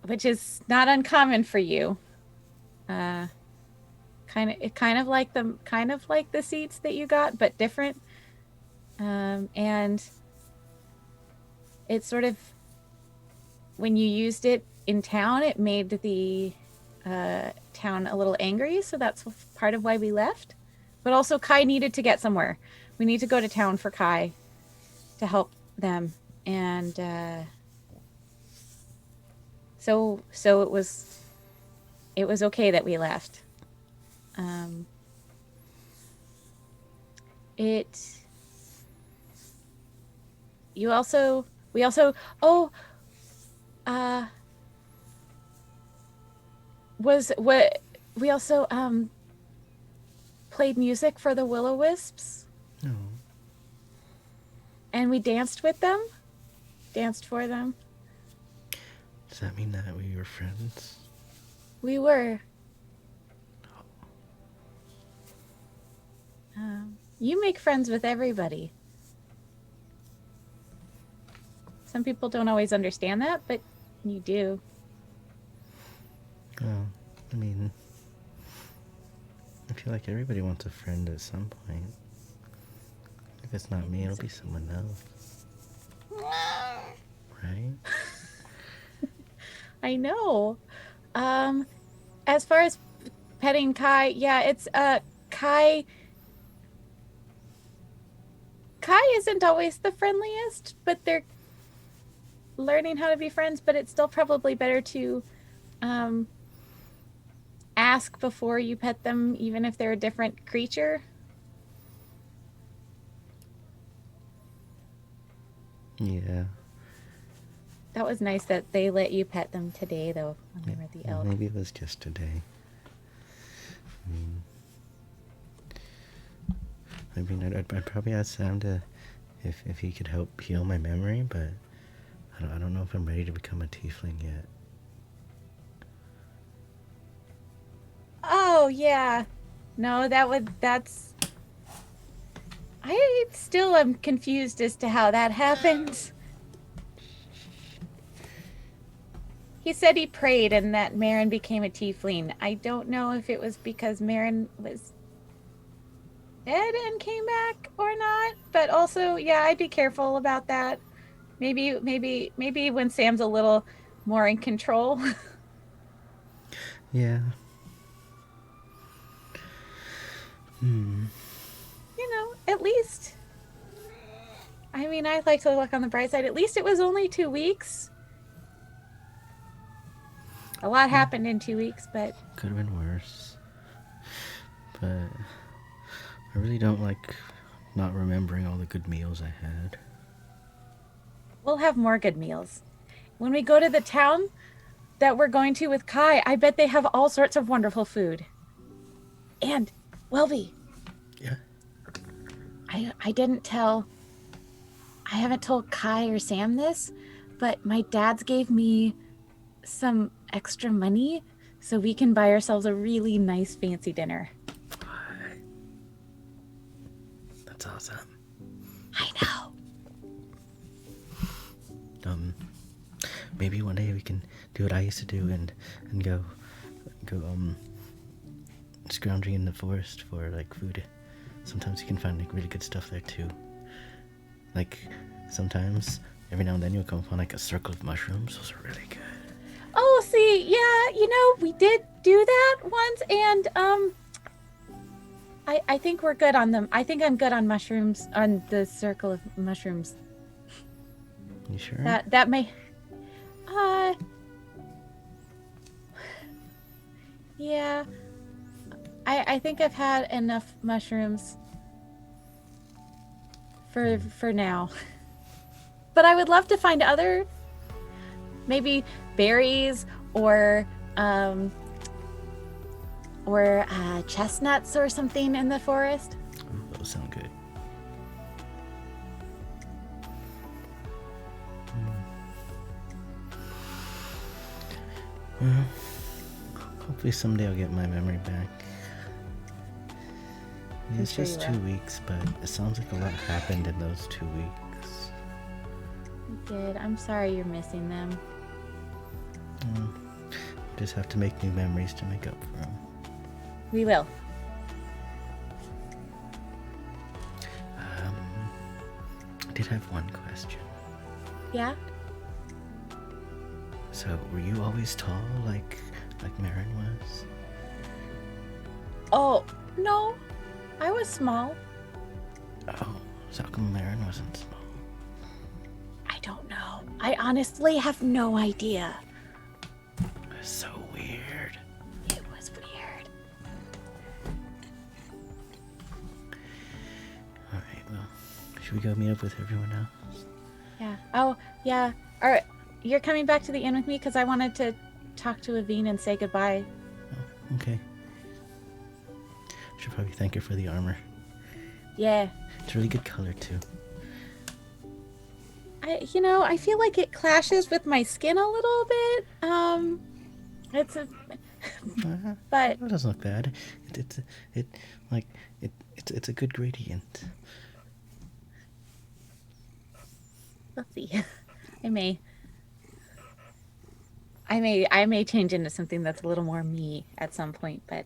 Speaker 3: which is not uncommon for you. Kind of like the seeds that you got, but different. And it sort of, when you used it in town, it made the town a little angry, so that's part of why we left. But also Kai needed to get somewhere. We need to go to town for Kai to help them, and so it was okay that we left. We also played music for the Will-O-Wisps.
Speaker 2: no.
Speaker 3: And we danced with them, danced for them.
Speaker 2: Does that mean that we were friends?
Speaker 3: We were. You make friends with everybody. Some people don't always understand that, but you do.
Speaker 2: Oh, I mean, I feel like everybody wants a friend at some point. If it's not me, it'll be someone else. Right?
Speaker 3: I know. As far as petting Kai, yeah, it's Kai. Kai isn't always the friendliest, but they're learning how to be friends, but it's still probably better to ask before you pet them, even if they're a different creature.
Speaker 2: Yeah.
Speaker 3: That was nice that they let you pet them today, though, when they were at the
Speaker 2: Well,
Speaker 3: elk.
Speaker 2: maybe it was just today. I mean, I'd probably ask Sam to, if he could help heal my memory, but I don't know if I'm ready to become a tiefling yet.
Speaker 3: Oh, yeah. No, that's... I still am confused as to how that happens. He said he prayed and that Marin became a tiefling. I don't know if it was because Marin was dead and came back or not, but also, yeah, I'd be careful about that. Maybe when Sam's a little more in control.
Speaker 2: Yeah.
Speaker 3: You know, at least, I mean, I like to look on the bright side. At least it was only 2 weeks. A lot happened in 2 weeks, but
Speaker 2: Could have been worse. But I really don't like not remembering all the good meals I had.
Speaker 3: we'll have more good meals. When we go to the town that we're going to with Kai, I bet they have all sorts of wonderful food. And, Welby.
Speaker 2: Yeah.
Speaker 3: I didn't tell, I haven't told Kai or Sam this, but my dad's gave me some extra money so we can buy ourselves a really nice fancy dinner.
Speaker 2: That's awesome.
Speaker 3: I know.
Speaker 2: Maybe one day we can do what I used to do and go scrounging in the forest for like food. Sometimes you can find like really good stuff there too. Like sometimes every now and then you'll come upon like a circle of mushrooms. Those are really good.
Speaker 3: Oh, see, yeah, you know, we did do that once, and I think we're good on them. I think I'm good on mushrooms, on the circle of mushrooms.
Speaker 2: You sure?
Speaker 3: That may, yeah. I think I've had enough mushrooms for now. But I would love to find other, maybe berries or chestnuts or something in the forest.
Speaker 2: Ooh, those sound good. Well, hopefully someday I'll get my memory back.
Speaker 3: I'm
Speaker 2: It's
Speaker 3: sure
Speaker 2: just
Speaker 3: you
Speaker 2: 2
Speaker 3: will.
Speaker 2: weeks, but it sounds like a lot happened in those 2 weeks.
Speaker 3: You did. I'm sorry you're missing them.
Speaker 2: Just have to make new memories to make up for them.
Speaker 3: We will.
Speaker 2: I did have one question.
Speaker 3: Yeah?
Speaker 2: So, were you always tall like Marin was?
Speaker 3: Oh, no. I was small.
Speaker 2: Oh, so how come Marin wasn't small?
Speaker 3: I don't know. I honestly have no idea.
Speaker 2: That's so weird.
Speaker 3: It was weird.
Speaker 2: Alright, well, should we go meet up with everyone else?
Speaker 3: Yeah. Oh, yeah. You're coming back to the inn with me because I wanted to talk to Avine and say goodbye.
Speaker 2: Oh, okay. Should probably thank her for the armor.
Speaker 3: Yeah.
Speaker 2: It's a really good color too.
Speaker 3: I feel like it clashes with my skin a little bit. It's a, but
Speaker 2: It doesn't look bad. It's a good gradient.
Speaker 3: let's see. I may change into something that's a little more me at some point, but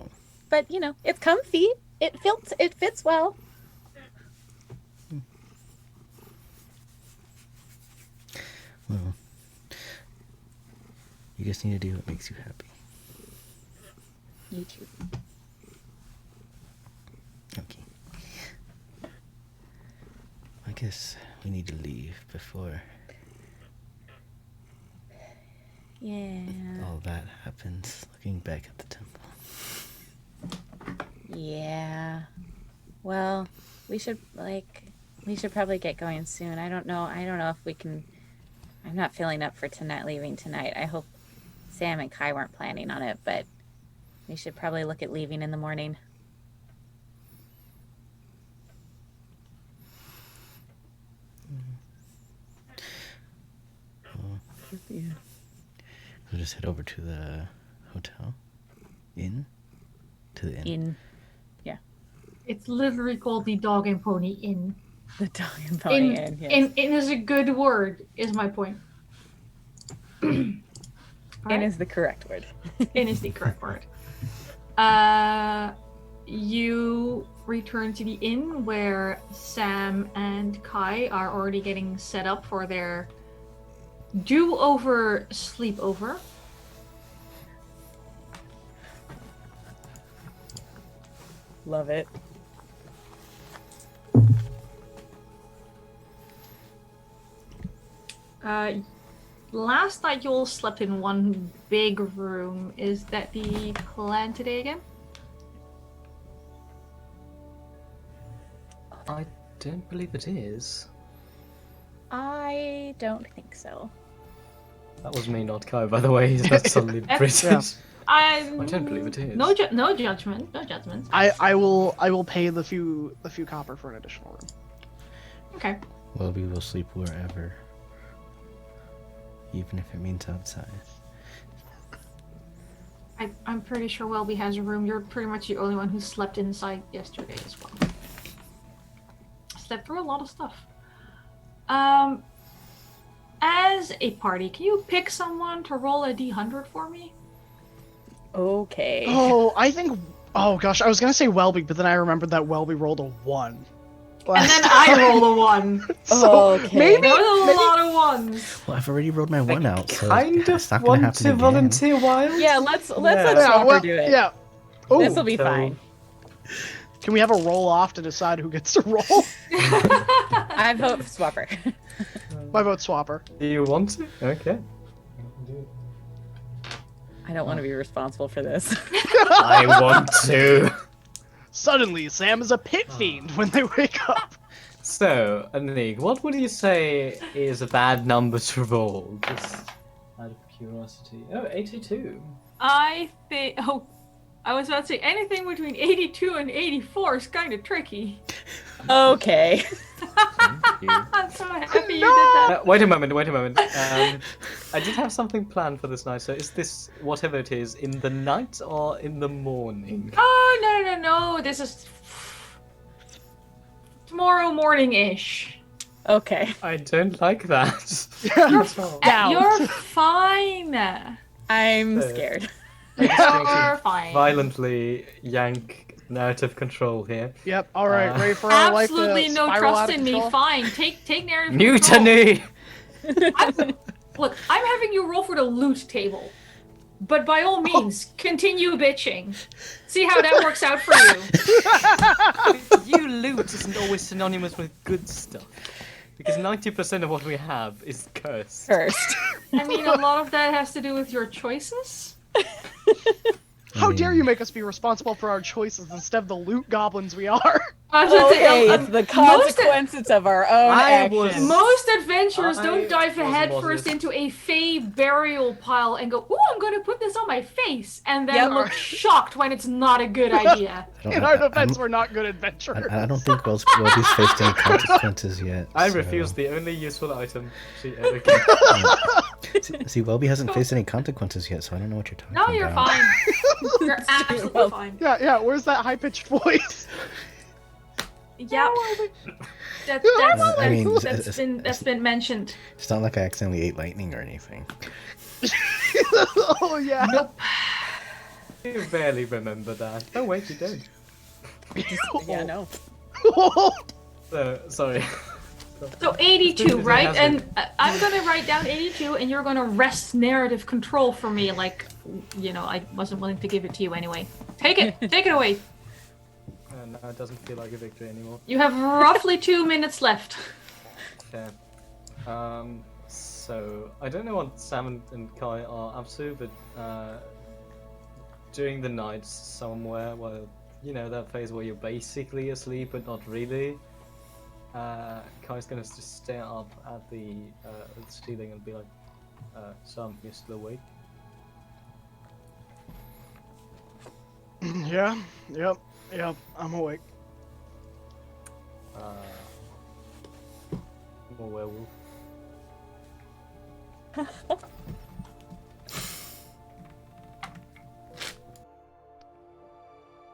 Speaker 2: Oh.
Speaker 3: but it's comfy. It fits well.
Speaker 2: Well, you just need to do what makes you happy.
Speaker 3: You too.
Speaker 2: Okay. guess we need to leave before
Speaker 3: Yeah.
Speaker 2: all that happens. Looking back at the temple.
Speaker 3: Yeah. Well, we should probably get going soon. I don't know if we can. I'm not feeling up for leaving tonight. I hope Sam and Kai weren't planning on it, but we should probably look at leaving in the morning.
Speaker 2: We'll just head over to the hotel. Inn? To the inn.
Speaker 3: Inn. Yeah.
Speaker 4: It's literally called the Dog and Pony Inn.
Speaker 3: The Dog and Pony Inn, yes.
Speaker 4: Inn is a good word, is my point.
Speaker 3: Inn is the correct word.
Speaker 4: Inn is the correct word. You return to the inn where Sam and Kai are already getting set up for their do-over sleepover.
Speaker 3: Love it.
Speaker 4: Last night you all slept in one big room. Is that the plan today again?
Speaker 1: I don't believe it is.
Speaker 3: I don't think so.
Speaker 1: That was me, not Kai, by the way. That's suddenly British. I don't believe it is.
Speaker 4: No judgment. No judgments.
Speaker 5: I will pay the few copper for an additional room.
Speaker 4: Okay.
Speaker 2: Well, we will sleep wherever. Even if it means outside.
Speaker 4: I'm pretty sure Welby has a room. You're pretty much the only one who slept inside yesterday as well. Slept through a lot of stuff. As a party, can you pick someone to roll a d100 for me?
Speaker 3: Okay.
Speaker 5: Oh, I think. Oh gosh, I was gonna say Welby, but then I remembered that Welby rolled a 1.
Speaker 4: And then I rolled a 1.
Speaker 5: So
Speaker 3: okay.
Speaker 5: maybe
Speaker 4: There was a lot of 1s.
Speaker 2: Well, I've already rolled my 1 out, so
Speaker 1: Kind
Speaker 2: it's
Speaker 1: of
Speaker 2: not gonna
Speaker 1: want
Speaker 2: happen
Speaker 1: to
Speaker 2: again.
Speaker 1: volunteer wild?
Speaker 3: Yeah, let's
Speaker 1: Yeah.
Speaker 3: let
Speaker 5: Yeah,
Speaker 3: Chopper
Speaker 5: well,
Speaker 3: do it.
Speaker 5: yeah. Ooh,
Speaker 3: This will be
Speaker 1: so-
Speaker 3: fine.
Speaker 5: Can we have a roll off to decide who gets to roll?
Speaker 3: I vote Swapper.
Speaker 5: My vote swapper.
Speaker 1: Do you want to? Okay.
Speaker 3: I don't want to be responsible for this.
Speaker 1: I want to.
Speaker 5: Suddenly, Sam is a pit fiend when they wake up.
Speaker 1: So, Anik, what would you say is a bad number to roll? Just out of curiosity. Oh, 82.
Speaker 4: I think. Oh, I was about to say anything between 82 and 84 is kind of tricky.
Speaker 3: Okay.
Speaker 1: Thank you.
Speaker 4: I'm so happy you did that.
Speaker 1: Wait a moment. I did have something planned for this night. So, is this whatever it is in the night or in the morning?
Speaker 4: Oh, no. This is tomorrow morning-ish.
Speaker 3: Okay.
Speaker 1: I don't like that.
Speaker 3: Down.
Speaker 4: You're fine.
Speaker 3: I'm scared.
Speaker 4: You're fine.
Speaker 1: Violently yank narrative control here.
Speaker 5: Yep. All right. Ready for our life to
Speaker 4: Absolutely no
Speaker 5: spiral
Speaker 4: trust
Speaker 5: out of
Speaker 4: in me.
Speaker 5: control?
Speaker 4: Fine. Take narrative
Speaker 1: Mutiny.
Speaker 4: control. Look, I'm having you roll for the loot table. But by all means, continue bitching. See how that works out for you.
Speaker 1: You loot isn't always synonymous with good stuff. Because 90% of what we have is cursed.
Speaker 3: First.
Speaker 4: I mean, a lot of that has to do with your choices.
Speaker 5: How dare you make us be responsible for our choices instead of the loot goblins we are?
Speaker 4: I was gonna say,
Speaker 3: It's the consequences of our own actions.
Speaker 4: most adventurers
Speaker 1: I
Speaker 4: don't dive
Speaker 1: wasn't
Speaker 4: head
Speaker 1: modest.
Speaker 4: first into a fey burial pile and go, "Ooh, I'm gonna put this on my face," and then
Speaker 3: Yep.
Speaker 4: look shocked when it's not a good idea.
Speaker 5: In our defense, we're not good adventurers.
Speaker 2: I don't think Welby's faced any consequences yet.
Speaker 1: I
Speaker 2: so-
Speaker 1: refuse the only useful item she ever gave.
Speaker 2: See, Welby hasn't faced any consequences yet, so I don't know what you're talking
Speaker 4: No,
Speaker 2: about.
Speaker 4: you're fine. You're absolutely fine.
Speaker 5: Yeah. Where's that high-pitched voice?
Speaker 4: Yeah.
Speaker 2: I mean,
Speaker 4: That's been mentioned.
Speaker 2: It's not like I accidentally ate lightning or anything.
Speaker 5: Oh yeah.
Speaker 4: Nope.
Speaker 1: You barely remember that. Oh wait, you don't.
Speaker 3: Yeah, no.
Speaker 1: So, sorry.
Speaker 4: So 82,
Speaker 1: It
Speaker 4: right?
Speaker 1: hasn't.
Speaker 4: And I'm gonna write down 82, and you're gonna wrest narrative control for me. Like, I wasn't willing to give it to you anyway. Take it away.
Speaker 1: No, it doesn't feel like a victory anymore.
Speaker 4: You have roughly 2 minutes left.
Speaker 1: Okay. So I don't know what Sam and Kai are up to, but during the nights somewhere where that phase where you're basically asleep but not really, Kai's gonna just stare up at the ceiling and be like, "Sam, you're still awake?"
Speaker 5: Yeah. Yep. I'm awake.
Speaker 1: More werewolf.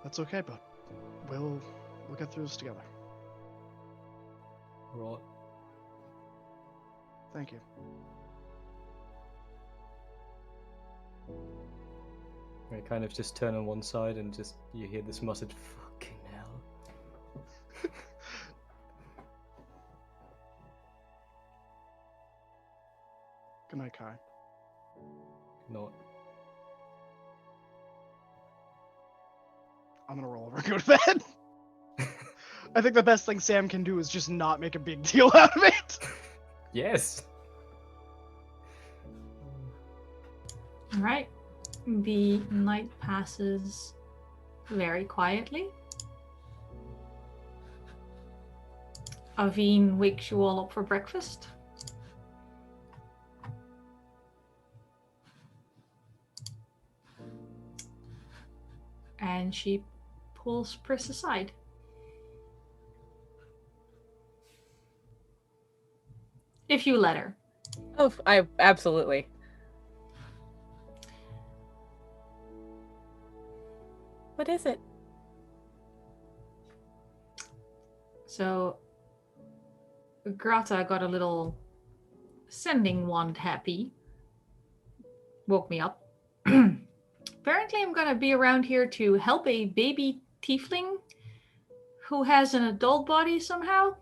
Speaker 5: That's okay, bud. We'll get through this together.
Speaker 1: Right.
Speaker 5: Thank you.
Speaker 1: I kind of just turn on one side and just you hear this muttered "fucking hell."
Speaker 5: Good night, Kai.
Speaker 1: Not.
Speaker 5: I'm gonna roll over and go to bed. I think the best thing Sam can do is just not make a big deal out of it.
Speaker 1: Yes.
Speaker 10: All right. The night passes very quietly. Aveen wakes you all up for breakfast. And she pulls Pris aside. If you let her.
Speaker 3: Oh, I absolutely. What is it?
Speaker 10: So, Grata got a little sending wand happy. Woke me up. Apparently, I'm gonna be around here to help a baby tiefling who has an adult body somehow.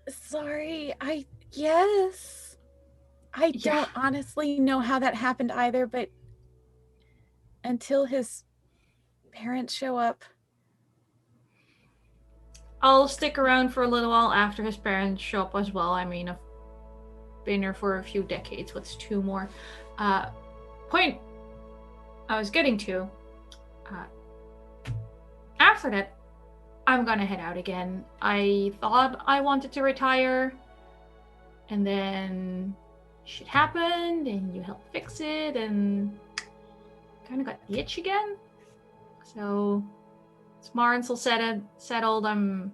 Speaker 3: Sorry, yes. I don't honestly know how that happened either, but until his parents show up.
Speaker 10: I'll stick around for a little while after his parents show up as well. I mean, I've been here for a few decades. What's 2 more? Point I was getting to. After that, I'm gonna head out again. I thought I wanted to retire, and then shit happened, and you helped fix it, and kind of got the itch again. So, as Marins all settled, I'm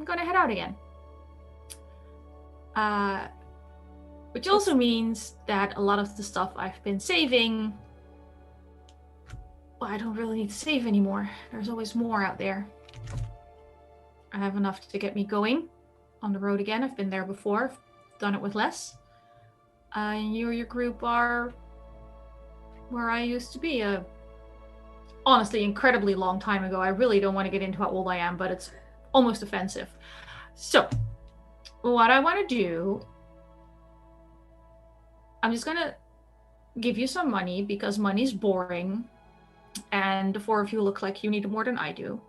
Speaker 10: gonna head out again. Which also means that a lot of the stuff I've been saving, well, I don't really need to save anymore. There's always more out there. I have enough to get me going on the road again. I've been there before. I've done it with less. And you or your group are where I used to be. Honestly, incredibly long time ago. I really don't want to get into how old I am, but it's almost offensive. So, what I want to do, I'm just going to give you some money because money's boring. And the 4 of you look like you need it more than I do.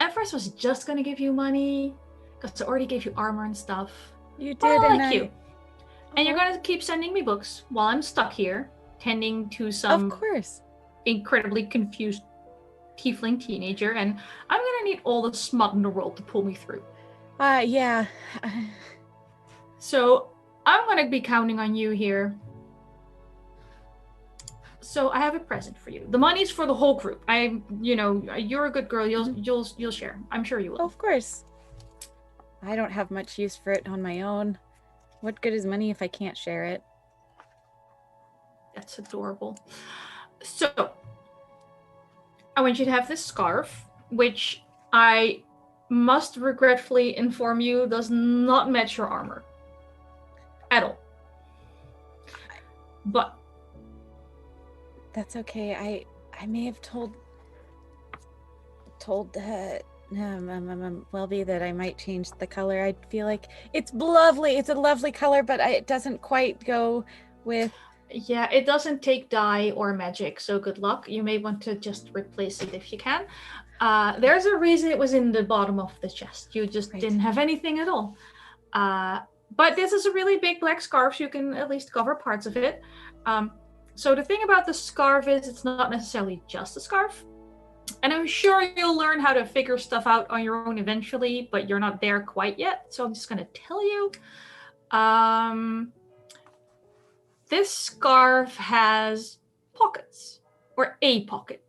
Speaker 10: At first I was just going to give you money because I already gave you armor and stuff.
Speaker 3: You did,
Speaker 10: I
Speaker 3: and
Speaker 10: like you. And you're going to keep sending me books while I'm stuck here, tending to some
Speaker 3: Of course.
Speaker 10: incredibly confused tiefling teenager, and I'm going to need all the smut in the world to pull me through.
Speaker 3: Yeah.
Speaker 10: So I'm going to be counting on you here. So I have a present for you. The money's for the whole group. You're a good girl. You'll share. I'm sure you will.
Speaker 3: Of course. I don't have much use for it on my own. What good is money if I can't share it?
Speaker 10: That's adorable. So I want you to have this scarf, which I must regretfully inform you does not match your armor at all. But
Speaker 3: that's okay. I may have told Welby that I might change the color. I feel like it's lovely. It's a lovely color, but it doesn't quite go with.
Speaker 4: Yeah, it doesn't take dye or magic, so good luck. You may want to just replace it if you can. There's a reason it was in the bottom of the chest. You just
Speaker 3: Right.
Speaker 4: didn't have anything at all. But this is a really big black scarf, so you can at least cover parts of it. So the thing about the scarf is it's not necessarily just a scarf. And I'm sure you'll learn how to figure stuff out on your own eventually, but you're not there quite yet. So I'm just going to tell you. This scarf has pockets, or a pocket.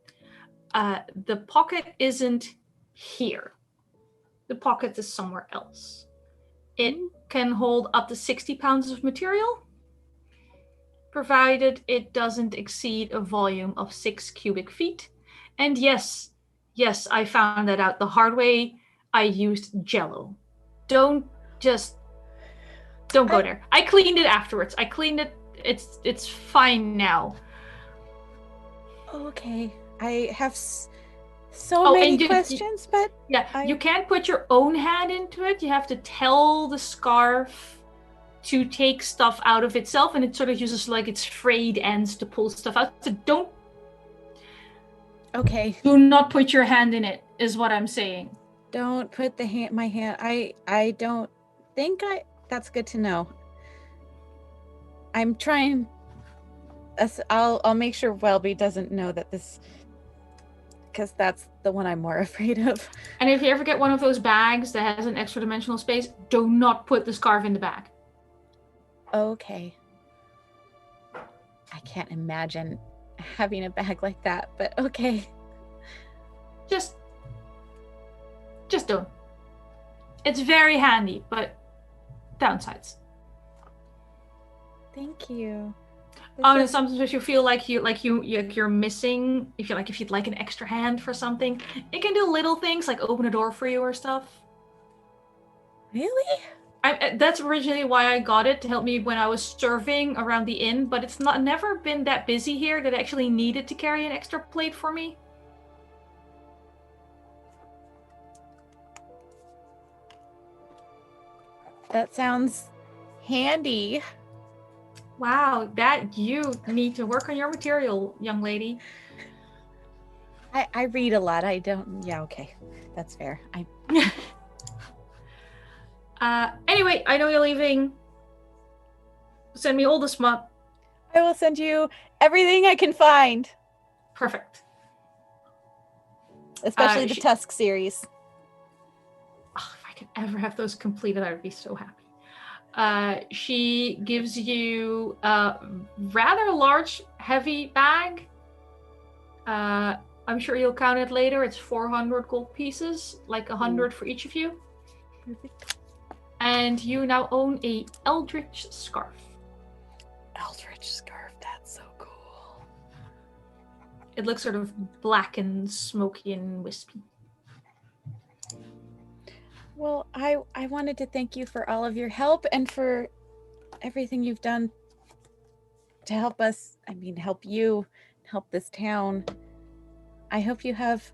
Speaker 4: The pocket isn't here. The pocket is somewhere else. It can hold up to 60 pounds of material, provided it doesn't exceed a volume of 6 cubic feet. And yes, I found that out the hard way. I used Jello. Don't go there. I cleaned it afterwards. I cleaned it. It's fine now.
Speaker 3: Okay. I have so many questions, but
Speaker 4: you can't put your own hand into it. You have to tell the scarf to take stuff out of itself, and it sort of uses like its frayed ends to pull stuff out. So do not put your hand in it, is what I'm saying.
Speaker 3: Don't put my hand. I don't think that's good to know. I'm trying. I'll make sure Welby doesn't know that this, because that's the one I'm more afraid of.
Speaker 4: And if you ever get one of those bags that has an extra dimensional space, do not put the scarf in the bag.
Speaker 3: Okay. I can't imagine having a bag like that, but okay.
Speaker 4: Just don't. It's very handy, but downsides.
Speaker 3: Thank you.
Speaker 4: And sometimes if you feel like you're missing, if you'd like an extra hand for something, it can do little things like open a door for you or stuff.
Speaker 3: Really?
Speaker 4: That's originally why I got it, to help me when I was serving around the inn, but it's never been that busy here that I actually needed to carry an extra plate for me.
Speaker 3: That sounds handy.
Speaker 4: Wow, that you need to work on your material, young lady.
Speaker 3: I read a lot. I don't. Yeah, okay, that's fair.
Speaker 4: Anyway, I know you're leaving. Send me all the smut.
Speaker 3: I will send you everything I can find.
Speaker 4: Perfect.
Speaker 3: Especially the Tusk series.
Speaker 4: Oh, if I could ever have those completed, I would be so happy. She gives you a rather large, heavy bag. I'm sure you'll count it later. It's 400 gold pieces, like 100 for each of you.
Speaker 3: Perfect.
Speaker 4: And you now own a eldritch scarf.
Speaker 3: Eldritch scarf, that's so cool.
Speaker 4: It looks sort of black and smoky and wispy.
Speaker 3: Well, I wanted to thank you for all of your help and for everything you've done to help us. I mean, help you, help this town. I hope you have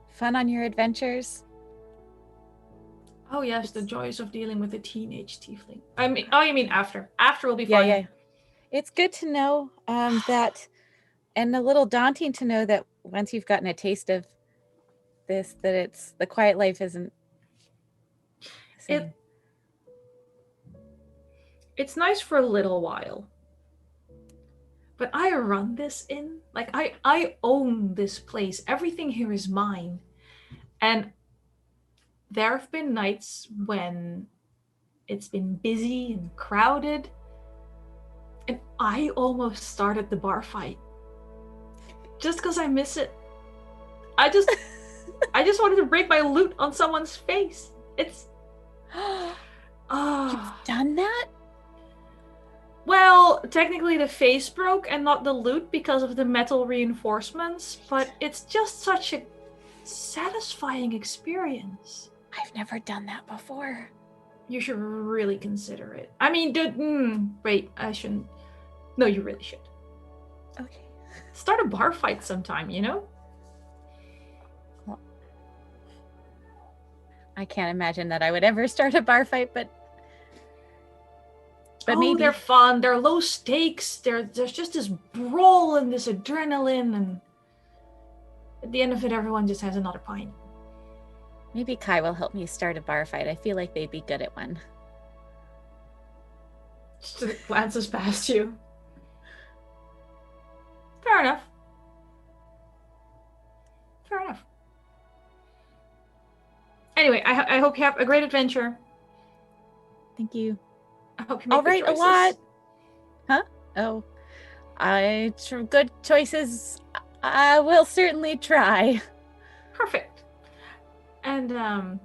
Speaker 3: fun on your adventures.
Speaker 4: Oh yes, the joys of dealing with a teenage tiefling. You mean after? After will be fun.
Speaker 3: Yeah. It's good to know that, and a little daunting to know that once you've gotten a taste of this, that it's the quiet life isn't the same.
Speaker 4: It's nice for a little while. But I run this inn. Like, I own this place. Everything here is mine. And there have been nights when it's been busy and crowded. And I almost started the bar fight. Just because I miss it. I just wanted to break my loot on someone's face. It's...
Speaker 3: You've done that?
Speaker 4: Well, technically the face broke and not the loot because of the metal reinforcements, but it's just such a satisfying experience.
Speaker 3: I've never done that before.
Speaker 4: You should really consider it. I mean, wait, I shouldn't. No, you really should.
Speaker 3: Okay.
Speaker 4: Start a bar fight sometime, you know?
Speaker 3: Well, I can't imagine that I would ever start a bar fight, but But
Speaker 4: oh,
Speaker 3: maybe
Speaker 4: they're fun. They're low stakes. There's just this brawl and this adrenaline, and at the end of it, everyone just has another pint.
Speaker 3: maybe Kai will help me start a bar fight. I feel like they'd be good at one.
Speaker 4: Just glances past you. Fair enough. Fair enough. Anyway, I hope you have a great adventure.
Speaker 3: Thank you.
Speaker 4: I hope you make
Speaker 3: I'll
Speaker 4: good
Speaker 3: write a
Speaker 4: choices.
Speaker 3: lot. Huh? Oh, good choices. I will certainly try.
Speaker 4: Perfect. And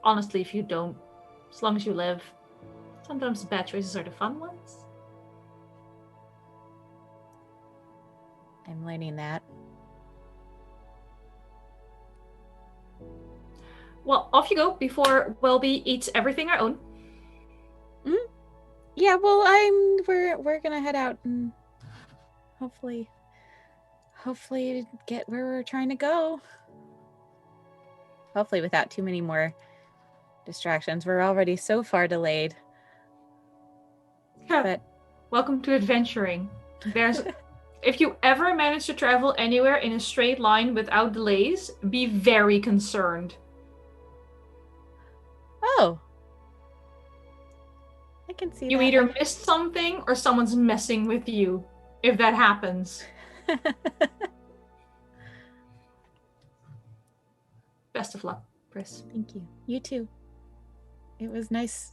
Speaker 4: honestly, if you don't, as long as you live, sometimes the bad choices are the fun ones.
Speaker 3: I'm learning that.
Speaker 4: Well, off you go before Welby eats everything I own.
Speaker 3: Yeah, well, we're gonna head out and hopefully get where we're trying to go. Hopefully without too many more distractions. We're already so far delayed.
Speaker 4: Yeah.
Speaker 3: But
Speaker 4: Welcome to adventuring. There's if you ever manage to travel anywhere in a straight line without delays, be very concerned.
Speaker 3: oh, I can see
Speaker 4: You
Speaker 3: that.
Speaker 4: either missed something or someone's messing with you if that happens. Best of luck, Chris.
Speaker 3: Thank you. You too. It was nice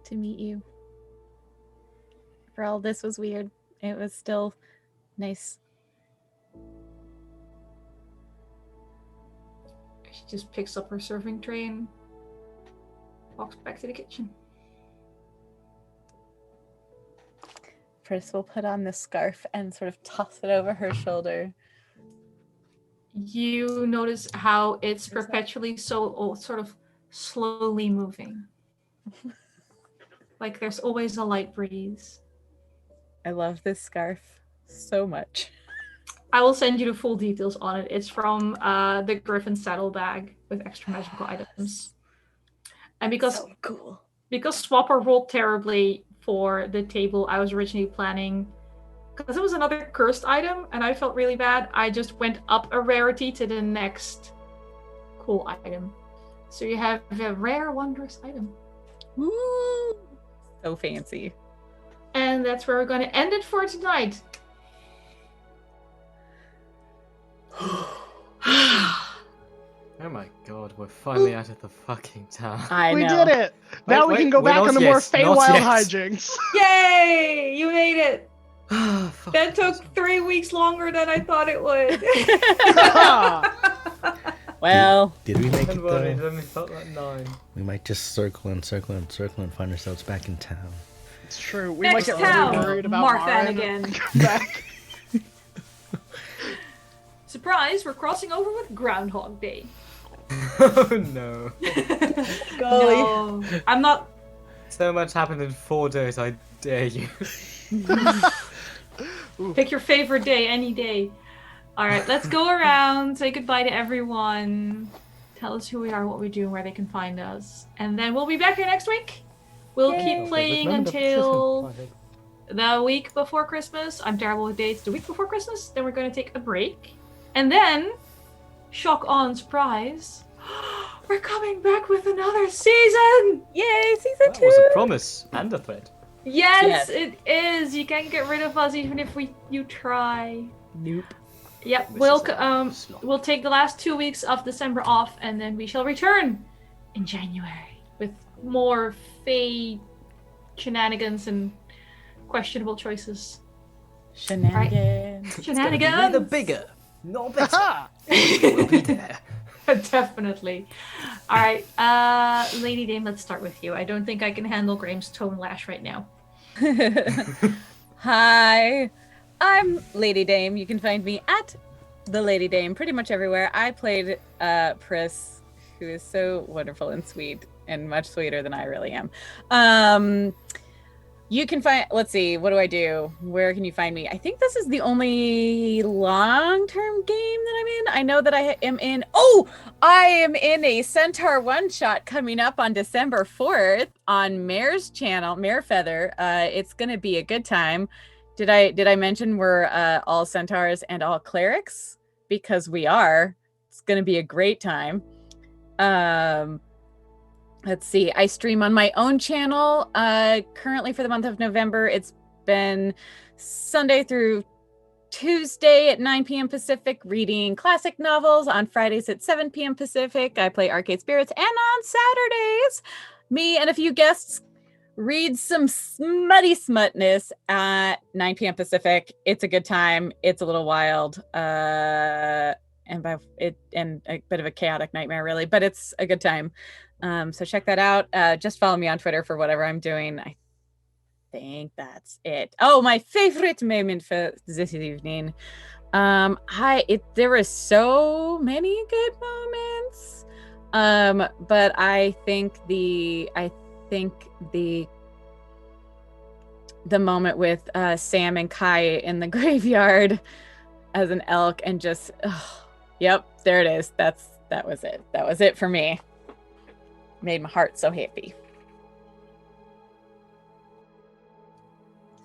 Speaker 3: to meet you. For all this was weird, it was still nice.
Speaker 4: She just picks up her serving tray and walks back to the kitchen.
Speaker 3: Pris will put on the scarf and sort of toss it over her shoulder.
Speaker 4: You notice how it's perpetually sort of slowly moving. Like there's always a light breeze.
Speaker 3: I love this scarf so much.
Speaker 4: I will send you the full details on it. It's from the Griffin saddlebag with extra magical items. And because
Speaker 3: So cool.
Speaker 4: because Swapper rolled terribly for the table I was originally planning, because it was another cursed item and I felt really bad, I just went up a rarity to the next cool item. So you have a rare wondrous item.
Speaker 3: Woo! So fancy.
Speaker 4: And that's where we're going to end it for tonight.
Speaker 1: Oh my god, we're finally out of the fucking town.
Speaker 3: I
Speaker 5: We
Speaker 3: know.
Speaker 5: did it! Now we
Speaker 1: wait,
Speaker 5: can go
Speaker 1: we're
Speaker 5: back
Speaker 1: not
Speaker 5: on the
Speaker 1: yet,
Speaker 5: more
Speaker 1: not
Speaker 5: Feywild
Speaker 1: yet.
Speaker 5: hijinks.
Speaker 4: Yay! You made it!
Speaker 1: Fuck.
Speaker 4: That took 3 weeks longer than I thought it would.
Speaker 3: Well,
Speaker 2: Did we make it
Speaker 1: Don't worry, it
Speaker 2: though?
Speaker 1: only felt like 9.
Speaker 2: We might just circle and circle and circle and find ourselves back in town.
Speaker 5: It's true. We
Speaker 4: Next
Speaker 5: might get
Speaker 4: town,
Speaker 5: really worried about
Speaker 4: Martha
Speaker 5: Maren
Speaker 4: again.
Speaker 5: come back.
Speaker 4: Surprise, we're crossing over with Groundhog Day.
Speaker 1: Oh no.
Speaker 4: No, I'm not.
Speaker 1: So much happened in 4 days, I dare you.
Speaker 4: Pick your favorite day, any day. All right, let's go around, say goodbye to everyone. Tell us who we are, what we do, and where they can find us. And then we'll be back here next week. We'll keep playing until the week before Christmas. I'm terrible with dates. The week before Christmas. Then we're going to take a break. And then, shock on surprise, we're coming back with another season!
Speaker 3: yay, season
Speaker 1: That
Speaker 3: 2!
Speaker 1: was a promise and a threat.
Speaker 4: Yes,
Speaker 3: Yes.
Speaker 4: it is. You can't get rid of us even if you try.
Speaker 3: Nope.
Speaker 4: Yep,
Speaker 1: This
Speaker 4: we'll
Speaker 1: is a slog.
Speaker 4: we'll take the last 2 weeks of December off, and then we shall return in January with more Fae shenanigans and questionable choices.
Speaker 3: Shenanigans.
Speaker 4: Shenanigans.
Speaker 1: Neither bigger, nor better.
Speaker 5: Ha!
Speaker 1: We'll be there.
Speaker 4: Definitely. All right, Lady Dame, let's start with you. I don't think I can handle Graham's tone lash right now.
Speaker 3: Hi, I'm Lady Dame. You can find me at the Lady Dame pretty much everywhere. I played Pris, who is so wonderful and sweet, and much sweeter than I really am. You can find, let's see, what do I do? Where can you find me? I think this is the only long-term game that I'm in. I know that I am in, I am in a Centaur one-shot coming up on December 4th on Mare's channel, Mare Feather. It's going to be a good time. Did I mention we're all Centaurs and all clerics? Because we are. It's going to be a great time. Let's see. I stream on my own channel. Currently for the month of November, it's been Sunday through Tuesday at 9 p.m. Pacific, reading classic novels. On Fridays at 7 p.m. Pacific, I play Arcade Spirits. And on Saturdays, me and a few guests read some smutty smutness at 9 p.m. Pacific. It's a good time. It's a little wild. And a bit of a chaotic nightmare, really, but it's a good time. So check that out. Just follow me on Twitter for whatever I'm doing. I think that's it. Oh, my favorite moment for this evening. There were so many good moments. But I think the moment with Sam and Kai in the graveyard as an elk and just, yep, there it is. That was it. That was it for me. Made my heart so happy.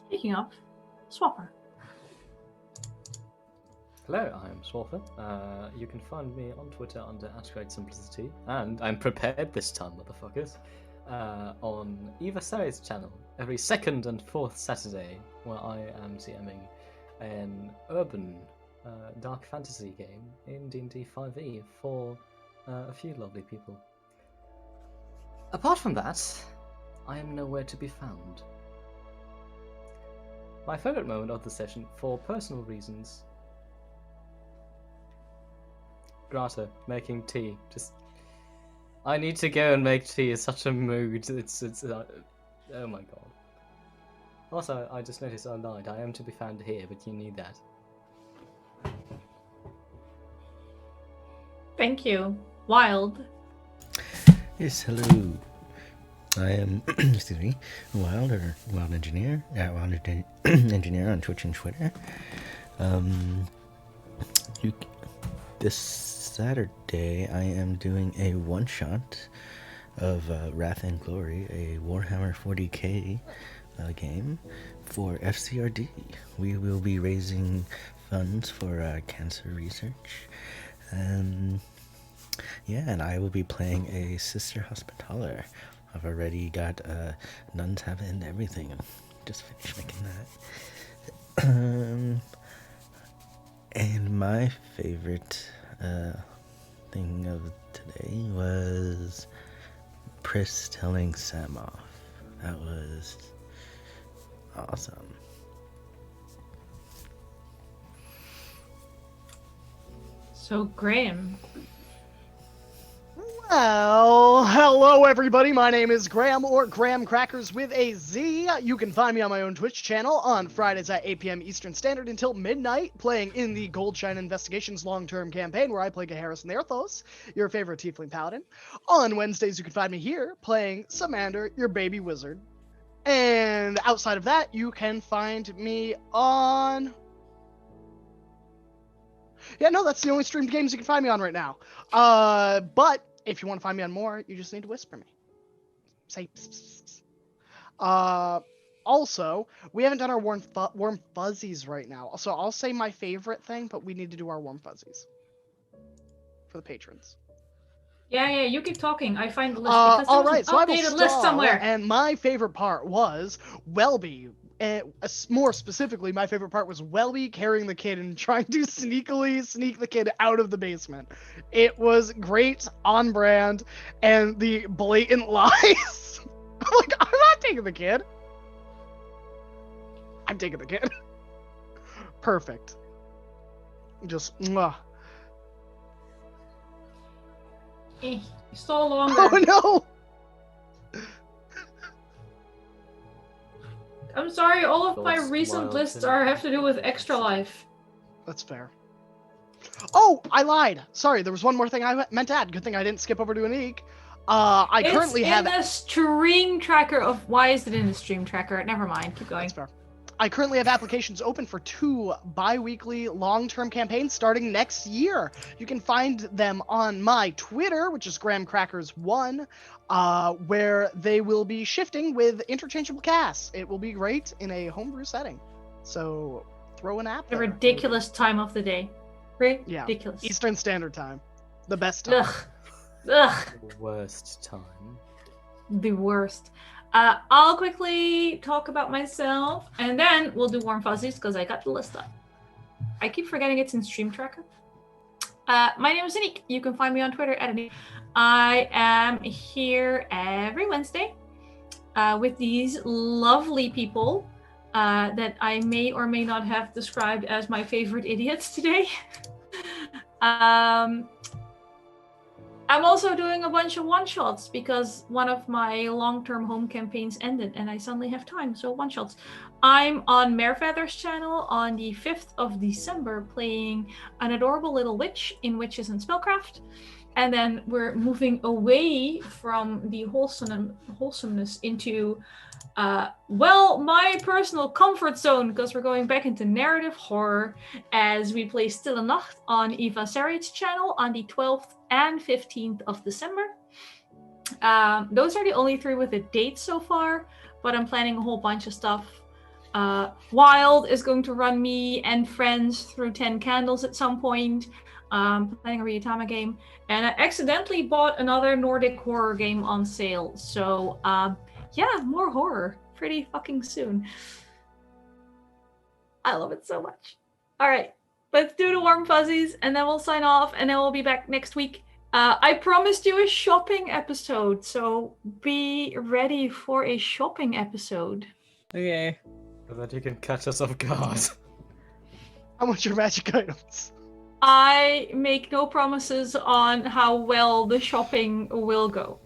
Speaker 4: Speaking of, Swapper.
Speaker 1: Hello, I'm Swapper. You can find me on Twitter under @GreatSimplicity, and I'm prepared this time, motherfuckers. On Eva Sari's channel every second and fourth Saturday, where I am DMing an urban dark fantasy game in D&D 5e for a few lovely people. Apart from that, I am nowhere to be found. My favourite moment of the session, for personal reasons, Grata making tea. Just, I need to go and make tea. It's such a mood. It's oh my god. Also, I just noticed I lied. I am to be found here, but you need that.
Speaker 4: Thank you. Wild.
Speaker 2: Yes, hello. I am, excuse me, Wild Engineer, Wild Engineer on Twitch and Twitter. This Saturday, I am doing a one-shot of Wrath and Glory, a Warhammer 40k game for FCRD. We will be raising funds for cancer research. Yeah, and I will be playing a Sister Hospitaller. I've already got Nun's Habit and everything. Just finished making that. And my favorite thing of today was Pris telling Sam off. That was awesome.
Speaker 4: So, Graham.
Speaker 5: Well, hello everybody, my name is Graham, or Graham Crackers with a Z. You can find me on my own Twitch channel on Fridays at 8 p.m. Eastern Standard until midnight, playing in the Goldshine Investigations long-term campaign, where I play Gaheris Nerthos, your favorite Tiefling Paladin. On Wednesdays, you can find me here, playing Samander, your baby wizard. And outside of that, you can find me on... Yeah, no, that's the only streamed games you can find me on right now. But if you want to find me on more, you just need to whisper me. Say psst, psst. Also, we haven't done our warm fuzzies right now. So I'll say my favorite thing, but we need to do our warm fuzzies for the patrons.
Speaker 4: Yeah, you keep talking. I find the list. Because
Speaker 5: all right, so I will
Speaker 4: updated list
Speaker 5: stall,
Speaker 4: somewhere.
Speaker 5: And my favorite part was Welby. More specifically, my favorite part was Welby carrying the kid and trying to sneakily sneak the kid out of the basement. It was great, on brand, and the blatant lies. I'm like, I'm not taking the kid. I'm taking the kid. Perfect. Just, mwah.
Speaker 4: Stall longer.
Speaker 5: Oh no!
Speaker 4: I'm sorry, all of my
Speaker 1: Thoughts,
Speaker 4: recent
Speaker 1: wild
Speaker 4: lists
Speaker 1: thing.
Speaker 4: have to do with Extra Life.
Speaker 5: That's fair. Oh, I lied. Sorry, there was one more thing I meant to add. Good thing I didn't skip over to Anik. I
Speaker 4: It's
Speaker 5: currently have.
Speaker 4: in the stream tracker of. Why is it in the stream tracker? Never mind. Keep going.
Speaker 5: That's fair. I currently have applications open for 2 bi-weekly long-term campaigns starting next year. You can find them on my Twitter, which is GrahamCrackers1, where they will be shifting with interchangeable casts. It will be great in a homebrew setting. So throw an app
Speaker 4: The
Speaker 5: there.
Speaker 4: ridiculous time of the day.
Speaker 5: Yeah.
Speaker 4: Ridiculous.
Speaker 5: Eastern Standard Time. The best time.
Speaker 4: Ugh. Ugh.
Speaker 1: The worst time.
Speaker 4: The worst. I'll quickly talk about myself, and then we'll do Warm Fuzzies, because I got the list up. I keep forgetting it's in Stream Tracker. My name is Anik. You can find me on Twitter at Anik. I am here every Wednesday with these lovely people that I may or may not have described as my favorite idiots today. I'm also doing a bunch of one-shots because one of my long-term home campaigns ended and I suddenly have time, so one-shots. I'm on Marefeather's channel on the 5th of December playing an adorable little witch in Witches and Spellcraft. And then we're moving away from the wholesomeness into, my personal comfort zone, because we're going back into narrative horror as we play Stille Nacht on Eva Sariet's channel on the 12th and 15th of December. Those are the only 3 with a date so far, but I'm planning a whole bunch of stuff. Wild is going to run me and friends through 10 Candles at some point. Playing a Ryutama game, and I accidentally bought another Nordic horror game on sale. So yeah, more horror pretty fucking soon. I love it so much. All right, let's do the Warm Fuzzies, and then we'll sign off, and then we'll be back next week. I promised you a shopping episode, so be ready for a shopping episode.
Speaker 3: Okay.
Speaker 1: So that you can catch us off guard.
Speaker 5: How much your magic items?
Speaker 4: I make no promises on how well the shopping will go.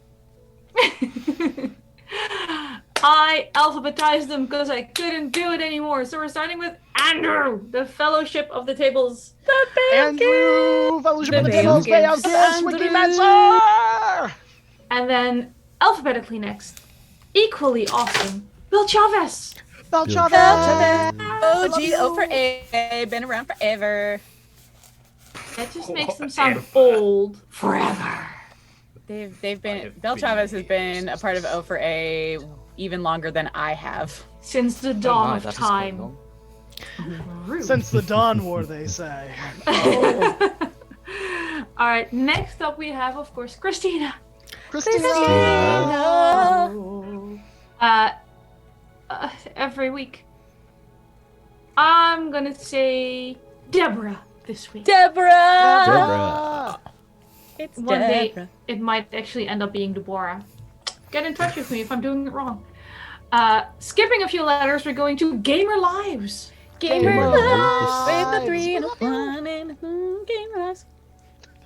Speaker 4: I alphabetized them because I couldn't do it anymore. So we're starting with Andrew, the Fellowship of the Tables.
Speaker 5: Andrew, Fellowship of the Tables,
Speaker 4: Bay
Speaker 5: Bay
Speaker 4: of
Speaker 5: of Kids, Wiki Master!
Speaker 4: And then alphabetically next, equally awesome, Bill Chavez.
Speaker 5: Bill Chavez!
Speaker 3: OG over A, been around forever.
Speaker 4: That just makes them sound old forever.
Speaker 3: They've been Bell Chavez has been a part of O for A even longer than I have.
Speaker 4: Since the dawn of time. Rude.
Speaker 5: Since the Dawn War, they say.
Speaker 4: Alright, next up we have, of course, Christina. Every week. I'm gonna say Deborah this week.
Speaker 3: Deborah! It's
Speaker 4: One
Speaker 3: Deborah.
Speaker 4: day, it might actually end up being Deborah. Get in touch with me if I'm doing it wrong. Skipping a few letters, we're going to Gamer Lives.
Speaker 3: Gamer
Speaker 5: Lives.
Speaker 3: with a 3 and a 1 and a Gamer Lives.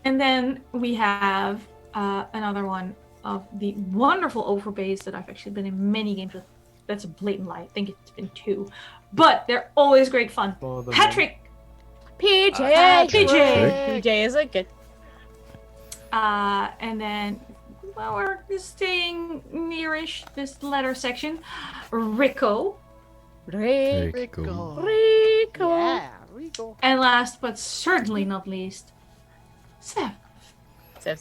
Speaker 4: And then we have another one of the wonderful overbays that I've actually been in many games with. That's a blatant lie. I think it's been 2. But they're always great fun. Patrick!
Speaker 3: PJ! PJ is a good.
Speaker 4: And then, well, we're staying nearish this letter section. Rico.
Speaker 5: Rico. Yeah, Rico.
Speaker 4: And last but certainly not least, Seb.
Speaker 3: Seb.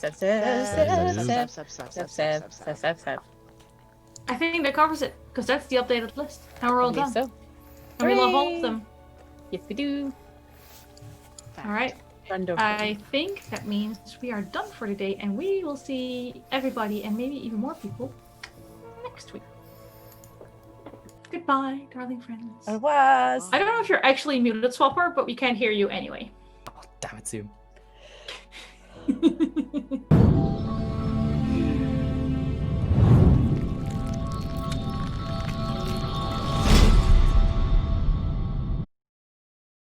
Speaker 4: I think that covers it, because that's the updated list. And we're all done.
Speaker 3: So.
Speaker 4: And we love all of them.
Speaker 3: Yes, we do.
Speaker 4: Alright. I think that means we are done for today, and we will see everybody, and maybe even more people, next week. Goodbye, darling friends.
Speaker 3: It was.
Speaker 4: I don't know if you're actually muted, Swapper, but we can't hear you anyway.
Speaker 1: Oh, damn it, Zoom.